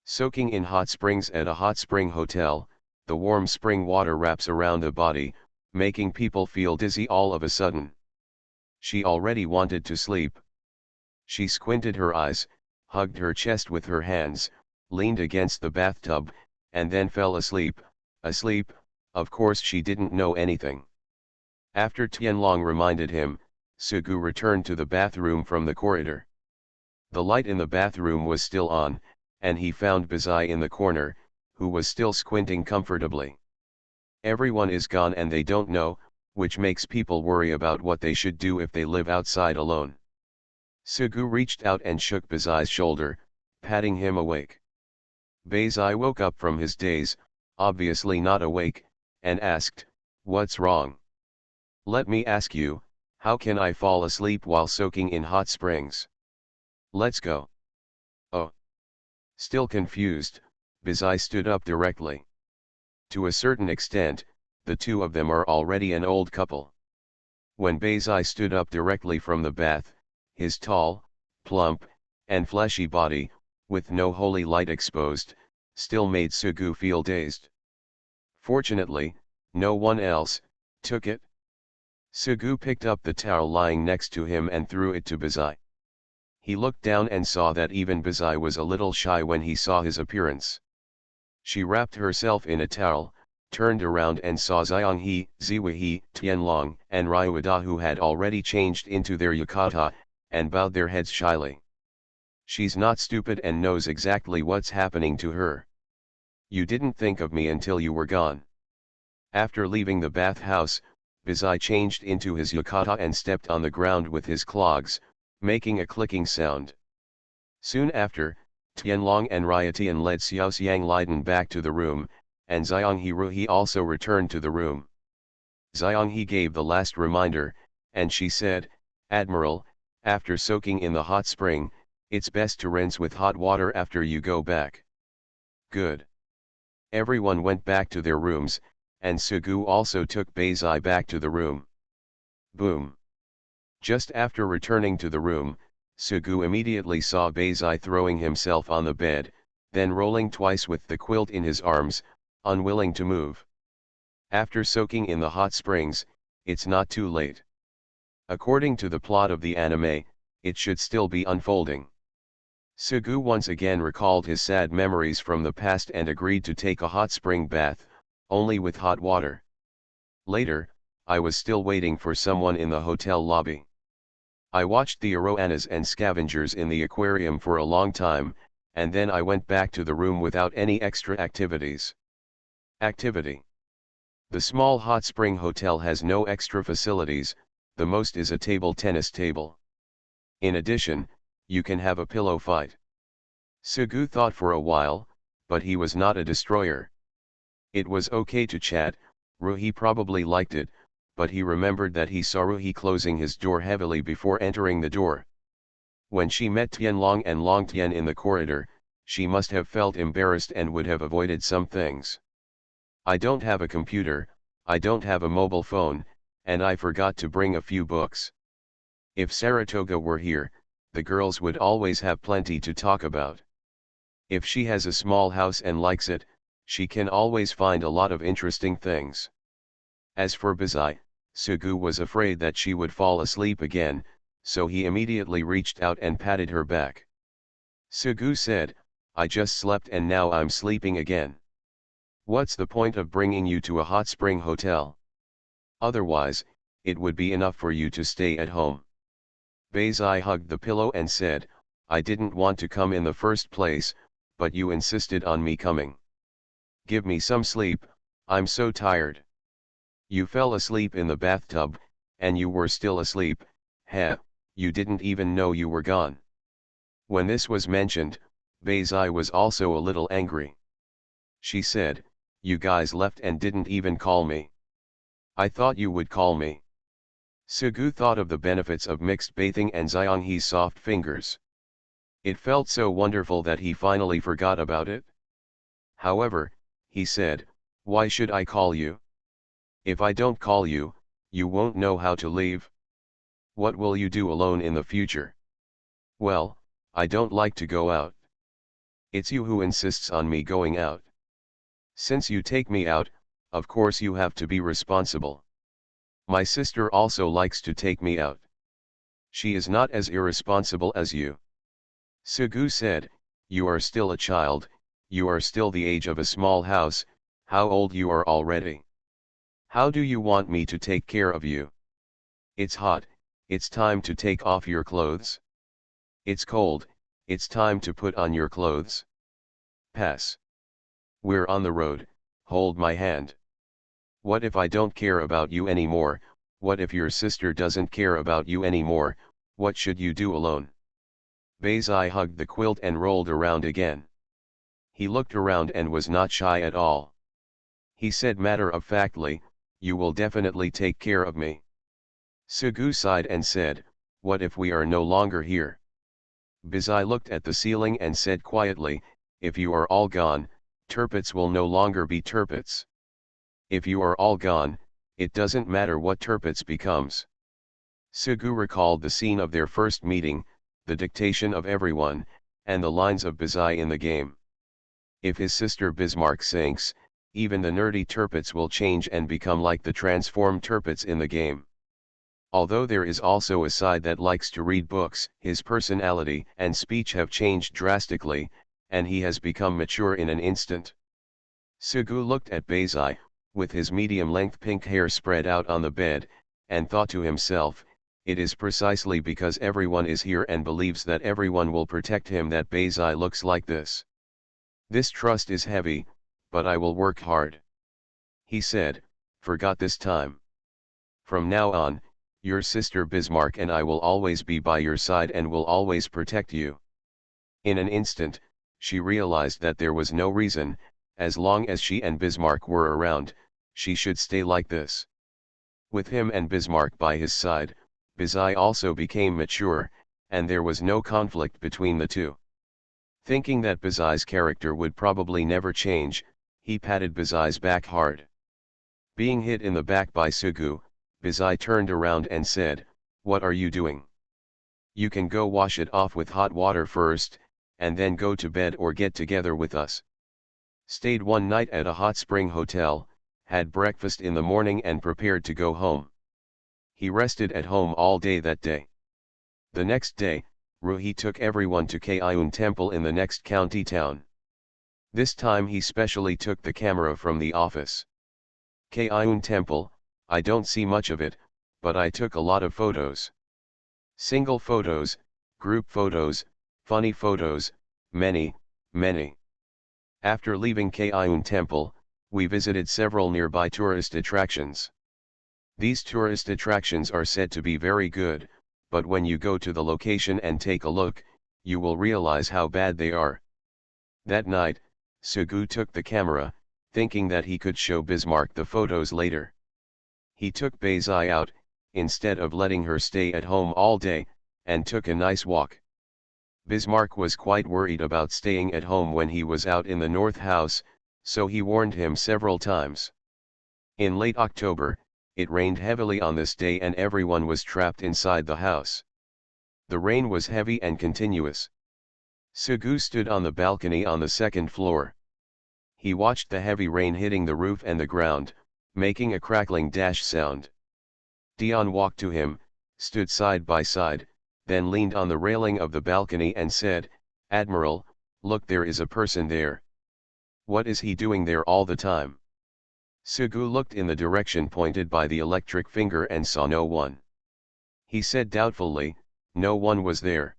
Soaking in hot springs at a hot spring hotel, the warm spring water wraps around the body, making people feel dizzy all of a sudden. She already wanted to sleep. She squinted her eyes, hugged her chest with her hands, leaned against the bathtub, and then fell asleep. Asleep, of course she didn't know anything. After Tianlong reminded him, Sugu returned to the bathroom from the corridor. The light in the bathroom was still on, and he found Bazai in the corner, who was still squinting comfortably. Everyone is gone and they don't know, which makes people worry about what they should do if they live outside alone. Sugu reached out and shook Bazai's shoulder, patting him awake. Bazai woke up from his daze, obviously not awake, and asked, "What's wrong? Let me ask you, how can I fall asleep while soaking in hot springs? Let's go." Oh. Still confused, Bazai stood up directly. To a certain extent, the two of them are already an old couple. When Bazai stood up directly from the bath, his tall, plump, and fleshy body, with no holy light exposed, still made Sugu feel dazed. Fortunately, no one else took it. Sugu picked up the towel lying next to him and threw it to Bazai. He looked down and saw that even Bazai was a little shy when he saw his appearance. She wrapped herself in a towel, turned around and saw Xianghe, Ziwehe, Tianlong, and Ryuada, who had already changed into their yukata, and bowed their heads shyly. She's not stupid and knows exactly what's happening to her. You didn't think of me until you were gone. After leaving the bathhouse, Bazai changed into his yukata and stepped on the ground with his clogs, making a clicking sound. Soon after, Tianlong and Ryatian led Xiaoxiang Liden back to the room, and Xianghe Ruhi also returned to the room. Xianghe gave the last reminder, and she said, "Admiral, after soaking in the hot spring, it's best to rinse with hot water after you go back." Good. Everyone went back to their rooms, and Sugu also took Bazai back to the room. Boom. Just after returning to the room, Sugu immediately saw Bazai throwing himself on the bed, then rolling twice with the quilt in his arms, unwilling to move. After soaking in the hot springs, it's not too late. According to the plot of the anime, it should still be unfolding. Sugu once again recalled his sad memories from the past and agreed to take a hot spring bath, only with hot water. Later, I was still waiting for someone in the hotel lobby. I watched the arowanas and scavengers in the aquarium for a long time, and then I went back to the room without any extra activities. Activity. The small hot spring hotel has no extra facilities, the most is a table tennis table. In addition, you can have a pillow fight. Sugu thought for a while, but he was not a destroyer. It was okay to chat, Ruhi probably liked it, but he remembered that he saw Ruhi closing his door heavily before entering the door. When she met Tianlong and Long Tian in the corridor, she must have felt embarrassed and would have avoided some things. "I don't have a computer, I don't have a mobile phone, and I forgot to bring a few books." If Saratoga were here, the girls would always have plenty to talk about. If she has a small house and likes it, she can always find a lot of interesting things. As for Bazai, Sugu was afraid that she would fall asleep again, so he immediately reached out and patted her back. Sugu said, "I just slept and now I'm sleeping again. What's the point of bringing you to a hot spring hotel? Otherwise, it would be enough for you to stay at home." Bazai hugged the pillow and said, "I didn't want to come in the first place, but you insisted on me coming. Give me some sleep, I'm so tired." "You fell asleep in the bathtub, and you were still asleep, heh, you didn't even know you were gone." When this was mentioned, Bazai was also a little angry. She said, "You guys left and didn't even call me. I thought you would call me." Sugu thought of the benefits of mixed bathing and Xianghe's soft fingers. It felt so wonderful that he finally forgot about it. However, he said, "Why should I call you? If I don't call you, you won't know how to leave. What will you do alone in the future?" "Well, I don't like to go out." It's you who insists on me going out. Since you take me out, of course you have to be responsible. My sister also likes to take me out. She is not as irresponsible as you. Sugu said, you are still a child, you are still the age of a small house, how old you are already. How do you want me to take care of you? It's hot, it's time to take off your clothes. It's cold, it's time to put on your clothes. Pass. We're on the road, hold my hand. What if I don't care about you anymore? What if your sister doesn't care about you anymore? What should you do alone? Baizai hugged the quilt and rolled around again. He looked around and was not shy at all. He said matter-of-factly, you will definitely take care of me. Sugu sighed and said, what if we are no longer here? Baizai looked at the ceiling and said quietly, if you are all gone, Tirpitz will no longer be Tirpitz. If you are all gone, it doesn't matter what Tirpitz becomes. Sugu recalled the scene of their first meeting, the dictation of everyone, and the lines of Baizai in the game. If his sister Bismarck sinks, even the nerdy Tirpitz will change and become like the transformed Tirpitz in the game. Although there is also a side that likes to read books, his personality and speech have changed drastically, and he has become mature in an instant. Sugu looked at Baizai, with his medium-length pink hair spread out on the bed, and thought to himself, it is precisely because everyone is here and believes that everyone will protect him that Baizai looks like this. This trust is heavy, but I will work hard. He said, forgot this time. From now on, your sister Bismarck and I will always be by your side and will always protect you. In an instant, she realized that there was no reason, as long as she and Bismarck were around, she should stay like this. With him and Bismarck by his side, Baizai also became mature, and there was no conflict between the two. Thinking that Baizai's character would probably never change, he patted Baizai's back hard. Being hit in the back by Sugu, Baizai turned around and said, what are you doing? You can go wash it off with hot water first, and then go to bed or get together with us. Stayed one night at a hot spring hotel, had breakfast in the morning and prepared to go home. He rested at home all day that day. The next day, Ruhi took everyone to Kaiun Temple in the next county town. This time he specially took the camera from the office. Kaiun Temple, I don't see much of it, but I took a lot of photos. Single photos, group photos, funny photos, many, many. After leaving Kaiun Temple, we visited several nearby tourist attractions. These tourist attractions are said to be very good, but when you go to the location and take a look, you will realize how bad they are. That night, Sugu took the camera, thinking that he could show Bismarck the photos later. He took Baizai out, instead of letting her stay at home all day, and took a nice walk. Bismarck was quite worried about staying at home when he was out in the North House, so he warned him several times. In late October, it rained heavily on this day and everyone was trapped inside the house. The rain was heavy and continuous. Sugu stood on the balcony on the second floor. He watched the heavy rain hitting the roof and the ground, making a crackling dash sound. Dion walked to him, stood side by side, then leaned on the railing of the balcony and said, Admiral, look, there is a person there. What is he doing there all the time? Sugu looked in the direction pointed by the electric finger and saw no one. He said doubtfully, no one was there.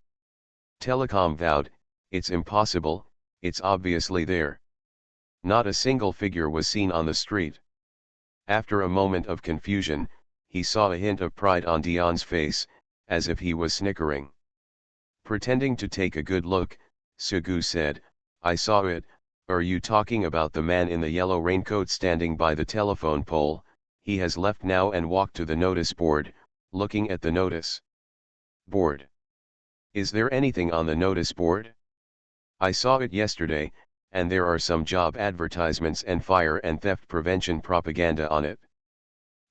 Telecom vowed, it's impossible, it's obviously there. Not a single figure was seen on the street. After a moment of confusion, he saw a hint of pride on Dion's face, as if he was snickering. Pretending to take a good look, Sugu said, I saw it. Are you talking about the man in the yellow raincoat standing by the telephone pole? He has left now and walked to the notice board, looking at the notice board. Is there anything on the notice board? I saw it yesterday, and there are some job advertisements and fire and theft prevention propaganda on it.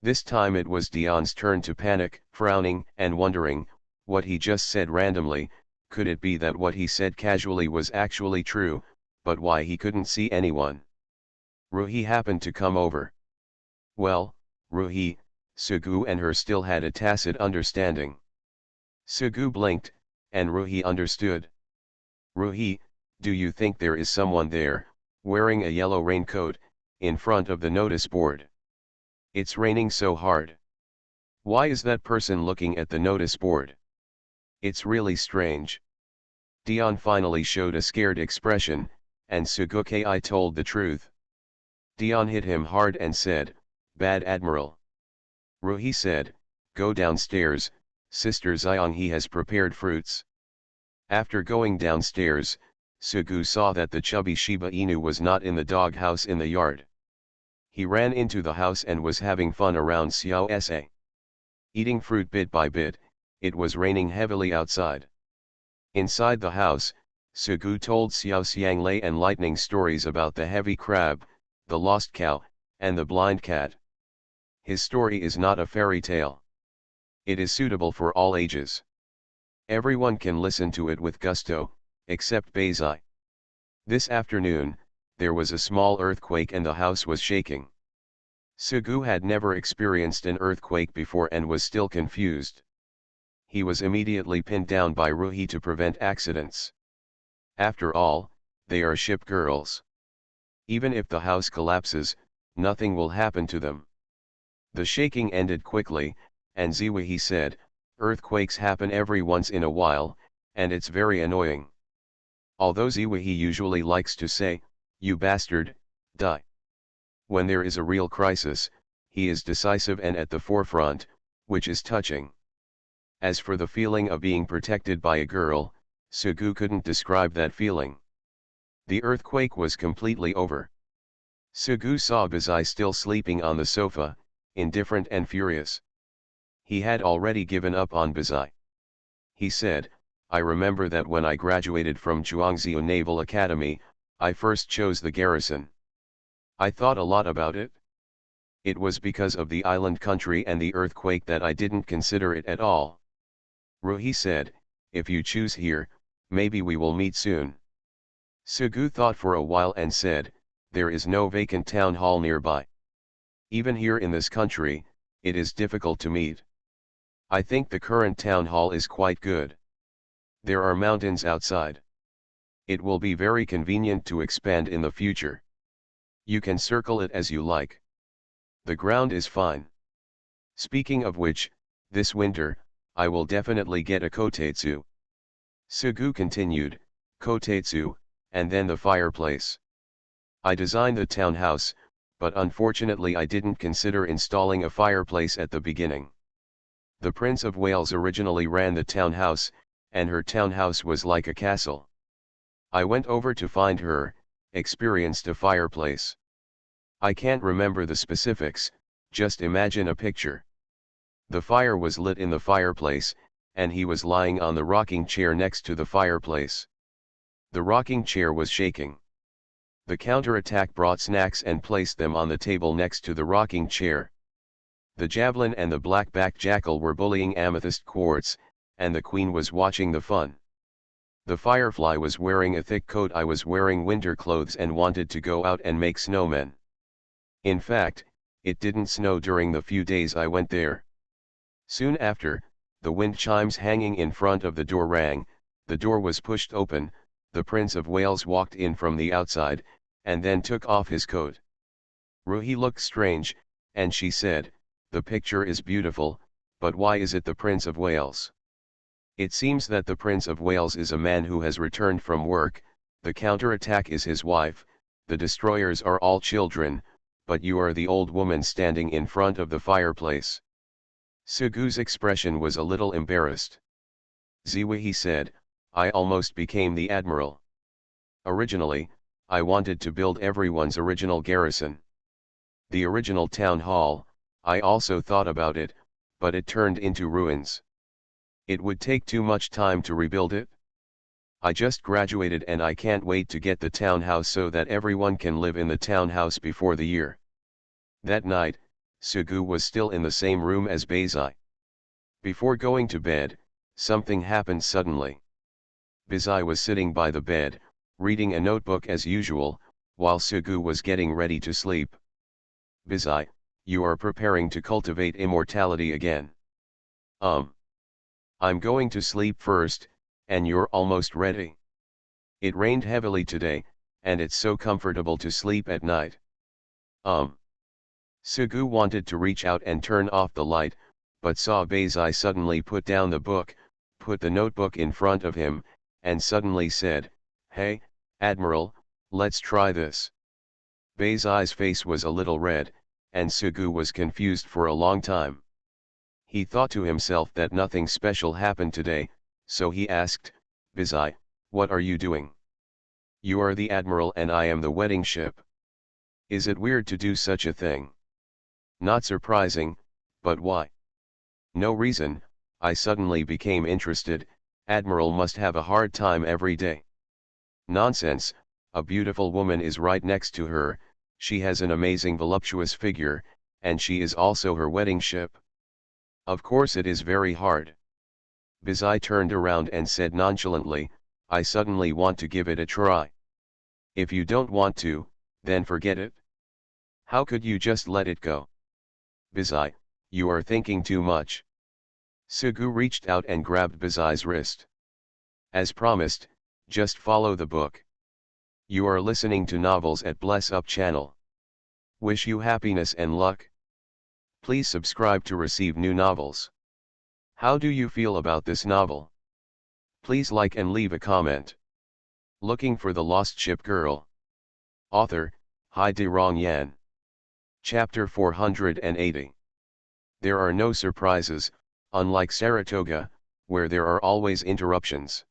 This time it was Dion's turn to panic, frowning and wondering, what he just said randomly, could it be that what he said casually was actually true, but why he couldn't see anyone. Ruhi happened to come over. Well, Ruhi, Sugu and her still had a tacit understanding. Sugu blinked, and Ruhi understood. Ruhi, do you think there is someone there, wearing a yellow raincoat, in front of the notice board? It's raining so hard. Why is that person looking at the notice board? It's really strange. Dion finally showed a scared expression, and Suguki told the truth. Dion hit him hard and said, "Bad Admiral." Ruhi said, "Go downstairs, Sister Xiang, he has prepared fruits." After going downstairs, Sugu saw that the chubby Shiba Inu was not in the doghouse in the yard. He ran into the house and was having fun around Xiao Sa. Eating fruit bit by bit. It was raining heavily outside. Inside the house, Sugu told Xiao Xianglei and lightning stories about the heavy crab, the lost cow, and the blind cat. His story is not a fairy tale. It is suitable for all ages. Everyone can listen to it with gusto, except Beizai. This afternoon, there was a small earthquake and the house was shaking. Sugu had never experienced an earthquake before and was still confused. He was immediately pinned down by Ruhi to prevent accidents. After all, they are ship girls. Even if the house collapses, nothing will happen to them. The shaking ended quickly, and Ziwihi said, "Earthquakes happen every once in a while, and it's very annoying." Although Ziwihi usually likes to say, "You bastard, die." When there is a real crisis, he is decisive and at the forefront, which is touching. As for the feeling of being protected by a girl, Sugu couldn't describe that feeling. The earthquake was completely over. Sugu saw Beizai still sleeping on the sofa, indifferent and furious. He had already given up on Beizai. He said, "I remember that when I graduated from Chuangziu Naval Academy, I first chose the garrison. I thought a lot about it. It was because of the island country and the earthquake that I didn't consider it at all." Ruhi said, "If you choose here, maybe we will meet soon." Sugu thought for a while and said, "There is no vacant town hall nearby. Even here in this country, it is difficult to meet. I think the current town hall is quite good. There are mountains outside. It will be very convenient to expand in the future. You can circle it as you like. The ground is fine. Speaking of which, this winter, I will definitely get a kotetsu." Sugu continued, "Kotetsu, and then the fireplace. I designed the townhouse, but unfortunately I didn't consider installing a fireplace at the beginning. The Prince of Wales originally ran the townhouse, and her townhouse was like a castle. I went over to find her, experienced a fireplace. I can't remember the specifics, just imagine a picture. The fire was lit in the fireplace, and he was lying on the rocking chair next to the fireplace. The rocking chair was shaking. The counterattack brought snacks and placed them on the table next to the rocking chair. The javelin and the black-backed jackal were bullying Amethyst Quartz, and the queen was watching the fun. The firefly was wearing a thick coat. I was wearing winter clothes and wanted to go out and make snowmen. In fact, it didn't snow during the few days I went there. Soon after, the wind chimes hanging in front of the door rang, the door was pushed open, the Prince of Wales walked in from the outside, and then took off his coat. Ruhi looked strange, and she said, "The picture is beautiful, but why is it the Prince of Wales?" "It seems that the Prince of Wales is a man who has returned from work, the counterattack is his wife, the destroyers are all children, but you are the old woman standing in front of the fireplace." Sugu's expression was a little embarrassed. Ziwihi said, "I almost became the admiral. Originally, I wanted to build everyone's original garrison. The original town hall, I also thought about it, but it turned into ruins. It would take too much time to rebuild it. I just graduated and I can't wait to get the townhouse so that everyone can live in the townhouse before the year." That night, Sugu was still in the same room as Beizai. Before going to bed, something happened suddenly. Beizai was sitting by the bed, reading a notebook as usual, while Sugu was getting ready to sleep. Bizai, you are preparing to cultivate immortality again. I'm going to sleep first, and you're almost ready. It rained heavily today, and it's so comfortable to sleep at night. Sugu wanted to reach out and turn off the light, but saw Bazai suddenly put down the book, put the notebook in front of him, and suddenly said, "Hey, Admiral, let's try this." Bazai's face was a little red, and Sugu was confused for a long time. He thought to himself that nothing special happened today, so he asked, "Bazai, what are you doing? You are the Admiral and I am the wedding ship. Is it weird to do such a thing?" "Not surprising, but why?" "No reason, I suddenly became interested. Admiral must have a hard time every day." "Nonsense, a beautiful woman is right next to her, she has an amazing voluptuous figure, and she is also her wedding ship. Of course it is very hard." Bizai turned around and said nonchalantly, "I suddenly want to give it a try." "If you don't want to, then forget it. How could you just let it go?" "Bizai, you are thinking too much." Sugu reached out and grabbed Bizai's wrist. "As promised, just follow the book. You are listening to novels at Bless Up channel. Wish you happiness and luck. Please subscribe to receive new novels. How do you feel about this novel? Please like and leave a comment." Looking for the Lost Ship Girl. Author, Hai De Rong Yan. Chapter 480. There are no surprises, unlike Saratoga, where there are always interruptions.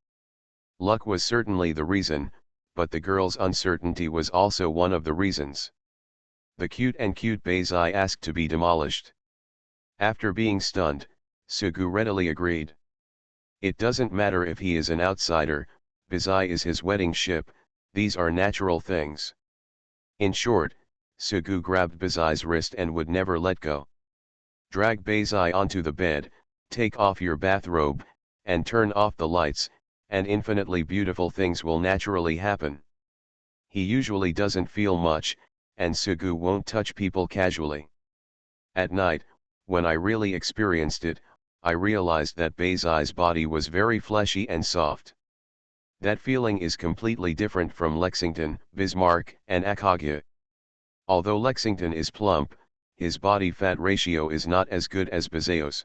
Luck was certainly the reason, but the girl's uncertainty was also one of the reasons. The cute Bazai asked to be demolished. After being stunned, Sugu readily agreed. It doesn't matter if he is an outsider, Bazai is his wedding ship, these are natural things. In short, Sugu grabbed Bazai's wrist and would never let go. "Drag Bazai onto the bed, take off your bathrobe, and turn off the lights, and infinitely beautiful things will naturally happen." He usually doesn't feel much, and Sugu won't touch people casually. At night, when I really experienced it, I realized that Bazai's body was very fleshy and soft. That feeling is completely different from Lexington, Bismarck, and Akagi. Although Lexington is plump, his body fat ratio is not as good as Bazai's.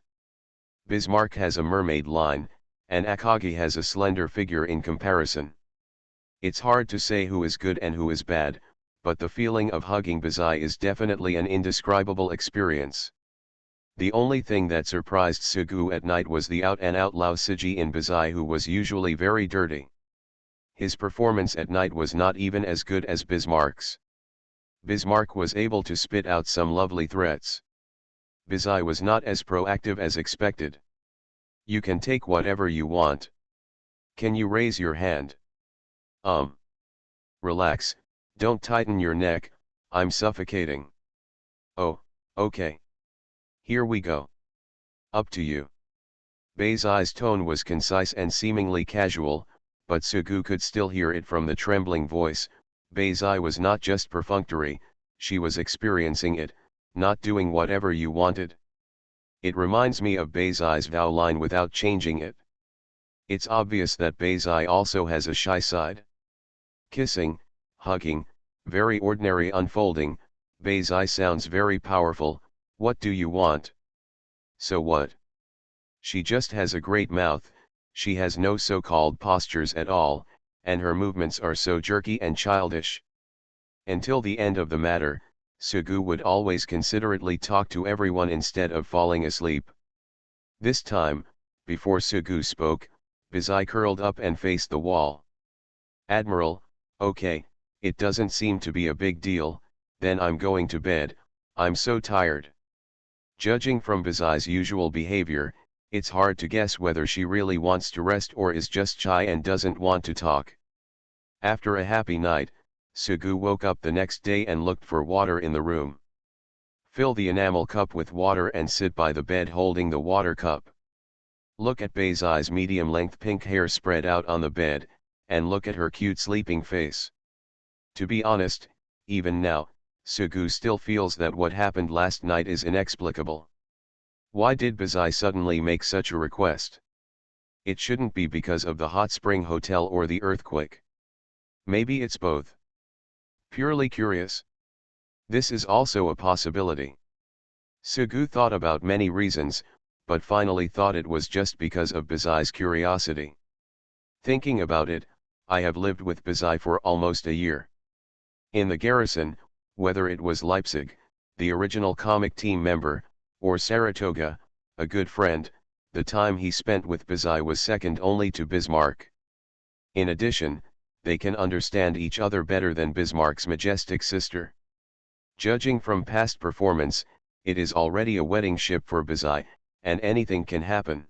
Bismarck has a mermaid line, and Akagi has a slender figure in comparison. It's hard to say who is good and who is bad, but the feeling of hugging Bazai is definitely an indescribable experience. The only thing that surprised Sugu at night was the out-and-out Lausiji in Bazai, who was usually very dirty. His performance at night was not even as good as Bismarck's. Bismarck was able to spit out some lovely threats. Bazai was not as proactive as expected. "You can take whatever you want. Can you raise your hand?" Relax, don't tighten your neck, I'm suffocating." "Oh, okay. Here we go. Up to you." Bazai's tone was concise and seemingly casual, but Sugu could still hear it from the trembling voice. Bazai was not just perfunctory, she was experiencing it, not doing whatever you wanted. It reminds me of Bazai's vow line without changing it. It's obvious that Bazai also has a shy side. Kissing, hugging, very ordinary unfolding, Bazai sounds very powerful. What do you want? So what? She just has a great mouth, she has no so-called postures at all, and her movements are so jerky and childish. Until the end of the matter, Sugu would always considerately talk to everyone instead of falling asleep. This time, before Sugu spoke, Bazai curled up and faced the wall. "Admiral, okay, it doesn't seem to be a big deal, then I'm going to bed, I'm so tired." Judging from Bazai's usual behavior, it's hard to guess whether she really wants to rest or is just shy and doesn't want to talk. After a happy night, Sugu woke up the next day and looked for water in the room. Fill the enamel cup with water and sit by the bed holding the water cup. Look at Bazai's medium-length pink hair spread out on the bed, and look at her cute sleeping face. To be honest, even now, Sugu still feels that what happened last night is inexplicable. Why did Bazai suddenly make such a request? It shouldn't be because of the hot spring hotel or the earthquake. Maybe it's both. Purely curious. This is also a possibility. Sugu thought about many reasons, but finally thought it was just because of Bazai's curiosity. Thinking about it, I have lived with Bazai for almost a year. In the garrison, whether it was Leipzig, the original comic team member, or Saratoga, a good friend, the time he spent with Bazai was second only to Bismarck. In addition, they can understand each other better than Bismarck's majestic sister. Judging from past performance, it is already a wedding ship for Bazai, and anything can happen.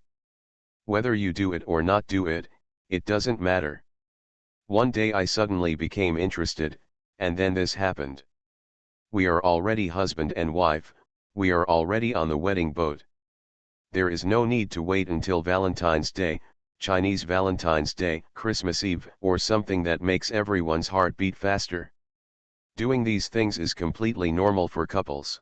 Whether you do it or not do it, it doesn't matter. One day I suddenly became interested, and then this happened. We are already husband and wife, we are already on the wedding boat. There is no need to wait until Valentine's Day, Chinese Valentine's Day, Christmas Eve, or something that makes everyone's heart beat faster. Doing these things is completely normal for couples.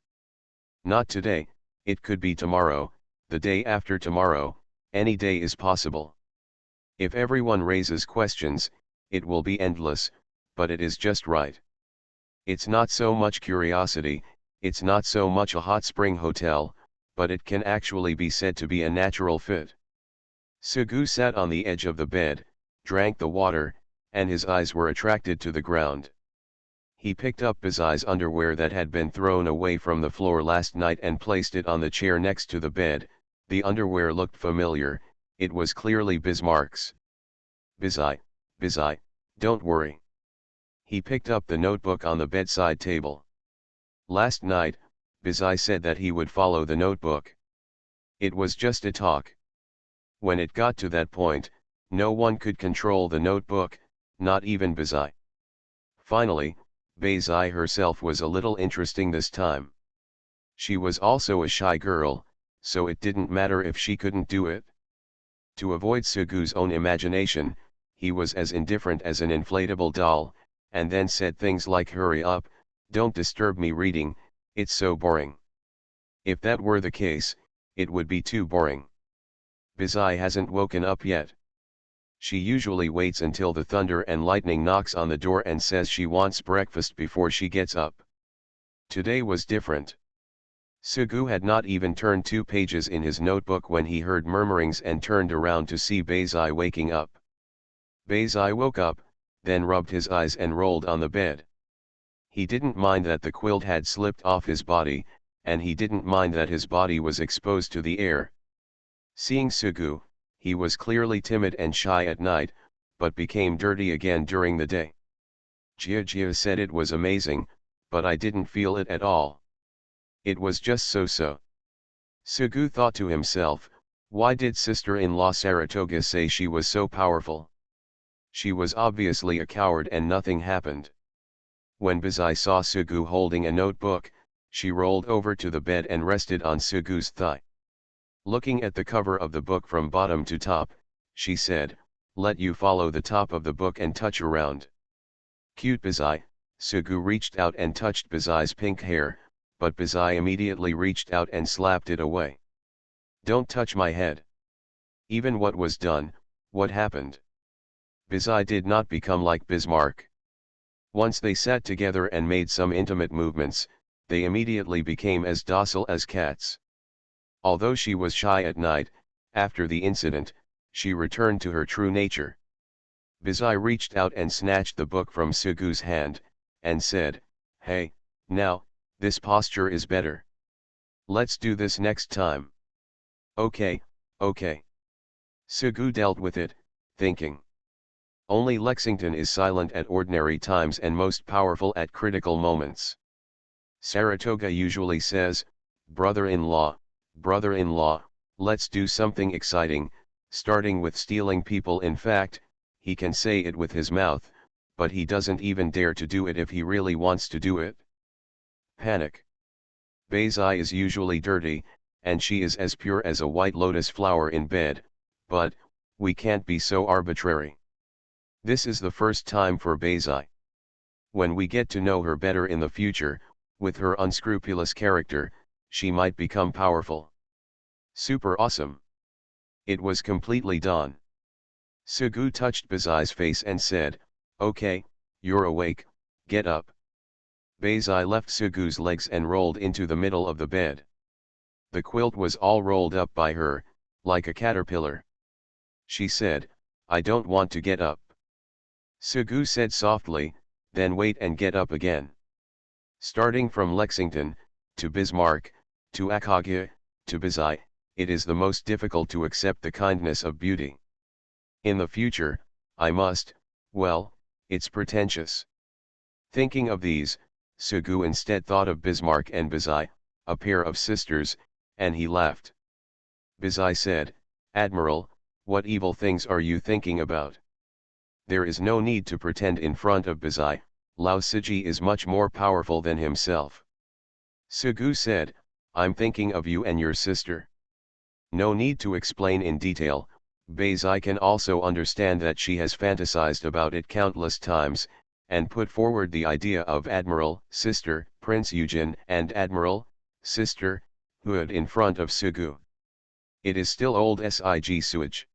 Not today, it could be tomorrow, the day after tomorrow, any day is possible. If everyone raises questions, it will be endless, but it is just right. It's not so much curiosity, it's not so much a hot spring hotel, but it can actually be said to be a natural fit. Sugu sat on the edge of the bed, drank the water, and his eyes were attracted to the ground. He picked up Bazai's underwear that had been thrown away from the floor last night and placed it on the chair next to the bed. The underwear looked familiar, it was clearly Bismarck's. Bazai, don't worry. He picked up the notebook on the bedside table. Last night, Bazai said that he would follow the notebook. It was just a talk. When it got to that point, no one could control the notebook, not even Bazai. Finally, Bazai herself was a little interesting this time. She was also a shy girl, so it didn't matter if she couldn't do it. To avoid Sugu's own imagination, he was as indifferent as an inflatable doll, and then said things like hurry up, don't disturb me reading, it's so boring. If that were the case, it would be too boring. Bazai hasn't woken up yet. She usually waits until the thunder and lightning knocks on the door and says she wants breakfast before she gets up. Today was different. Sugu had not even turned 2 pages in his notebook when he heard murmurings and turned around to see Bazai waking up. Bazai woke up, then rubbed his eyes and rolled on the bed. He didn't mind that the quilt had slipped off his body, and he didn't mind that his body was exposed to the air. Seeing Sugu, he was clearly timid and shy at night, but became dirty again during the day. Jia said it was amazing, but I didn't feel it at all. It was just so-so. Sugu thought to himself, why did sister-in-law Saratoga say she was so powerful? She was obviously a coward and nothing happened. When Bazai saw Sugu holding a notebook, she rolled over to the bed and rested on Sugu's thigh. Looking at the cover of the book from bottom to top, she said, let you follow the top of the book and touch around. Cute Bazai, Sugu reached out and touched Bazai's pink hair, but Bazai immediately reached out and slapped it away. Don't touch my head. Even what was done, what happened? Bazai did not become like Bismarck. Once they sat together and made some intimate movements, they immediately became as docile as cats. Although she was shy at night, after the incident, she returned to her true nature. Bazai reached out and snatched the book from Sugu's hand, and said, hey, now, this posture is better. Let's do this next time. Okay. Sugu dealt with it, thinking. Only Lexington is silent at ordinary times and most powerful at critical moments. Saratoga usually says, brother-in-law, let's do something exciting, starting with stealing people. In fact, he can say it with his mouth, but he doesn't even dare to do it if he really wants to do it. Panic. Bazai is usually dirty, and she is as pure as a white lotus flower in bed, but, we can't be so arbitrary. This is the first time for Beizai. When we get to know her better in the future, with her unscrupulous character, she might become powerful. Super awesome. It was completely done. Sugu touched Beizai's face and said, "Okay, you're awake, get up." Beizai left Sugu's legs and rolled into the middle of the bed. The quilt was all rolled up by her, like a caterpillar. She said, "I don't want to get up." Sugu said softly, "Then wait and get up again." Starting from Lexington, to Bismarck, to Akage, to Beizai, it is the most difficult to accept the kindness of beauty. In the future, I must, well, it's pretentious. Thinking of these, Sugu instead thought of Bismarck and Beizai, a pair of sisters, and he laughed. Beizai said, "Admiral, what evil things are you thinking about?" There is no need to pretend in front of Beizai, Lao Siji is much more powerful than himself. Sugu said, "I'm thinking of you and your sister." No need to explain in detail, Beizai can also understand that she has fantasized about it countless times, and put forward the idea of Admiral, sister, Prince Eugen and Admiral, sister, Hood in front of Sugu. It is still old Sig sewage.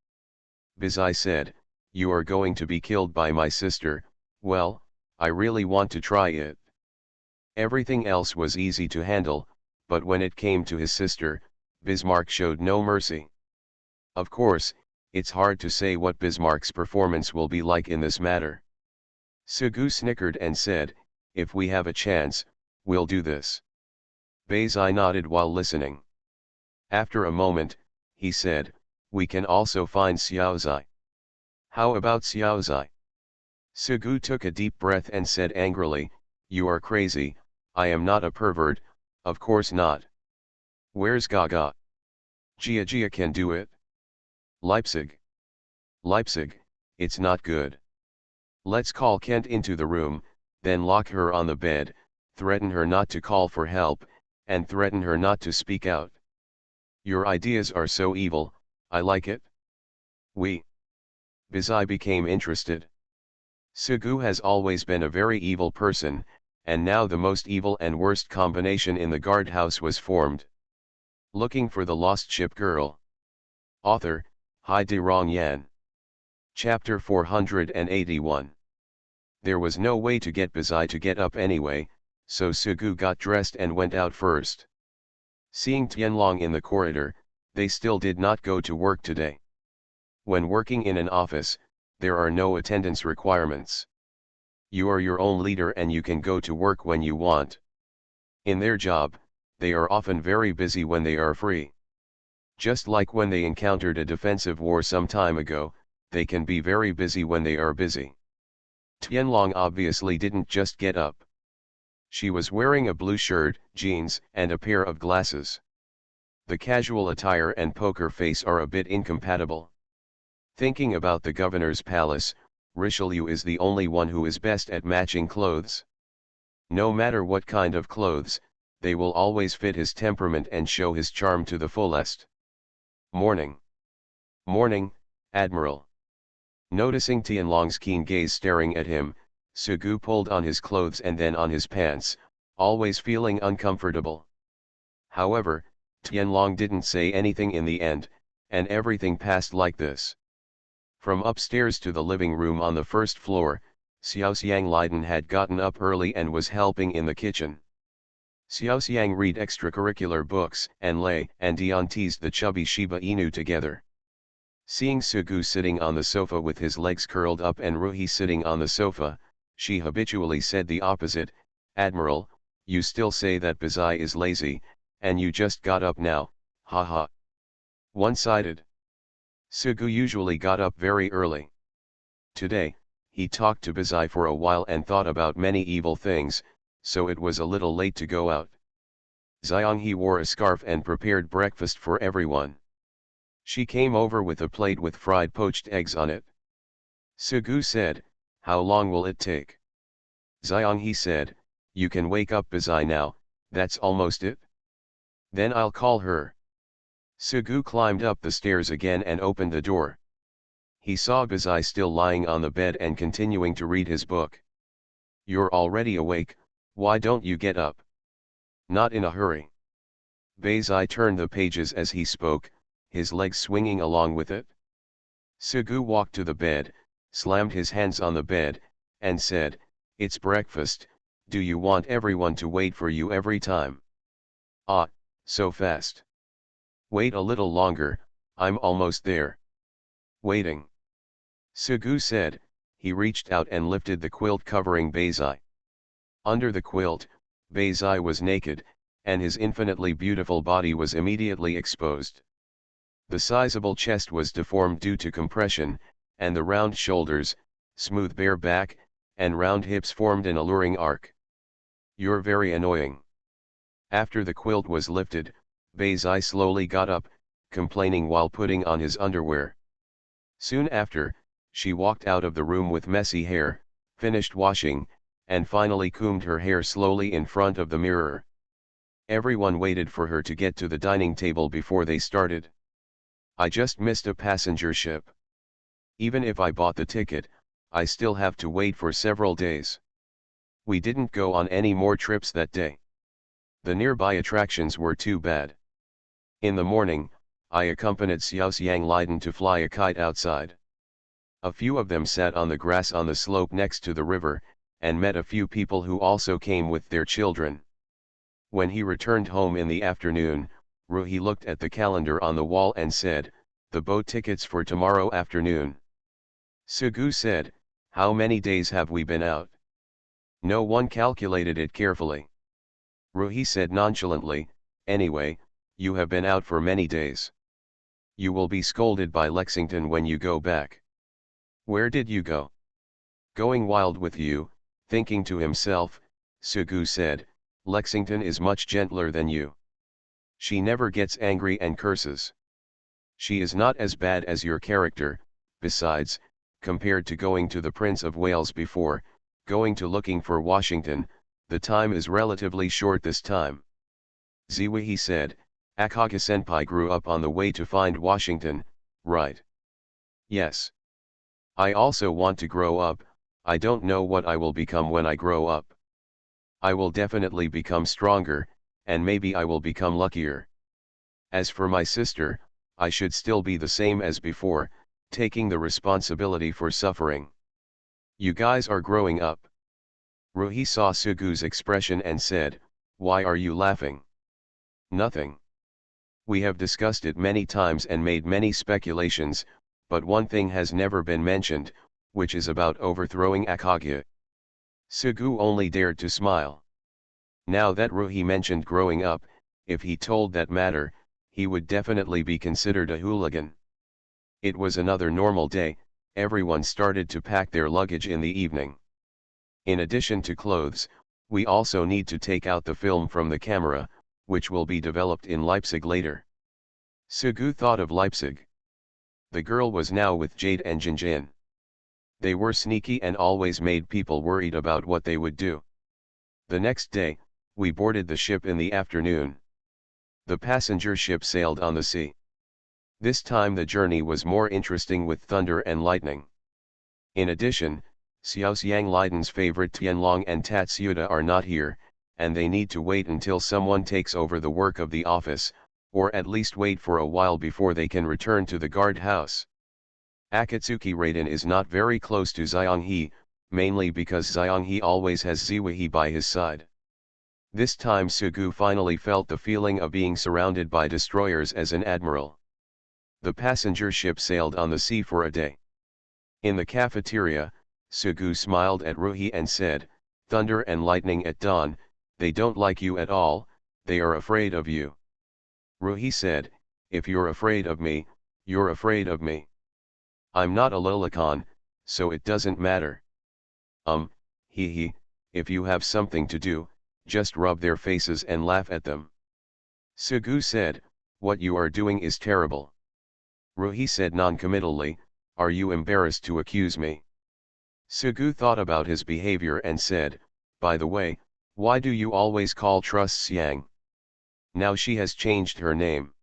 Beizai said, "You are going to be killed by my sister, well, I really want to try it." Everything else was easy to handle, but when it came to his sister, Bismarck showed no mercy. Of course, it's hard to say what Bismarck's performance will be like in this matter. Sugu snickered and said, "If we have a chance, we'll do this." Beizai nodded while listening. After a moment, he said, "We can also find Xiaozai." "How about Xiaozai?" Sugu took a deep breath and said angrily, "You are crazy, I am not a pervert, of course not." "Where's Gaga?" "Gia can do it." "Leipzig. Leipzig, it's not good. Let's call Kent into the room, then lock her on the bed, threaten her not to call for help, and threaten her not to speak out." "Your ideas are so evil, I like it." "We." Beizai became interested. Sugu has always been a very evil person, and now the most evil and worst combination in the guardhouse was formed. Looking for the Lost Ship Girl. Author, Hai De Rong Yan. Chapter 481. There was no way to get Beizai to get up anyway, so Sugu got dressed and went out first. Seeing Tianlong in the corridor, they still did not go to work today. When working in an office, there are no attendance requirements. You are your own leader and you can go to work when you want. In their job, they are often very busy when they are free. Just like when they encountered a defensive war some time ago, they can be very busy when they are busy. Tianlong obviously didn't just get up. She was wearing a blue shirt, jeans, and a pair of glasses. The casual attire and poker face are a bit incompatible. Thinking about the governor's palace, Richelieu is the only one who is best at matching clothes. No matter what kind of clothes, they will always fit his temperament and show his charm to the fullest. "Morning." "Morning, Admiral." Noticing Tianlong's keen gaze staring at him, Sugu pulled on his clothes and then on his pants, always feeling uncomfortable. However, Tianlong didn't say anything in the end, and everything passed like this. From upstairs to the living room on the first floor, Xiaoxiang Liden had gotten up early and was helping in the kitchen. Xiaoxiang read extracurricular books, and Lei and Dion teased the chubby Shiba Inu together. Seeing Sugu sitting on the sofa with his legs curled up and Ruhi sitting on the sofa, she habitually said the opposite, "Admiral, you still say that Beizai is lazy, and you just got up now, haha." One-sided. Sugu usually got up very early. Today, he talked to Beizai for a while and thought about many evil things, so it was a little late to go out. Xianghe wore a scarf and prepared breakfast for everyone. She came over with a plate with fried poached eggs on it. Sugu said, "How long will it take?" Xianghe said, "You can wake up Beizai now, that's almost it. Then I'll call her." Sugu climbed up the stairs again and opened the door. He saw Bazai still lying on the bed and continuing to read his book. "You're already awake, why don't you get up?" "Not in a hurry." Bazai turned the pages as he spoke, his legs swinging along with it. Sugu walked to the bed, slammed his hands on the bed, and said, "It's breakfast, do you want everyone to wait for you every time?" "Ah, so fast." "Wait a little longer, I'm almost there." "Waiting." Sugu said. He reached out and lifted the quilt covering Bazai. Under the quilt, Bazai was naked, and his infinitely beautiful body was immediately exposed. The sizable chest was deformed due to compression, and the round shoulders, smooth bare back, and round hips formed an alluring arc. "You're very annoying." After the quilt was lifted, Bazai slowly got up, complaining while putting on his underwear. Soon after, she walked out of the room with messy hair, finished washing, and finally combed her hair slowly in front of the mirror. Everyone waited for her to get to the dining table before they started. "I just missed a passenger ship. Even if I bought the ticket, I still have to wait for several days. We didn't go on any more trips that day. The nearby attractions were too bad. In the morning, I accompanied Xiaoxiang Leiden to fly a kite outside. A few of them sat on the grass on the slope next to the river, and met a few people who also came with their children. When he returned home in the afternoon, Ruhi looked at the calendar on the wall and said, 'The boat tickets for tomorrow afternoon.' Sugu said, 'How many days have we been out?' No one calculated it carefully. Ruhi said nonchalantly, 'Anyway, you have been out for many days. You will be scolded by Lexington when you go back.' 'Where did you go?' 'Going wild with you,' thinking to himself, Sugu said, 'Lexington is much gentler than you. She never gets angry and curses. She is not as bad as your character, besides, compared to going to the Prince of Wales before, going to looking for Washington, the time is relatively short this time.' Ziwi said, 'Akage-senpai grew up on the way to find Washington, right?' 'Yes. I also want to grow up, I don't know what I will become when I grow up. I will definitely become stronger, and maybe I will become luckier. As for my sister, I should still be the same as before, taking the responsibility for suffering. You guys are growing up.' Ruhi saw Sugu's expression and said, 'Why are you laughing?' 'Nothing. We have discussed it many times and made many speculations, but one thing has never been mentioned, which is about overthrowing Akage.' Sugu only dared to smile. Now that Ruhi mentioned growing up, if he told that matter, he would definitely be considered a hooligan. It was another normal day, everyone started to pack their luggage in the evening. In addition to clothes, we also need to take out the film from the camera, which will be developed in Leipzig later. Sugu thought of Leipzig. The girl was now with Jade and Jinjin. They were sneaky and always made people worried about what they would do. The next day, we boarded the ship in the afternoon. The passenger ship sailed on the sea. This time the journey was more interesting with thunder and lightning. In addition, Xiaoxiang Leiden's favorite Tianlong and Tatsuda are not here, and they need to wait until someone takes over the work of the office, or at least wait for a while before they can return to the guardhouse. Akatsuki Raiden is not very close to Xianghe, mainly because Xianghe always has Ziwihe by his side. This time Sugu finally felt the feeling of being surrounded by destroyers as an admiral. The passenger ship sailed on the sea for a day. In the cafeteria, Sugu smiled at Ruhi and said, "Thunder and lightning at dawn, they don't like you at all, they are afraid of you." Ruhi said, "If you're afraid of me, you're afraid of me. I'm not a lolicon, so it doesn't matter. Hee, if you have something to do, just rub their faces and laugh at them." Sugu said, "What you are doing is terrible." Ruhi said non-committally, "Are you embarrassed to accuse me?" Sugu thought about his behavior and said, "By the way, why do you always call Trust Xiang? Now she has changed her name.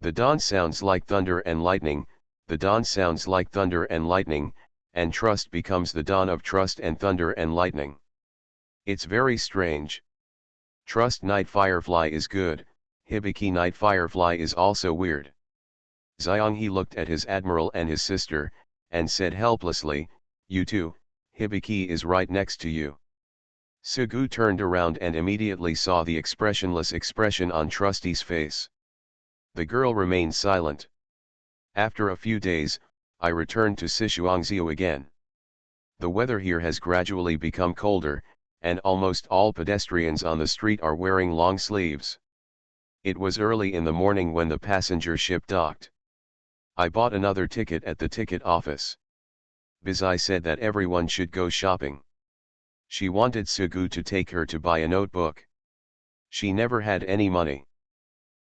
The dawn sounds like thunder and lightning, The dawn sounds like thunder and lightning, and trust becomes the dawn of trust and thunder and lightning. It's very strange. Trust Night Firefly is good, Hibiki Night Firefly is also weird. Xianghe looked at his admiral and his sister, and said helplessly, "You too, Hibiki is right next to you." Sugu turned around and immediately saw the expressionless expression on Trusty's face. The girl remained silent. After a few days, I returned to Sichuangzhou again. The weather here has gradually become colder, and almost all pedestrians on the street are wearing long sleeves. It was early in the morning when the passenger ship docked. I bought another ticket at the ticket office. Bizai said that everyone should go shopping. She wanted Sugu to take her to buy a notebook. She never had any money.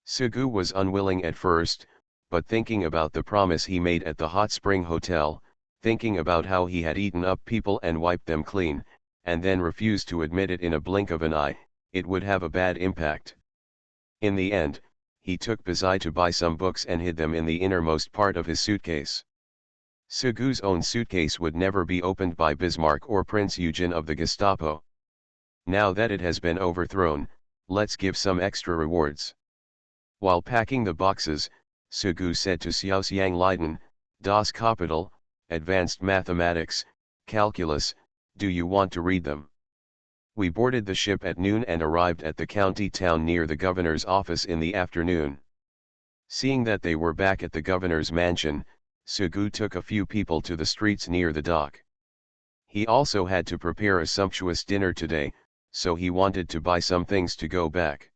Sugu was unwilling at first, but thinking about the promise he made at the hot spring hotel, thinking about how he had eaten up people and wiped them clean, and then refused to admit it in a blink of an eye, it would have a bad impact. In the end, he took Bizai to buy some books and hid them in the innermost part of his suitcase. Sugu's own suitcase would never be opened by Bismarck or Prince Eugen of the Gestapo. Now that it has been overthrown, let's give some extra rewards. While packing the boxes, Sugu said to Xiaoxiang Leiden, Das Kapital, Advanced Mathematics, Calculus, do you want to read them? We boarded the ship at noon and arrived at the county town near the governor's office in the afternoon. Seeing that they were back at the governor's mansion, Sugu took a few people to the streets near the dock. He also had to prepare a sumptuous dinner today, so he wanted to buy some things to go back.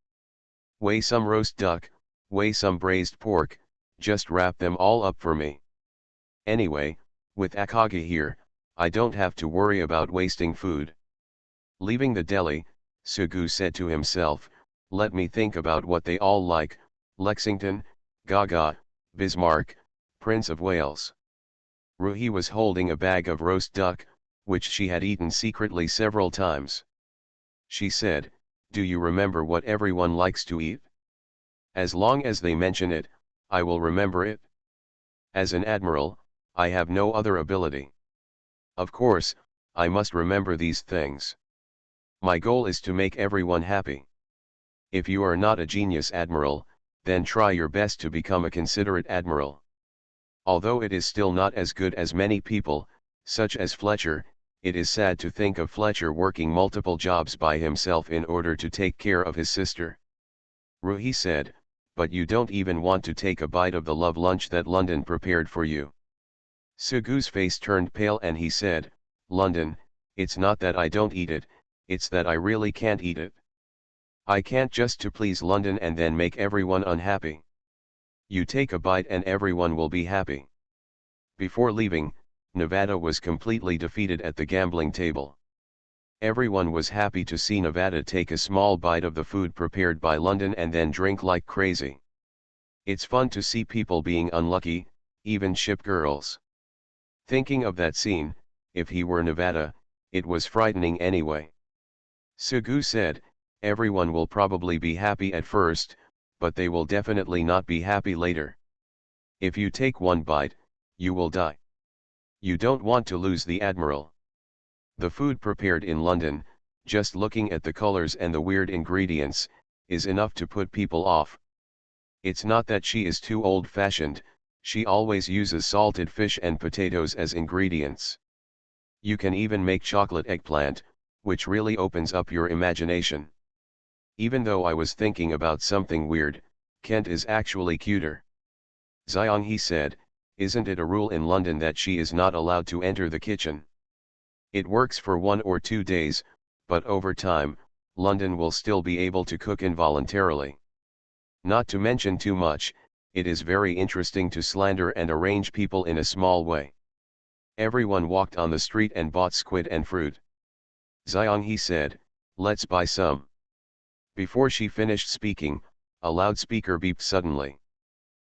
Weigh some roast duck, weigh some braised pork, just wrap them all up for me. Anyway, with Akagi here, I don't have to worry about wasting food. Leaving the deli, Sugu said to himself, let me think about what they all like, Lexington, Gaga, Bismarck, Prince of Wales. Ruhi was holding a bag of roast duck, which she had eaten secretly several times. She said, do you remember what everyone likes to eat? As long as they mention it, I will remember it. As an admiral, I have no other ability. Of course, I must remember these things. My goal is to make everyone happy. If you are not a genius admiral, then try your best to become a considerate admiral. Although it is still not as good as many people, such as Fletcher, it is sad to think of Fletcher working multiple jobs by himself in order to take care of his sister. Ruhi said, but you don't even want to take a bite of the love lunch that London prepared for you. Sugu's face turned pale and he said, London, it's not that I don't eat it, it's that I really can't eat it. I can't just to please London and then make everyone unhappy. You take a bite and everyone will be happy. Before leaving, Nevada was completely defeated at the gambling table. Everyone was happy to see Nevada take a small bite of the food prepared by London and then drink like crazy. It's fun to see people being unlucky, even ship girls. Thinking of that scene, if he were Nevada, it was frightening anyway. Sugu said, everyone will probably be happy at first, but they will definitely not be happy later. If you take one bite, you will die. You don't want to lose the admiral. The food prepared in London, just looking at the colors and the weird ingredients, is enough to put people off. It's not that she is too old-fashioned, she always uses salted fish and potatoes as ingredients. You can even make chocolate eggplant, which really opens up your imagination. Even though I was thinking about something weird, Kent is actually cuter. Xianghe said, isn't it a rule in London that she is not allowed to enter the kitchen? It works for 1 or 2 days, but over time, London will still be able to cook involuntarily. Not to mention too much, it is very interesting to slander and arrange people in a small way. Everyone walked on the street and bought squid and fruit. Xianghe said, let's buy some. Before she finished speaking, a loudspeaker beeped suddenly.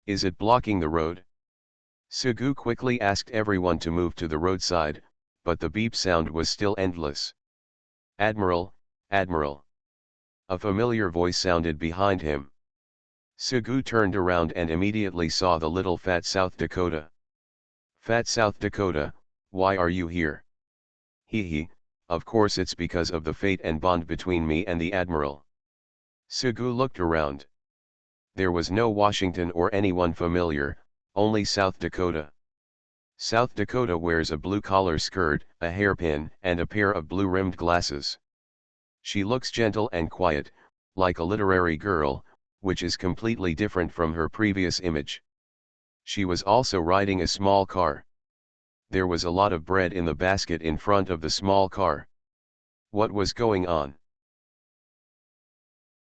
Is it blocking the road? Sugu quickly asked everyone to move to the roadside, but the beep sound was still endless. Admiral, Admiral. A familiar voice sounded behind him. Sugu turned around and immediately saw the little fat South Dakota. Fat South Dakota, why are you here? Hee hee, of course it's because of the fate and bond between me and the Admiral. Sugu looked around. There was no Washington or anyone familiar, only South Dakota. South Dakota wears a blue-collar skirt, a hairpin, and a pair of blue-rimmed glasses. She looks gentle and quiet, like a literary girl, which is completely different from her previous image. She was also riding a small car. There was a lot of bread in the basket in front of the small car. What was going on?